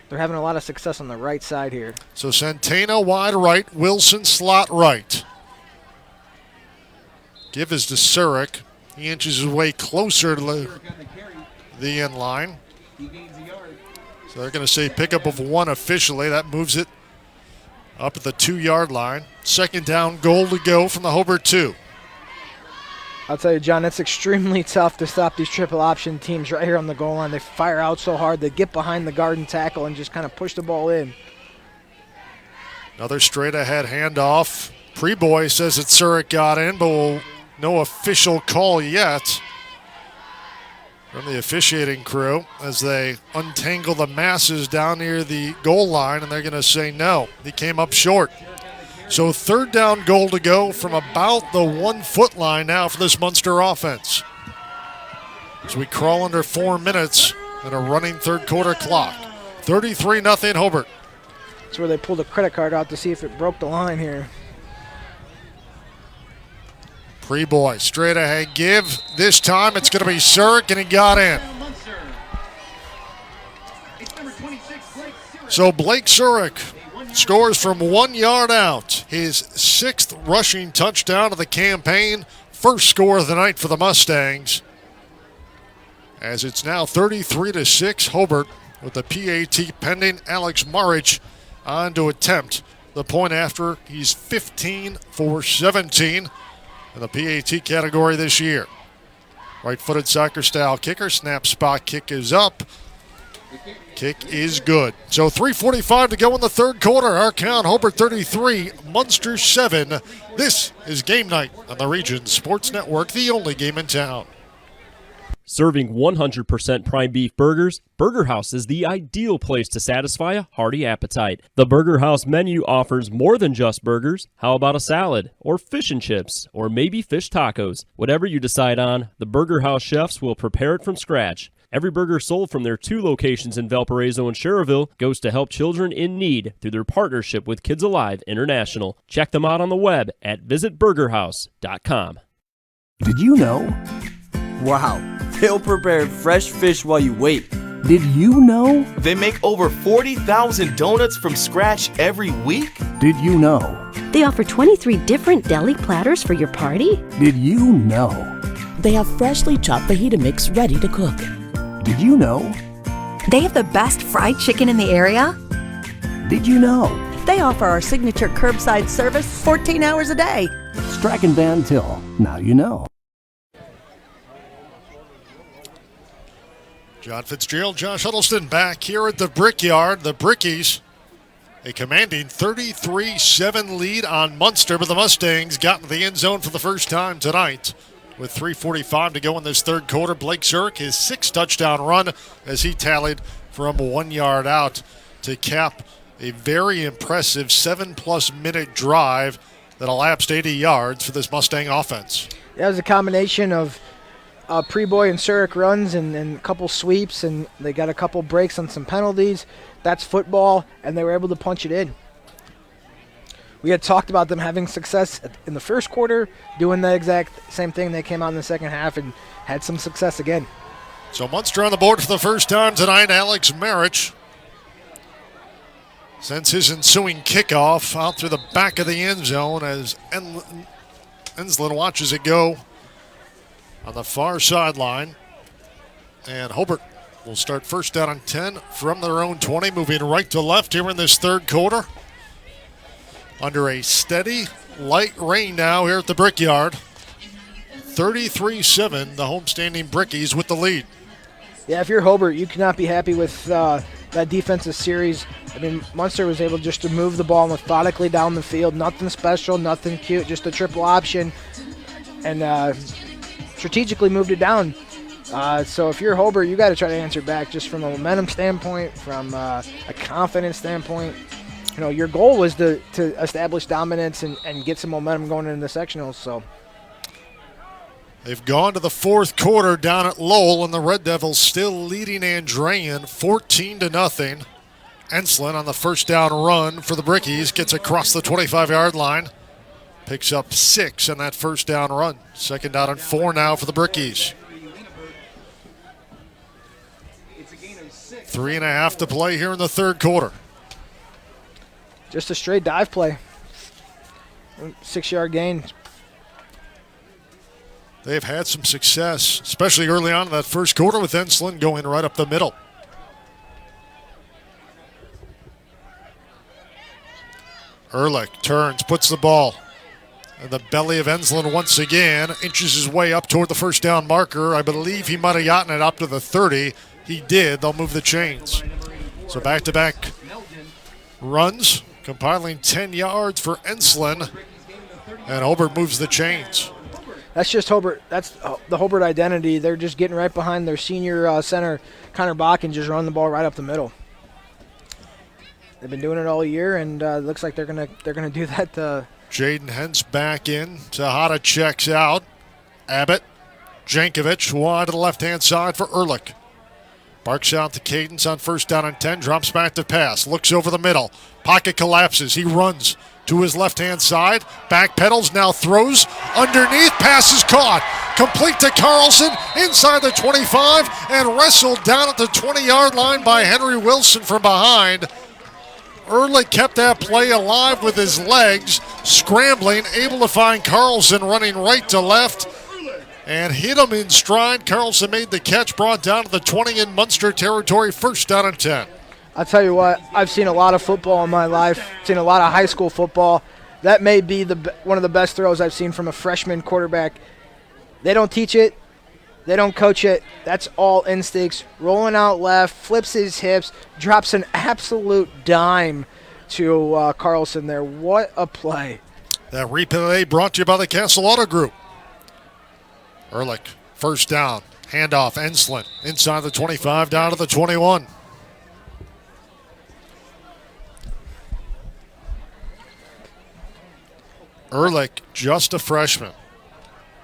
They're having a lot of success on the right side here. So Centeno wide right, Wilson slot right. Give is to Surik. He inches his way closer to the end line. So they're going to say pickup of 1 officially. That moves it up at the 2-yard line. Second down, goal to go from the Hobart 2. I'll tell you, John, it's extremely tough to stop these triple option teams right here on the goal line. They fire out so hard. They get behind the guard and tackle and just kind of push the ball in. Another straight ahead handoff. Preboy says that Surik got in, but no official call yet from the officiating crew as they untangle the masses down near the goal line, and they're going to say no. He came up short. So third down, goal to go from about the 1-foot line now for this Munster offense. As we crawl under 4 minutes and a running third quarter clock. 33-0 Hobart. That's where they pulled a credit card out to see if it broke the line here. Preboy, straight ahead give. This time it's going to be Surik, and he got in. So Blake Surik scores from 1 yard out. His 6th rushing touchdown of the campaign. First score of the night for the Mustangs. As it's now 33-6 Hobart with the PAT pending. Alex Marich on to attempt the point after. He's 15 for 17 in the PAT category this year. Right-footed soccer style kicker. Snap spot kick is up. Kick is good. So 3:45 to go in the third quarter. Our count, Hobart 33, Munster 7. This is game night on the Region Sports Network, the only game in town. Serving 100% prime beef burgers, Burger House is the ideal place to satisfy a hearty appetite. The Burger House menu offers more than just burgers. How about a salad, or fish and chips, or maybe fish tacos? Whatever you decide on, the Burger House chefs will prepare it from scratch. Every burger sold from their 2 locations in Valparaiso and Schererville goes to help children in need through their partnership with Kids Alive International. Check them out on the web at visitburgerhouse.com. Did you know? Wow, they'll prepare fresh fish while you wait. Did you know? They make over 40,000 donuts from scratch every week. Did you know? They offer 23 different deli platters for your party. Did you know? They have freshly chopped fajita mix ready to cook. Did you know? They have the best fried chicken in the area. Did you know? They offer our signature curbside service 14 hours a day. Strack and Van Til. Now you know. John Fitzgerald, Josh Huddleston back here at the Brickyard. The Brickies, a commanding 33-7 lead on Munster, but the Mustangs got into the end zone for the first time tonight. With 3:45 to go in this third quarter, Blake Surik, his 6th touchdown run as he tallied from 1 yard out to cap a very impressive 7+ minute drive that elapsed 80 yards for this Mustang offense. That was a combination of Preboy and Surik runs and a couple sweeps, and they got a couple breaks on some penalties. That's football, and they were able to punch it in. We had talked about them having success in the first quarter, doing the exact same thing. They came out in the second half and had some success again. So Munster on the board for the first time tonight. Alex Marich sends his ensuing kickoff out through the back of the end zone as Ensslin watches it go on the far sideline. And Hobart will start first down and 10 from their own 20, moving right to left here in this third quarter. Under a steady, light rain now here at the Brickyard. 33-7, the homestanding Brickies with the lead. Yeah, if you're Hobart, you cannot be happy with that defensive series. I mean, Munster was able just to move the ball methodically down the field. Nothing special, nothing cute, just a triple option. And strategically moved it down. So if you're Hobart, you got to try to answer back just from a momentum standpoint, from a confidence standpoint. You know, your goal was to establish dominance and get some momentum going into the sectionals. So they've gone to the fourth quarter down at Lowell, and the Red Devils still leading Andrean 14-0. Ensslin on the first down run for the Brickies gets across the 25-yard line. Picks up 6 on that first down run. Second down and 4 now for the Brickies. 3.5 to play here in the third quarter. Just a straight dive play. 6-yard gain. They've had some success, especially early on in that first quarter with Ensslin going right up the middle. Ehrlich turns, puts the ball in the belly of Ensslin once again, inches his way up toward the first down marker. I believe he might have gotten it up to the 30. He did. They'll move the chains. So back-to-back runs, compiling 10 yards for Ensslin, and Hobart moves the chains. That's just Hobart. That's the Hobart identity. They're just getting right behind their senior center, Connor Bach, and just run the ball right up the middle. They've been doing it all year, and it looks like they're gonna do that. Jaden Hens back in. Tejada checks out. Abbott, Jankovic wide to the left-hand side for Ehrlich. Barks out to Cadence on first down and 10. Drops back to pass. Looks over the middle. Pocket collapses. He runs to his left-hand side. Back pedals, now throws. Underneath, pass is caught. Complete to Carlson inside the 25 and wrestled down at the 20-yard line by Henry Wilson from behind. Ehrlich kept that play alive with his legs, scrambling, able to find Carlson running right to left and hit him in stride. Carlson made the catch, brought down to the 20 in Munster territory, first down and 10. I'll tell you what, I've seen a lot of football in my life, seen a lot of high school football. That may be one of the best throws I've seen from a freshman quarterback. They don't teach it. They don't coach it. That's all instincts. Rolling out left, flips his hips, drops an absolute dime to Carlson there. What a play. That replay brought to you by the Castle Auto Group. Ehrlich, first down, handoff, Ensslin, inside the 25, down to the 21. Ehrlich, just a freshman.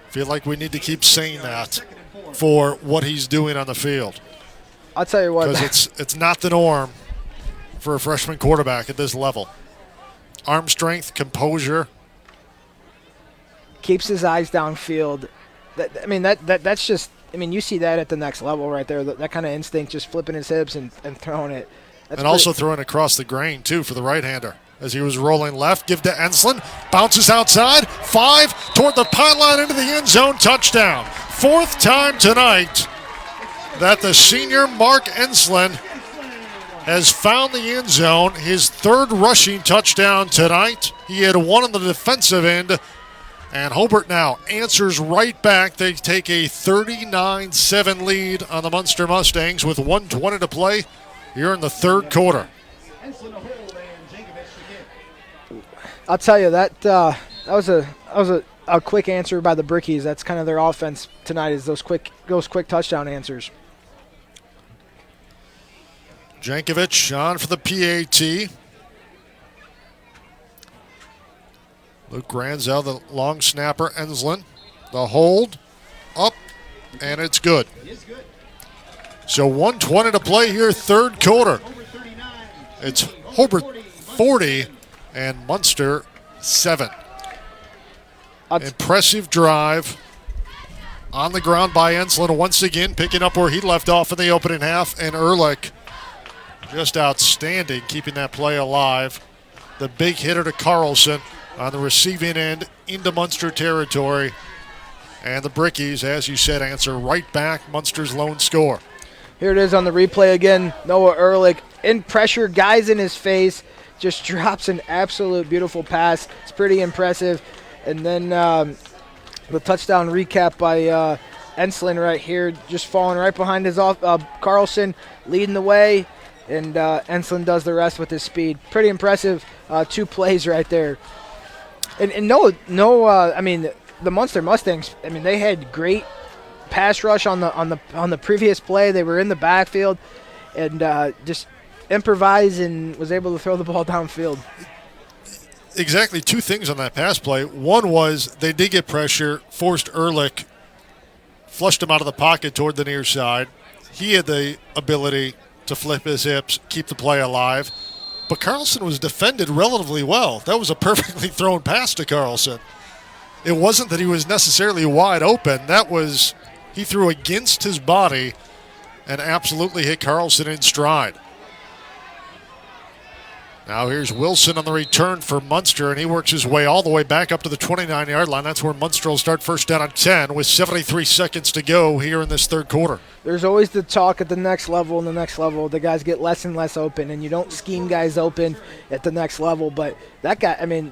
Feel like we need to keep saying that for what he's doing on the field. I'll tell you what. Because it's not the norm for a freshman quarterback at this level. Arm strength, composure. Keeps his eyes downfield. That's just, you see that at the next level right there. That kind of instinct, just flipping his hips and throwing it. And also throwing across the grain, too, for the right-hander. As he was rolling left, give to Ensslin, bounces outside, 5 toward the pylon into the end zone, touchdown. Fourth time tonight that the senior Mark Ensslin has found the end zone, his third rushing touchdown tonight. He had one on the defensive end, and Hobart now answers right back. They take a 39-7 lead on the Munster Mustangs with 1:20 to play here in the third quarter. I'll tell you, that was a quick answer by the Brickies. That's kind of their offense tonight, is those quick touchdown answers. Jankovic on for the PAT. Luke Granzel, the long snapper, Ensslin. The hold, up, and it's good. So 1:20 to play here, third quarter. It's Hobart 40 and Munster 7. Impressive drive on the ground by Enslin once again, picking up where he left off in the opening half, and Ehrlich just outstanding, keeping that play alive. The big hitter to Carlson on the receiving end into Munster territory. And the Brickies, as you said, answer right back, Munster's lone score. Here it is on the replay again. Noah Ehrlich in pressure, guys in his face, just drops an absolute beautiful pass. It's pretty impressive. And then the touchdown recap by Enslin right here, just falling right behind his Carlson, leading the way, and Enslin does the rest with his speed. Pretty impressive 2 plays right there. And I mean, the Munster Mustangs, I mean, they had great pass rush on the previous play. They were in the backfield and just improvised and was able to throw the ball downfield. Exactly 2 things on that pass play. One was they did get pressure, forced Ehrlich, flushed him out of the pocket toward the near side. He had the ability to flip his hips, keep the play alive. But Carlson was defended relatively well. That was a perfectly thrown pass to Carlson. It wasn't that he was necessarily wide open. That was, he threw against his body and absolutely hit Carlson in stride. Now here's Wilson on the return for Munster, and he works his way all the way back up to the 29-yard line. That's where Munster will start first down on 10 with 73 seconds to go here in this third quarter. There's always the talk at the next level, and the next level, the guys get less and less open, and you don't scheme guys open at the next level. But that guy, I mean,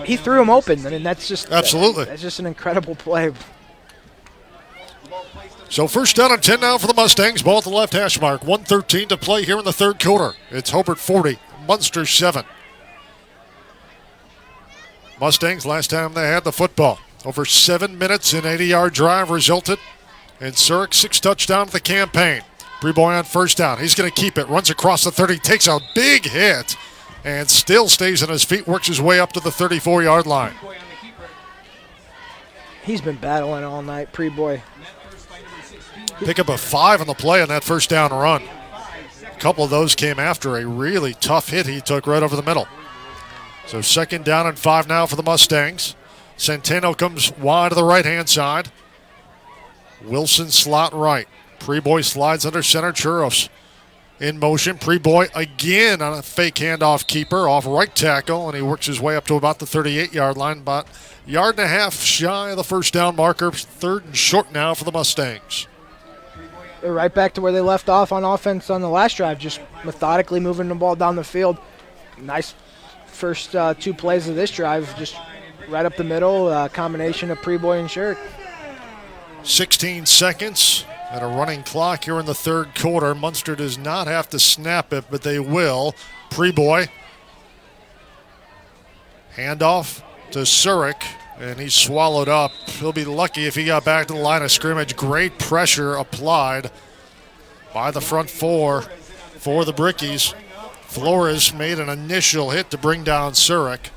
he threw him open. I mean, that's just absolutely. That's just an incredible play. So first down and 10 now for the Mustangs. Ball at the left hash mark. 1:13 to play here in the third quarter. It's Hobart 40, Munster 7. Mustangs, last time they had the football, over 7 minutes, an 80-yard drive resulted in Zurich's 6th touchdown of the campaign. Preboy on first down. He's going to keep it. Runs across the 30, takes a big hit, and still stays on his feet, works his way up to the 34-yard line. He's been battling all night, Preboy. Pick up a 5 on the play on that first down run. A couple of those came after a really tough hit he took right over the middle. So second down and 5 now for the Mustangs. Centeno comes wide to the right-hand side. Wilson slot right. Preboy slides under center. Churros in motion. Preboy again on a fake handoff keeper off right tackle, and he works his way up to about the 38-yard line, about a yard and a half shy of the first down marker. Third and short now for the Mustangs. They're right back to where they left off on offense on the last drive, just methodically moving the ball down the field. Nice first 2 plays of this drive, just right up the middle, combination of Preboy and Shirk. 16 seconds and a running clock here in the third quarter. Munster does not have to snap it, but they will. Preboy. Handoff to Zurich, and he's swallowed up. He'll be lucky if he got back to the line of scrimmage. Great pressure applied by the front 4 for the Brickies. Flores made an initial hit to bring down Zurich.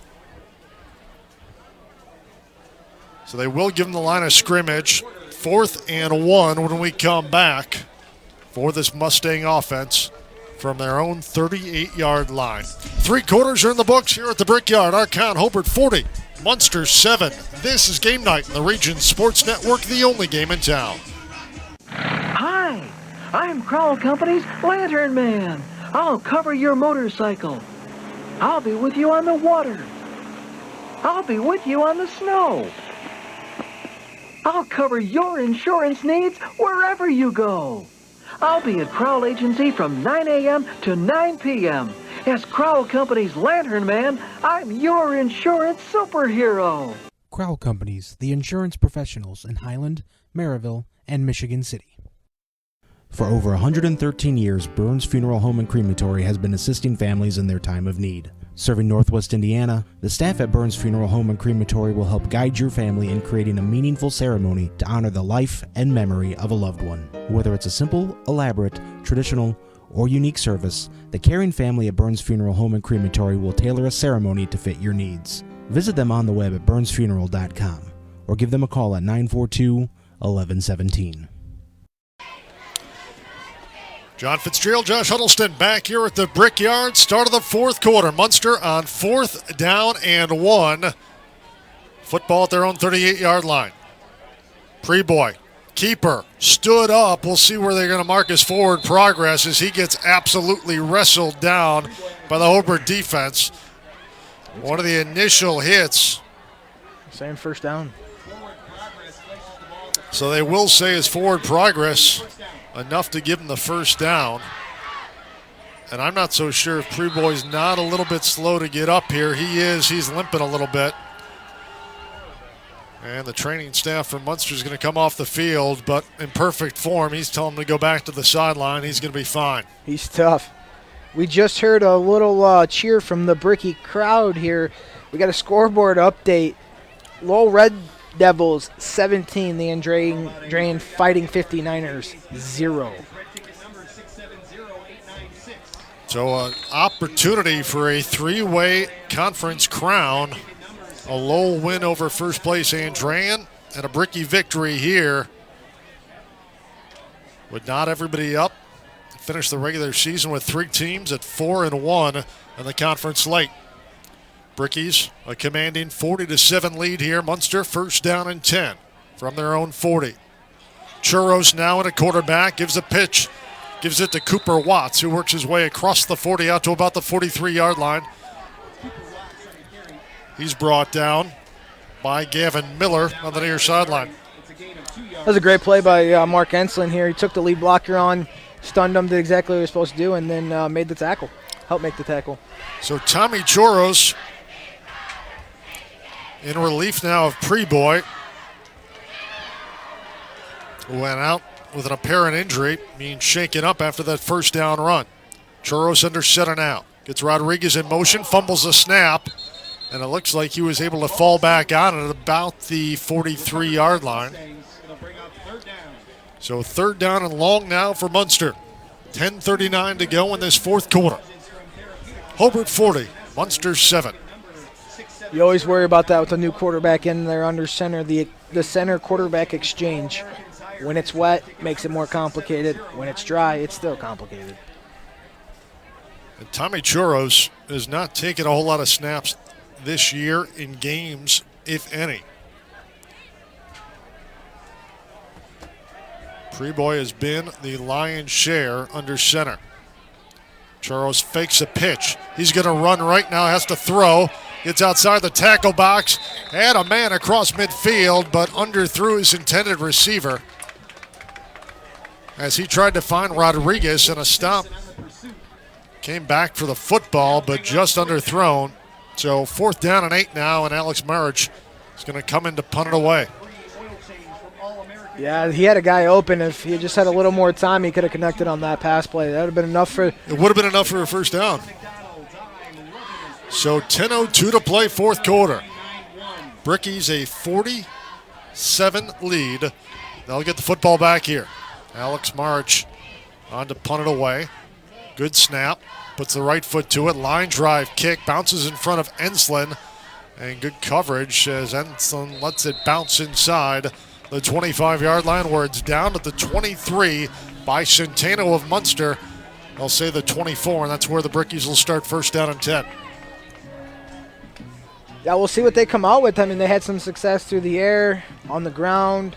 So they will give him the line of scrimmage. 4th and 1 when we come back for this Mustang offense from their own 38-yard line. 3 quarters are in the books here at the Brickyard. Our count, Hobart 40, Munster 7. This is Game Night in the Region Sports Network, the only game in town. Hi, I'm Crowell Company's Lantern Man. I'll cover your motorcycle. I'll be with you on the water. I'll be with you on the snow. I'll cover your insurance needs wherever you go. I'll be at Crowell Agency from 9 a.m. to 9 p.m. As Crowell Company's Lantern Man, I'm your insurance superhero. Crowell Companies, the insurance professionals in Highland, Maryville, and Michigan City. For over 113 years, Burns Funeral Home and Crematory has been assisting families in their time of need. Serving Northwest Indiana, the staff at Burns Funeral Home and Crematory will help guide your family in creating a meaningful ceremony to honor the life and memory of a loved one. Whether it's a simple, elaborate, traditional, or unique service, the caring family at Burns Funeral Home and Crematory will tailor a ceremony to fit your needs. Visit them on the web at burnsfuneral.com or give them a call at 942-1117. John Fitzgerald, Josh Huddleston back here at the Brickyard. Start of the fourth quarter. Munster on 4th down and 1. Football at their own 38-yard line. Preboy, keeper, stood up. We'll see where they're going to mark his forward progress as he gets absolutely wrestled down by the Hobart defense. One of the initial hits. Same first down. So they will say his forward progress enough to give him the first down. And I'm not so sure if Preboy's not a little bit slow to get up here. He is. He's limping a little bit. And the training staff from Munster is going to come off the field, but in perfect form. He's telling him to go back to the sideline. He's going to be fine. He's tough. We just heard a little cheer from the Bricky crowd here. We got a scoreboard update. Lowell Red Devils 17, the Andrean Fighting 59ers 0. So an opportunity for a three-way conference crown. A Lowell win over first place Andrean and a Bricky victory here. With not everybody up. Finish the regular season with 3 teams at 4-1 in the conference slate. Brickies a commanding 40-7 lead here. Munster first down and 10 from their own 40. Churros now at a quarterback, gives a pitch. Gives it to Cooper Watts, who works his way across the 40 out to about the 43-yard line. He's brought down by Gavin Miller on the near sideline. That was a great play by Mark Enslin here. He took the lead blocker on, stunned him, did exactly what he was supposed to do, and then made the tackle. Helped make the tackle. So Tommy Churros in relief now of Preboy, who went out with an apparent injury, being shaken up after that first down run. Churros under center now. Gets Rodriguez in motion, fumbles the snap, and it looks like he was able to fall back on it at about the 43-yard line. So 3rd down and long now for Munster. 10:39 to go in this fourth quarter. Hobart 40, Munster 7. You always worry about that with a new quarterback in there under center, the center quarterback exchange. When it's wet, makes it more complicated. When it's dry, it's still complicated. And Tommy Churros has not taken a whole lot of snaps this year in games, if any. Preboy has been the lion's share under center. Churros fakes a pitch. He's going to run right now, has to throw. Gets outside the tackle box. Had a man across midfield, but underthrew his intended receiver as he tried to find Rodriguez, and a stop. Came back for the football, but just underthrown. So 4th down and 8 now, and Alex Marich is going to come in to punt it away. Yeah, he had a guy open. If he just had a little more time, he could have connected on that pass play. That would have been enough for... It would have been enough for a first down. So 10:02 to play, fourth quarter. Brickies a 47 lead. They'll get the football back here. Alex Marich on to punt it away. Good snap. Puts the right foot to it. Line drive kick. Bounces in front of Enslin. And good coverage as Enslin lets it bounce inside the 25-yard line, where it's down at the 23 by Centeno of Munster. I'll say the 24, and that's where the Brickies will start first down and 10. Yeah, we'll see what they come out with. I mean, they had some success through the air, on the ground.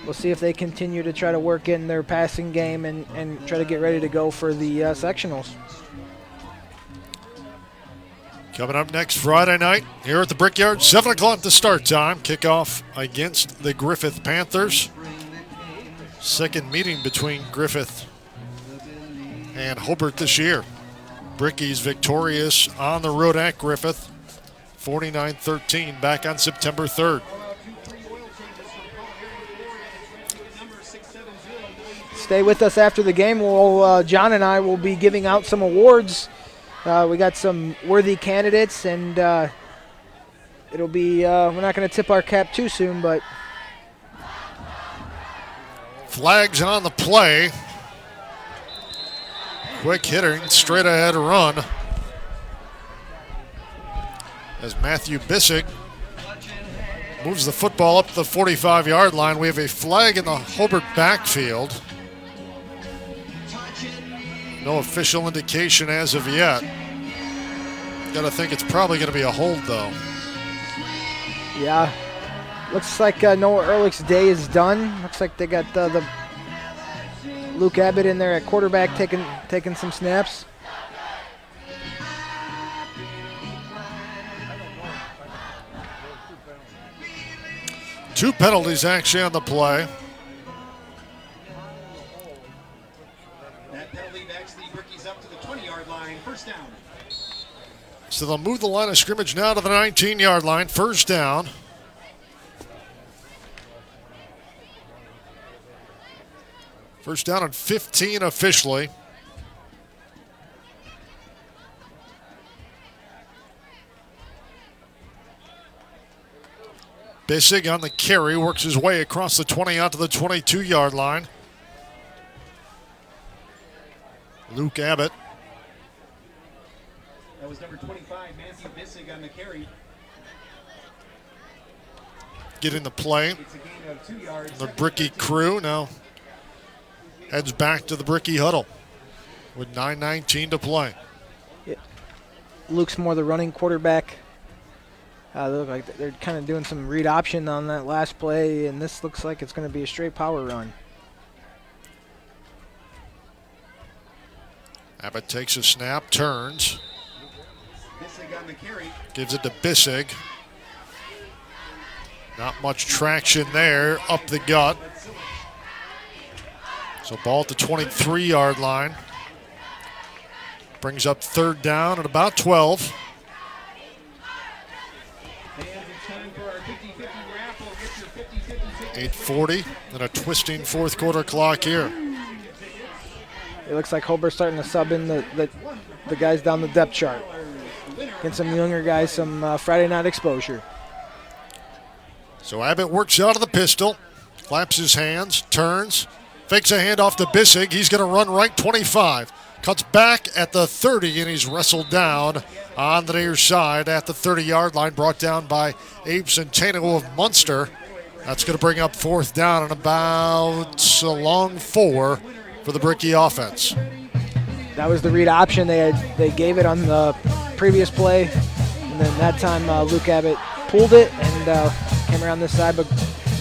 We'll see if they continue to try to work in their passing game and try to get ready to go for the sectionals. Coming up next Friday night here at the Brickyard, 7 o'clock the start time. Kickoff against the Griffith Panthers. Second meeting between Griffith and Hobart this year. Brickies victorious on the road at Griffith, 49-13 back on September 3rd. Stay with us after the game. John and I will be giving out some awards. We got some worthy candidates, and it'll be, we're not going to tip our cap too soon, but. Flags on the play. Quick hitter, straight ahead run. As Matthew Bissick moves the football up the 45-yard line. We have a flag in the Hobart backfield. No official indication as of yet. Gotta think it's probably gonna be a hold though. Yeah. Looks like Noah Ehrlich's day is done. Looks like they got the Luke Abbott in there at quarterback taking some snaps. Two penalties actually on the play. That penalty backs the Brickies up to the 20-yard line. First down. So they'll move the line of scrimmage now to the 19-yard line. First down. First down and 15 officially. Bissig on the carry, works his way across the 20 out to the 22-yard line. Luke Abbott. That was number 25, Matthew Bissig on the carry. Getting the play. It's a gain of 2 yards. The Bricky crew now heads back to the Bricky huddle with 9:19 to play. Yeah. Luke's more the running quarterback. They look like they're kind of doing some read option on that last play, and this looks like it's going to be a straight power run. Abbott takes a snap, turns. Bissig on the carry. Gives it to Bissig. Not much traction there, up the gut. So ball at the 23-yard line. Brings up third down at about 12. 8:40 and a twisting fourth quarter clock here. It looks like Hobart's starting to sub in the guys down the depth chart. Getting some younger guys some Friday night exposure. So Abbott works out of the pistol, claps his hands, turns, fakes a handoff to Bissig. He's going to run right 25. Cuts back at the 30, and he's wrestled down on the near side at the 30-yard line, brought down by Abe Centeno of Munster. That's going to bring up fourth down and about a long 4 for the Bricky offense. That was the read option. They gave it on the previous play, and then that time Luke Abbott pulled it and came around this side, but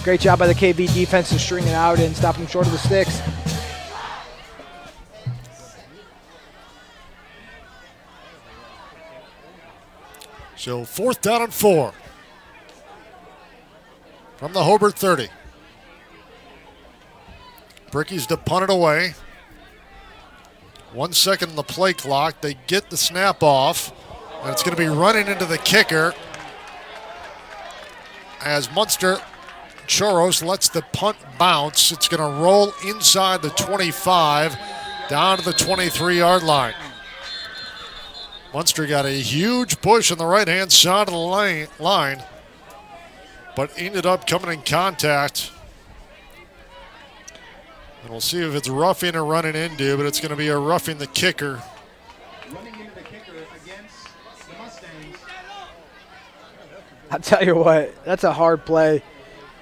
great job by the KB defense to string it out and stop him short of the sticks. So fourth down and 4 from the Hobart 30. Brickies to punt it away. 1 second on the play clock. They get the snap off, and it's going to be running into the kicker as Munster Choros lets the punt bounce. It's going to roll inside the 25 down to the 23-yard line. Munster got a huge push on the right-hand side of the line, but ended up coming in contact. And we'll see if it's roughing or running into, but it's going to be a roughing the kicker. Running into the kicker against the Mustangs. I'll tell you what, that's a hard play.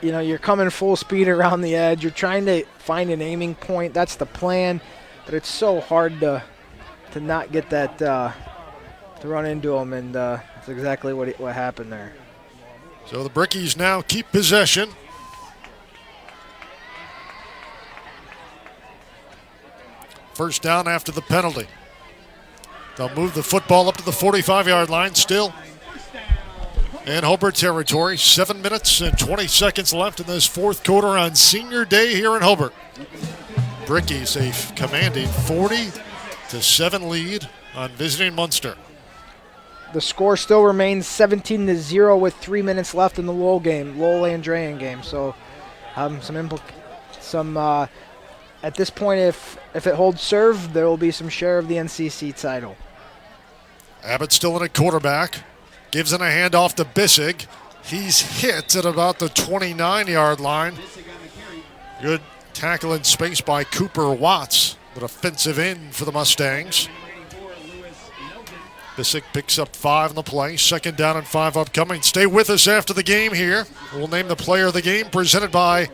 You know, you're coming full speed around the edge. You're trying to find an aiming point. That's the plan, but it's so hard to not get that to run into him, and that's exactly what happened there. So the Brickies now keep possession. First down after the penalty. They'll move the football up to the 45-yard line still in Hobart territory. 7 minutes and 20 seconds left in this fourth quarter on senior day here in Hobart. Brickies a commanding 40-7 lead on visiting Munster. The score still remains 17-0 with 3 minutes left in the Lowell Andrean game. So at this point, if it holds serve, there will be some share of the NCC title. Abbott still in at quarterback. Gives in a handoff to Bissig. He's hit at about the 29-yard line. Good tackle in space by Cooper Watts. But offensive end for the Mustangs. Bissig picks up 5 on the play. Second down and 5 upcoming. Stay with us after the game here. We'll name the player of the game, presented by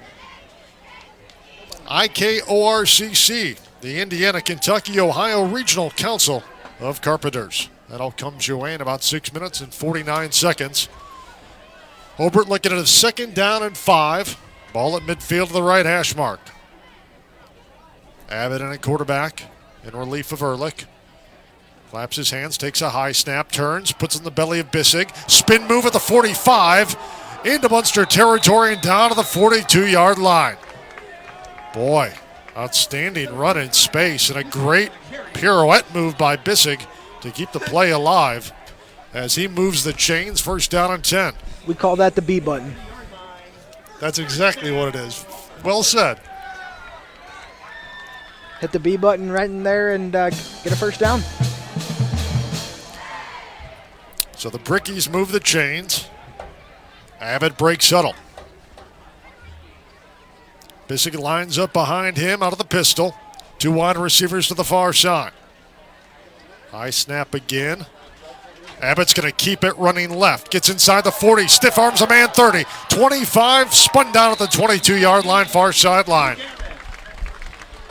IKORCC. the Indiana, Kentucky, Ohio Regional Council of Carpenters. That all comes your way in about 6 minutes and 49 seconds. Hobart looking at a 2nd down and 5. Ball at midfield to the right hash mark. Abbott in at quarterback in relief of Ehrlich. Claps his hands, takes a high snap, turns, puts it in the belly of Bissig. Spin move at the 45, into Munster territory and down to the 42-yard line. Boy, outstanding run in space and a great pirouette move by Bissig to keep the play alive as he moves the chains. 1st down and 10. We call that the B button. That's exactly what it is. Well said. Hit the B button right in there and get a 1st down. So the Brickies move the chains. Abbott breaks huddle. Bissig lines up behind him out of the pistol. 2 wide receivers to the far side. High snap again. Abbott's going to keep it running left. Gets inside the 40. Stiff arms a man 30. 25. Spun down at the 22-yard line, far sideline.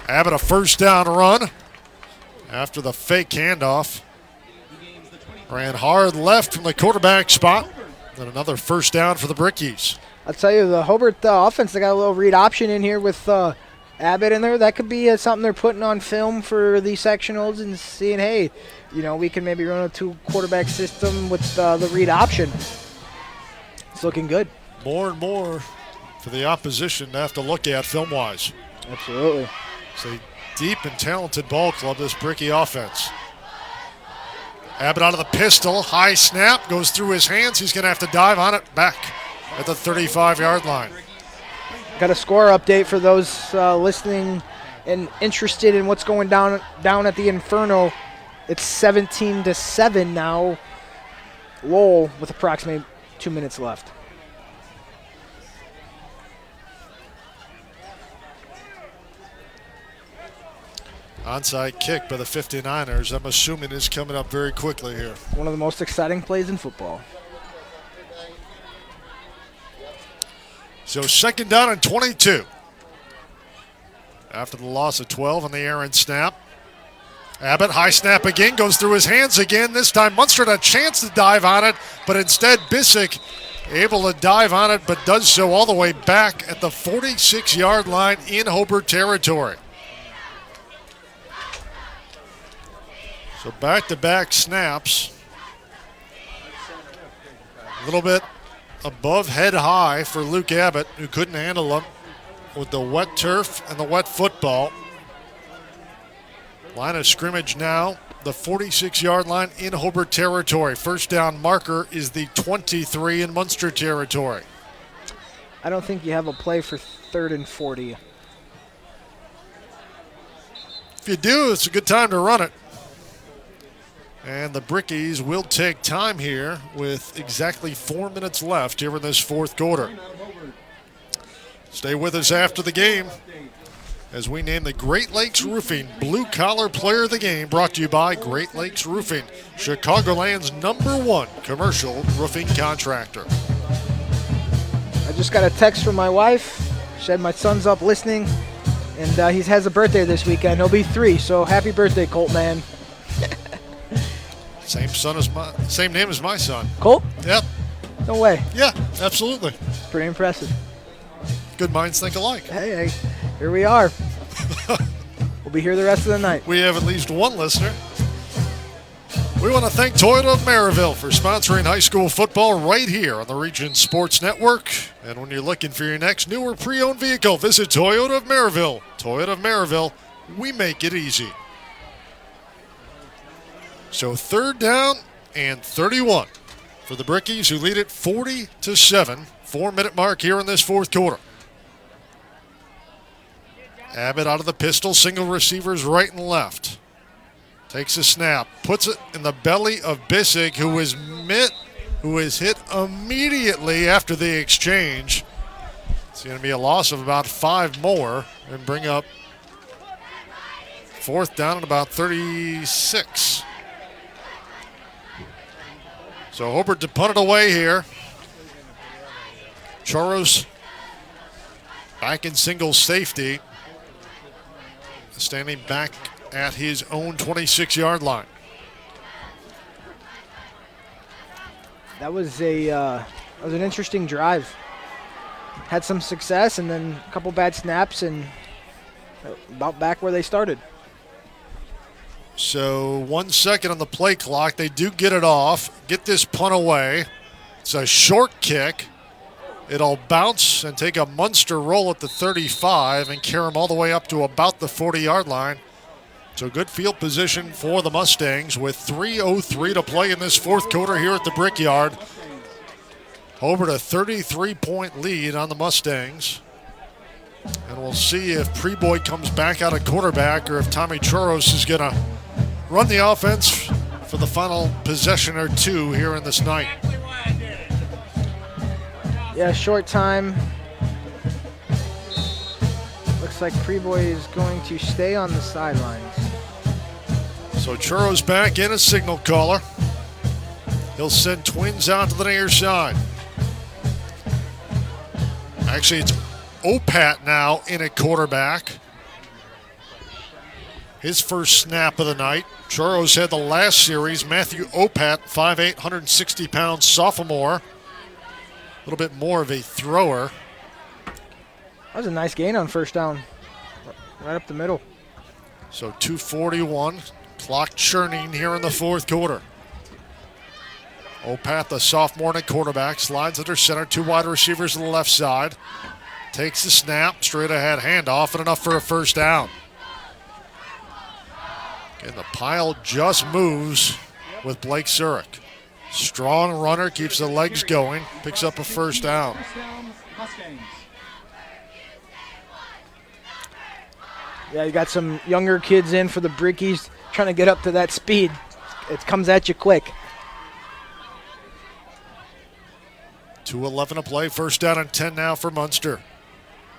Abbott a 1st down run after the fake handoff. Ran hard left from the quarterback spot. Then another 1st down for the Brickies. I'll tell you, the Hobart offense, they got a little read option in here with Abbott in there. That could be something they're putting on film for the sectionals and seeing, hey, we can maybe run a 2-quarterback system with the read option. It's looking good. More and more for the opposition to have to look at film-wise. Absolutely. It's a deep and talented ball club, this Bricky offense. Abbott out of the pistol, high snap, goes through his hands. He's going to have to dive on it back at the 35-yard line. Got a score update for those listening and interested in what's going down at the Inferno. It's 17-7 now. Lowell with approximately 2 minutes left. Onside kick by the 59ers, I'm assuming, is coming up very quickly here. One of the most exciting plays in football. So 2nd down and 22. After the loss of 12 on the errant snap. Abbott, high snap again, goes through his hands again. This time Munster had a chance to dive on it, but instead Bissig able to dive on it, but does so all the way back at the 46-yard line in Hobart territory. So back-to-back snaps. A little bit above head high for Luke Abbott, who couldn't handle them with the wet turf and the wet football. Line of scrimmage now, the 46-yard line in Hobart territory. 1st down marker is the 23 in Munster territory. I don't think you have a play for 3rd and 40. If you do, it's a good time to run it. And the Brickies will take time here with exactly 4 minutes left here in this 4th quarter. Stay with us after the game as we name the Great Lakes Roofing Blue Collar Player of the Game, brought to you by Great Lakes Roofing, Chicagoland's #1 commercial roofing contractor. I just got a text from my wife. She said my son's up listening, and he has a birthday this weekend. He'll be 3, so happy birthday, Colt, man. Same name as my son. Colt? Yep. No way. Yeah, absolutely. Pretty impressive. Good minds think alike. Hey, here we are. We'll be here the rest of the night. We have at least one listener. We want to thank Toyota of Maryville for sponsoring high school football right here on the Region Sports Network. And when you're looking for your next new or pre-owned vehicle, visit Toyota of Maryville. Toyota of Maryville, we make it easy. So 3rd down and 31 for the Brickies, who lead it 40-7. 4-minute mark here in this 4th quarter. Abbott out of the pistol, single receivers right and left. Takes a snap, puts it in the belly of Bissig, who is hit immediately after the exchange. It's going to be a loss of about 5 more and bring up 4th down at about 36. So Hobart to punt it away here. Choros back in single safety standing back at his own 26-yard line. That was an interesting drive. Had some success and then a couple bad snaps and about back where they started. So 1 second on the play clock. They do get it off, get this punt away. It's a short kick. It'll bounce and take a Munster roll at the 35 and carry them all the way up to about the 40-yard line. So good field position for the Mustangs with 3:03 to play in this fourth quarter here at the Brickyard. Hobart a 33-point lead on the Mustangs. And we'll see if Preboy comes back out at quarterback or if Tommy Choros is going to run the offense for the final possession or two here in this night. Yeah, short time. Looks like Preboy is going to stay on the sidelines. So Choros back in as signal caller. He'll send Twins out to the near side. Actually, it's Opat now in at quarterback. His first snap of the night. Choros had the last series. Matthew Opat, 5'8", 160-pound sophomore. A little bit more of a thrower. That was a nice gain on first down. Right up the middle. So 2:41. Clock churning here in the fourth quarter. Opat, the sophomore at quarterback, slides under center. Two wide receivers to the left side. Takes the snap, straight ahead handoff, and enough for a first down. And the pile just moves with Blake Zurich. Strong runner, keeps the legs going, picks up a first down. Yeah, you got some younger kids in for the Brickies trying to get up to that speed. It comes at you quick. 2:11 to play, first down and 10 now for Munster.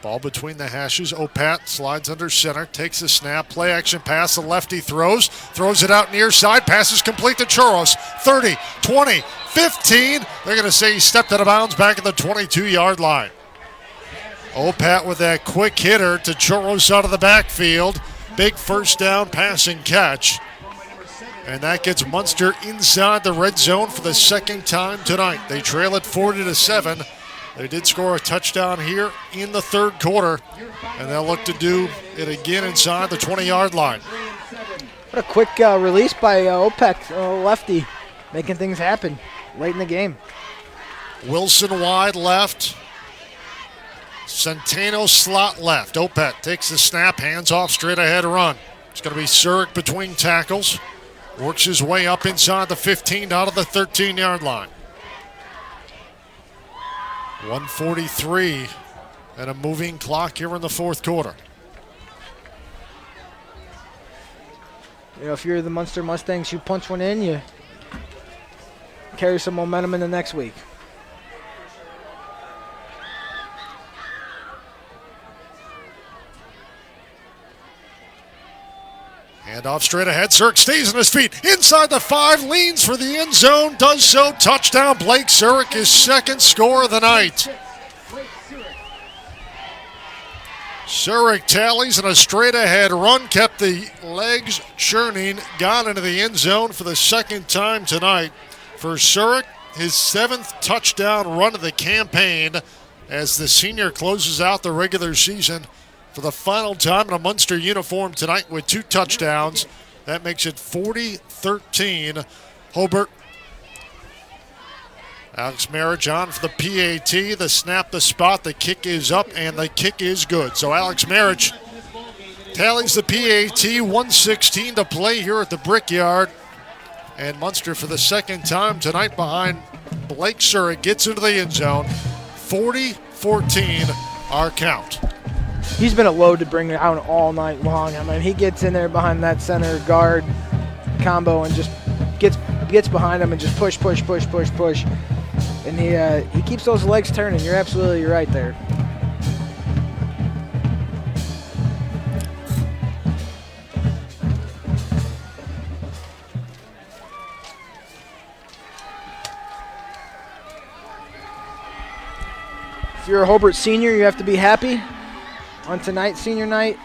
Ball between the hashes. Opat slides under center, takes the snap, play action pass. The lefty throws it out near side. Pass is complete to Choros. 30, 20, 15. They're going to say he stepped out of bounds back at the 22-yard line. Opat with that quick hitter to Choros out of the backfield. Big first down passing catch. And that gets Munster inside the red zone for the second time tonight. They trail it 40-7. They did score a touchdown here in the third quarter, and they'll look to do it again inside the 20-yard line. What a quick release by Opat, lefty, making things happen late in the game. Wilson wide left. Centeno slot left. Opat takes the snap, hands off, straight ahead run. It's going to be Zurich between tackles. Works his way up inside the 15 out of the 13-yard line. 1:43 and a moving clock here in the fourth quarter. You know, if you're the Munster Mustangs, you punch one in, you carry some momentum in the next week. Handoff straight ahead. Zurich stays on his feet. Inside the 5, leans for the end zone. Does so. Touchdown. Blake Zurich, his second score of the night. Zurich tallies in a straight ahead run. Kept the legs churning. Got into the end zone for the second time tonight. For Zurich, his 7th touchdown run of the campaign as the senior closes out the regular season for the final time in a Munster uniform tonight with 2 touchdowns. That makes it 40-13. Hobart. Alex Marriage on for the PAT. The snap, the spot, the kick is up, and the kick is good. So Alex Marriage tallies the PAT. 1:16 to play here at the Brickyard. And Munster for the second time tonight behind Blake Zurich gets into the end zone. 40-14 our count. He's been a load to bring down all night long. I mean, he gets in there behind that center guard combo and just gets behind him and just push. And he keeps those legs turning. You're absolutely right there. If you're a Hobart senior, you have to be happy on tonight's senior night.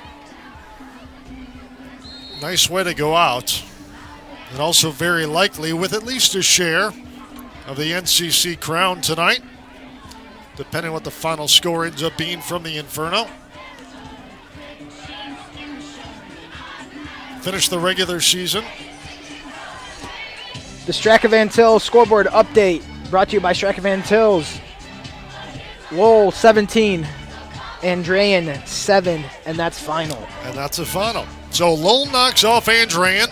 nice way to go out. And also very likely with at least a share of the NCC crown tonight, depending on what the final score ends up being from the Inferno. Finish the regular season. The Strakavan Till scoreboard update brought to you by Strakavan Tills. Lowell 17, Andrean 7, and that's final. And that's a final. So Lowell knocks off Andrean.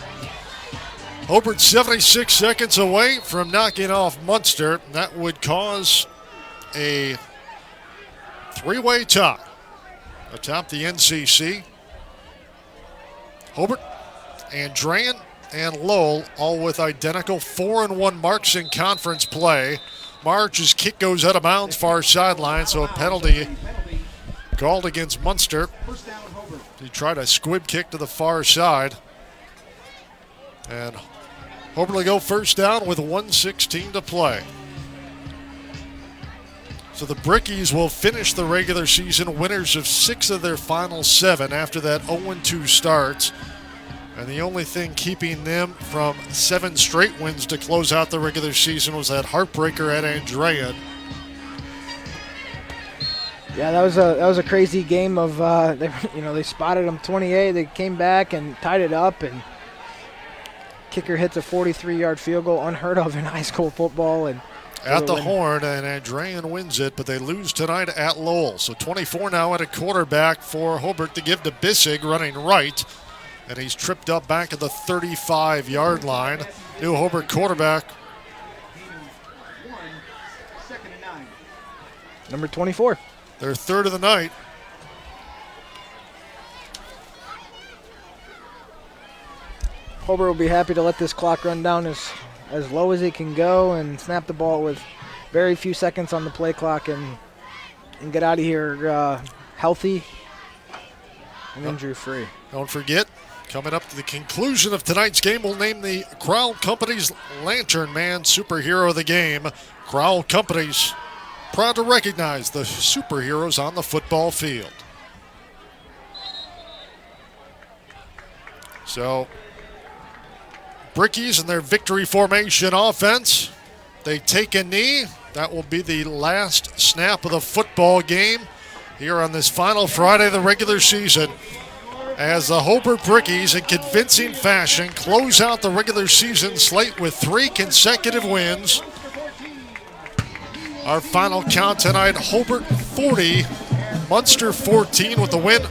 Hobart 76 seconds away from knocking off Munster. That would cause a three-way tie atop the NCC. Hobart, Andrean, and Lowell all with identical 4-1 marks in conference play. March's kick goes out of bounds far sideline, so a penalty called against Munster. He tried a squib kick to the far side. And Hobart will go first down with 1:16 to play. So the Brickies will finish the regular season winners of 6 of their final 7 after that 0-2 start. And the only thing keeping them from 7 straight wins to close out the regular season was that heartbreaker at Andrean. Yeah, that was a crazy game of they spotted them 28. They came back and tied it up, and kicker hits a 43-yard field goal, unheard of in high school football, and at the horn, and Andrean wins it, but they lose tonight at Lowell. So 24 now at a quarterback for Hobart to give to Bissig running right. And he's tripped up back at the 35-yard line. New Hobart quarterback. Number 24. Their third of the night. Hobart will be happy to let this clock run down as low as it can go and snap the ball with very few seconds on the play clock and get out of here healthy and injury-free. Don't forget, coming up to the conclusion of tonight's game, we'll name the Crowell Companies Lantern Man Superhero of the game. Crowell Companies proud to recognize the superheroes on the football field. So, Brickies in their victory formation offense. They take a knee. That will be the last snap of the football game here on this final Friday of the regular season, as the Hobart Brickies in convincing fashion close out the regular season slate with 3 consecutive wins. Our final count tonight, Hobart 40, Munster 14 with the win.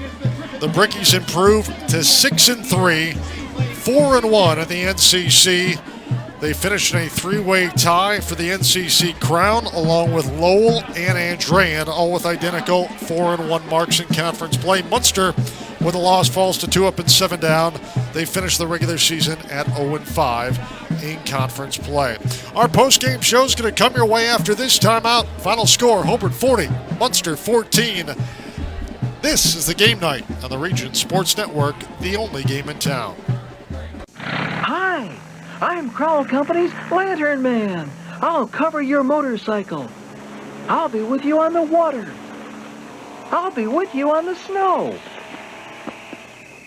The Brickies improve to 6-3, 4-1 in the NCC. They finished in a 3-way tie for the NCC crown, along with Lowell and Andrean, all with identical 4-1 marks in conference play. Munster, with a loss, falls to 2 up and 7 down. They finished the regular season at 0-5 in conference play. Our post-game show is going to come your way after this timeout. Final score, Hobart 40, Munster 14. This is the game night on the Region Sports Network, the only game in town. Hi, I'm Crowell Company's Lantern Man. I'll cover your motorcycle. I'll be with you on the water. I'll be with you on the snow.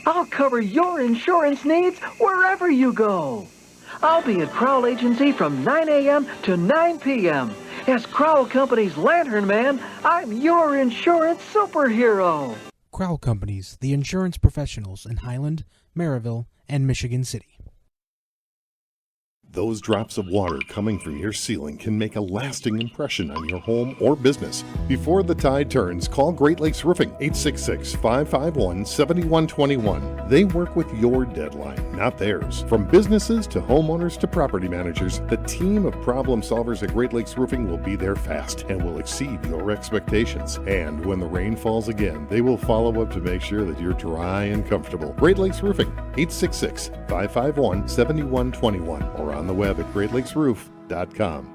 I'll cover your insurance needs wherever you go. I'll be at Crowell Agency from 9 a.m. to 9 p.m. As Crowell Company's Lantern Man, I'm your insurance superhero. Crowell Companies, the insurance professionals in Highland, Maryville, and Michigan City. Those drops of water coming from your ceiling can make a lasting impression on your home or business. Before the tide turns, call Great Lakes Roofing, 866-551-7121. They work with your deadline, not theirs. From businesses to homeowners to property managers, the team of problem solvers at Great Lakes Roofing will be there fast and will exceed your expectations. And when the rain falls again, they will follow up to make sure that you're dry and comfortable. Great Lakes Roofing, 866-551-7121, or on the web at greatlakesroof.com.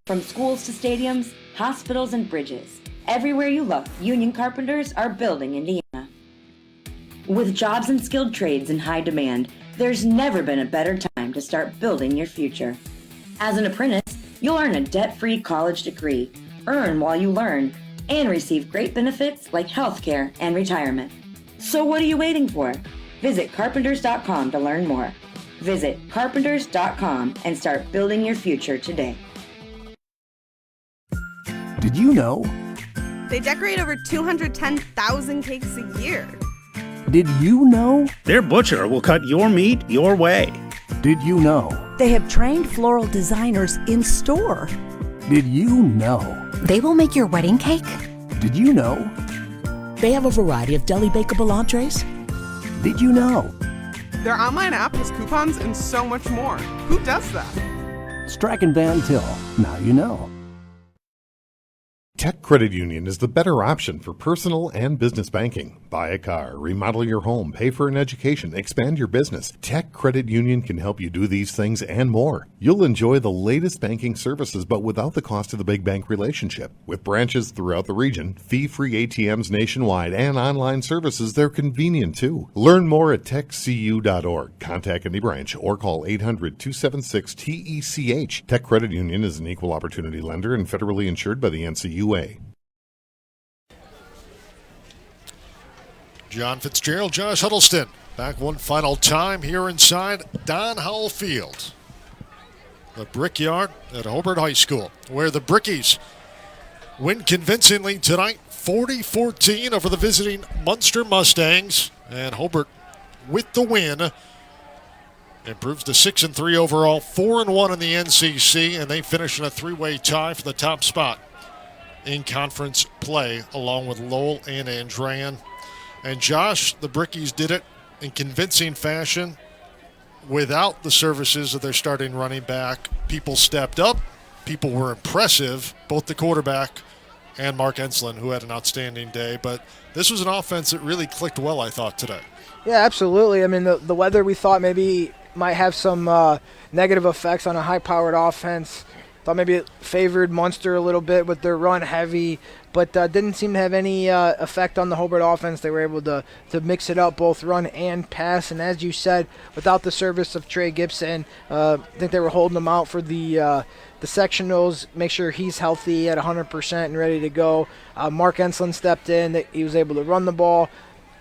From schools to stadiums, hospitals and bridges, everywhere you look, union carpenters are building Indiana. With jobs and skilled trades in high demand, there's never been a better time to start building your future. As an apprentice, you'll earn a debt-free college degree, earn while you learn, and receive great benefits like health care and retirement. So what are you waiting for? Visit carpenters.com to learn more. Visit carpenters.com and start building your future today. Did you know? They decorate over 210,000 cakes a year. Did you know? Their butcher will cut your meat your way. Did you know? They have trained floral designers in store. Did you know? They will make your wedding cake? Did you know? They have a variety of deli bakeable entrees. Did you know? Their online app has coupons and so much more. Who does that? Strachan Van Til. Now you know. Tech Credit Union is the better option for personal and business banking. Buy a car, remodel your home, pay for an education, expand your business. Tech Credit Union can help you do these things and more. You'll enjoy the latest banking services, but without the cost of the big bank relationship. With branches throughout the region, fee-free ATMs nationwide, and online services, they're convenient too. Learn more at techcu.org. Contact any branch or call 800-276-TECH. Tech Credit Union is an equal opportunity lender and federally insured by the NCUA. John Fitzgerald, Josh Huddleston, back one final time here inside Don Howell Field, the Brickyard at Hobart High School, where the Brickies win convincingly tonight, 40-14 over the visiting Munster Mustangs, and Hobart with the win improves to 6-3 overall, 4-1 in the NCC, and they finish in a three-way tie for the top spot in conference play, along with Lowell and Andrean. And Josh, the Brickies did it in convincing fashion without the services of their starting running back. People stepped up. People were impressive, both the quarterback and Mark Enslin, who had an outstanding day. But this was an offense that really clicked well, I thought, today. Yeah, absolutely. I mean, the weather we thought maybe might have some negative effects on a high-powered offense. Thought maybe it favored Munster a little bit with their run heavy, but didn't seem to have any effect on the Hobart offense. They were able to mix it up, both run and pass. And as you said, without the service of Trey Gibson, I think they were holding him out for the sectionals, make sure he's healthy at 100% and ready to go. Mark Enslin stepped in. He was able to run the ball.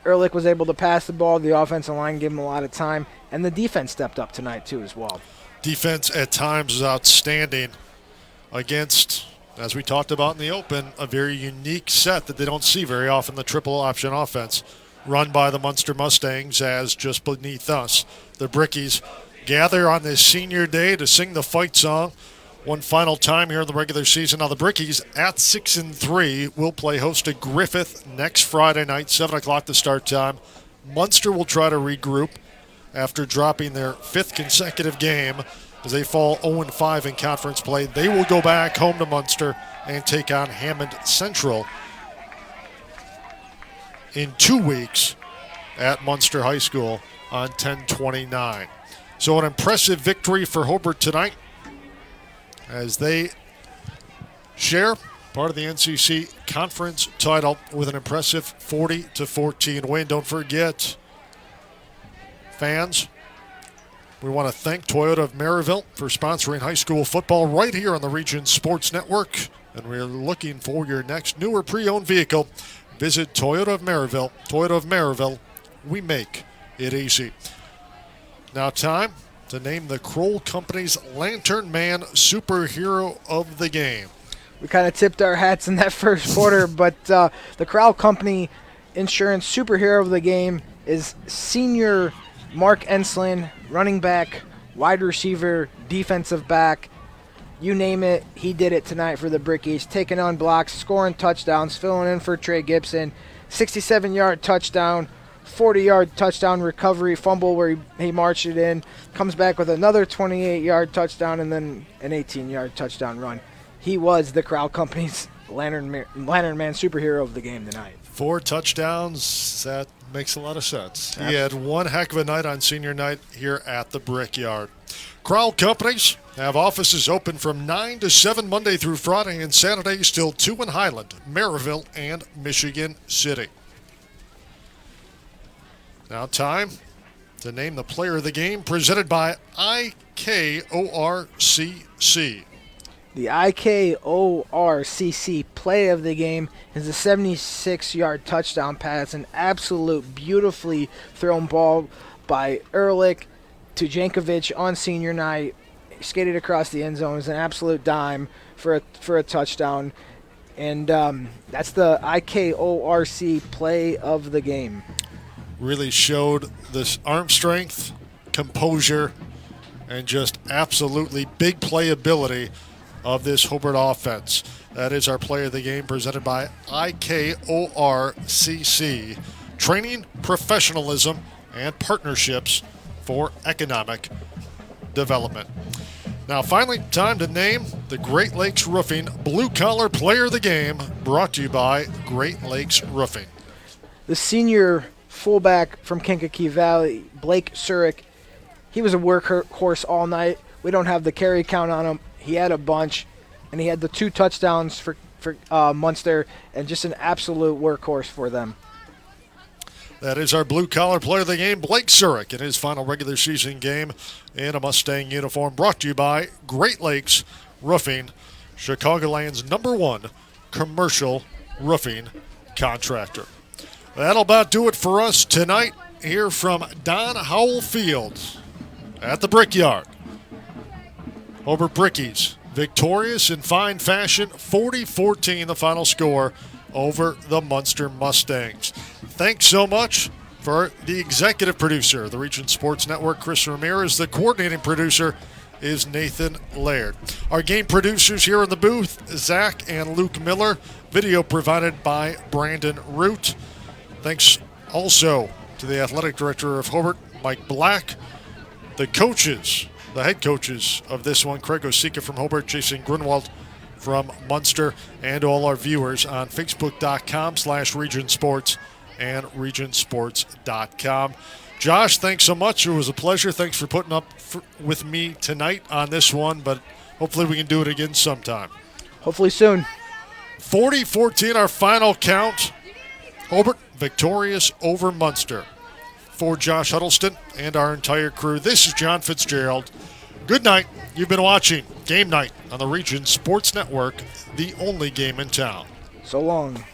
Ehrlich was able to pass the ball. The offensive line gave him a lot of time. And the defense stepped up tonight, too, as well. Defense at times is outstanding against, as we talked about in the open, a very unique set that they don't see very often, the triple option offense run by the Munster Mustangs. As just beneath us, the Brickies gather on this senior day to sing the fight song one final time here in the regular season. Now the Brickies at 6-3 will play host to Griffith next Friday night, 7 o'clock the start time. Munster will try to regroup after dropping their fifth consecutive game as they fall 0-5 in conference play. They will go back home to Munster and take on Hammond Central in 2 weeks at Munster High School on 10/29. So an impressive victory for Hobart tonight as they share part of the NCC conference title with an impressive 40-14 win. Don't forget, fans, we want to thank Toyota of Maryville for sponsoring high school football right here on the Region Sports Network. And we're looking for your next new or pre-owned vehicle. Visit Toyota of Maryville. Toyota of Maryville, we make it easy. Now time to name the Kroll Company's Lantern Man Superhero of the Game. We kind of tipped our hats in that first quarter, but the Kroll Company Insurance Superhero of the Game is senior Mark Enslin, running back, wide receiver, defensive back. You name it, he did it tonight for the Brickies, taking on blocks, scoring touchdowns, filling in for Trey Gibson. 67-yard touchdown, 40-yard touchdown recovery, fumble where he marched it in, comes back with another 28-yard touchdown, and then an 18-yard touchdown run. He was the Kroll Company's Lantern Man Superhero of the game tonight. 4 touchdowns, that makes a lot of sense. He had one heck of a night on senior night here at the Brickyard. Kroll Companies have offices open from 9 to 7 Monday through Friday, and Saturdays till 2 in Highland, Maryville, and Michigan City. Now time to name the player of the game, presented by IKORCC. The IKORCC play of the game is a 76-yard touchdown pass, an absolute beautifully thrown ball by Ehrlich to Jankovic on senior night. He skated across the end zone. It's an absolute dime for a touchdown. And that's the IKORC play of the game. Really showed this arm strength, composure, and just absolutely big playability of this Hobart offense. That is our play of the game presented by IKORCC, training, professionalism, and partnerships for economic development. Now finally, time to name the Great Lakes Roofing Blue Collar Player of the Game, brought to you by Great Lakes Roofing. The senior fullback from Kankakee Valley, Blake Surik, he was a workhorse all night. We don't have the carry count on him. He had a bunch, and he had the 2 touchdowns for Munster, and just an absolute workhorse for them. That is our blue-collar player of the game, Blake Surik, in his final regular season game in a Mustang uniform, brought to you by Great Lakes Roofing, Chicagoland's #1 commercial roofing contractor. That'll about do it for us tonight here from Don Howell Field at the Brickyard. Hobart Brickies victorious in fine fashion, 40-14 the final score over the Munster Mustangs. Thanks so much for the executive producer of the Region Sports Network, Chris Ramirez. The coordinating producer is Nathan Laird. Our game producers here in the booth, Zach and Luke Miller. Video provided by Brandon Root. Thanks also to the athletic director of Hobart, Mike Black. The coaches, the head coaches of this one, Craig Osika from Hobart, Jason Grunwald from Munster, and all our viewers on Facebook.com/RegionSports and RegionSports.com. Josh, thanks so much. It was a pleasure. Thanks for putting up with me tonight on this one, but hopefully we can do it again sometime. Hopefully soon. 40-14 our final count. Hobart victorious over Munster. For Josh Huddleston and our entire crew, this is John Fitzgerald. Good night. You've been watching Game Night on the Region Sports Network, the only game in town. So long.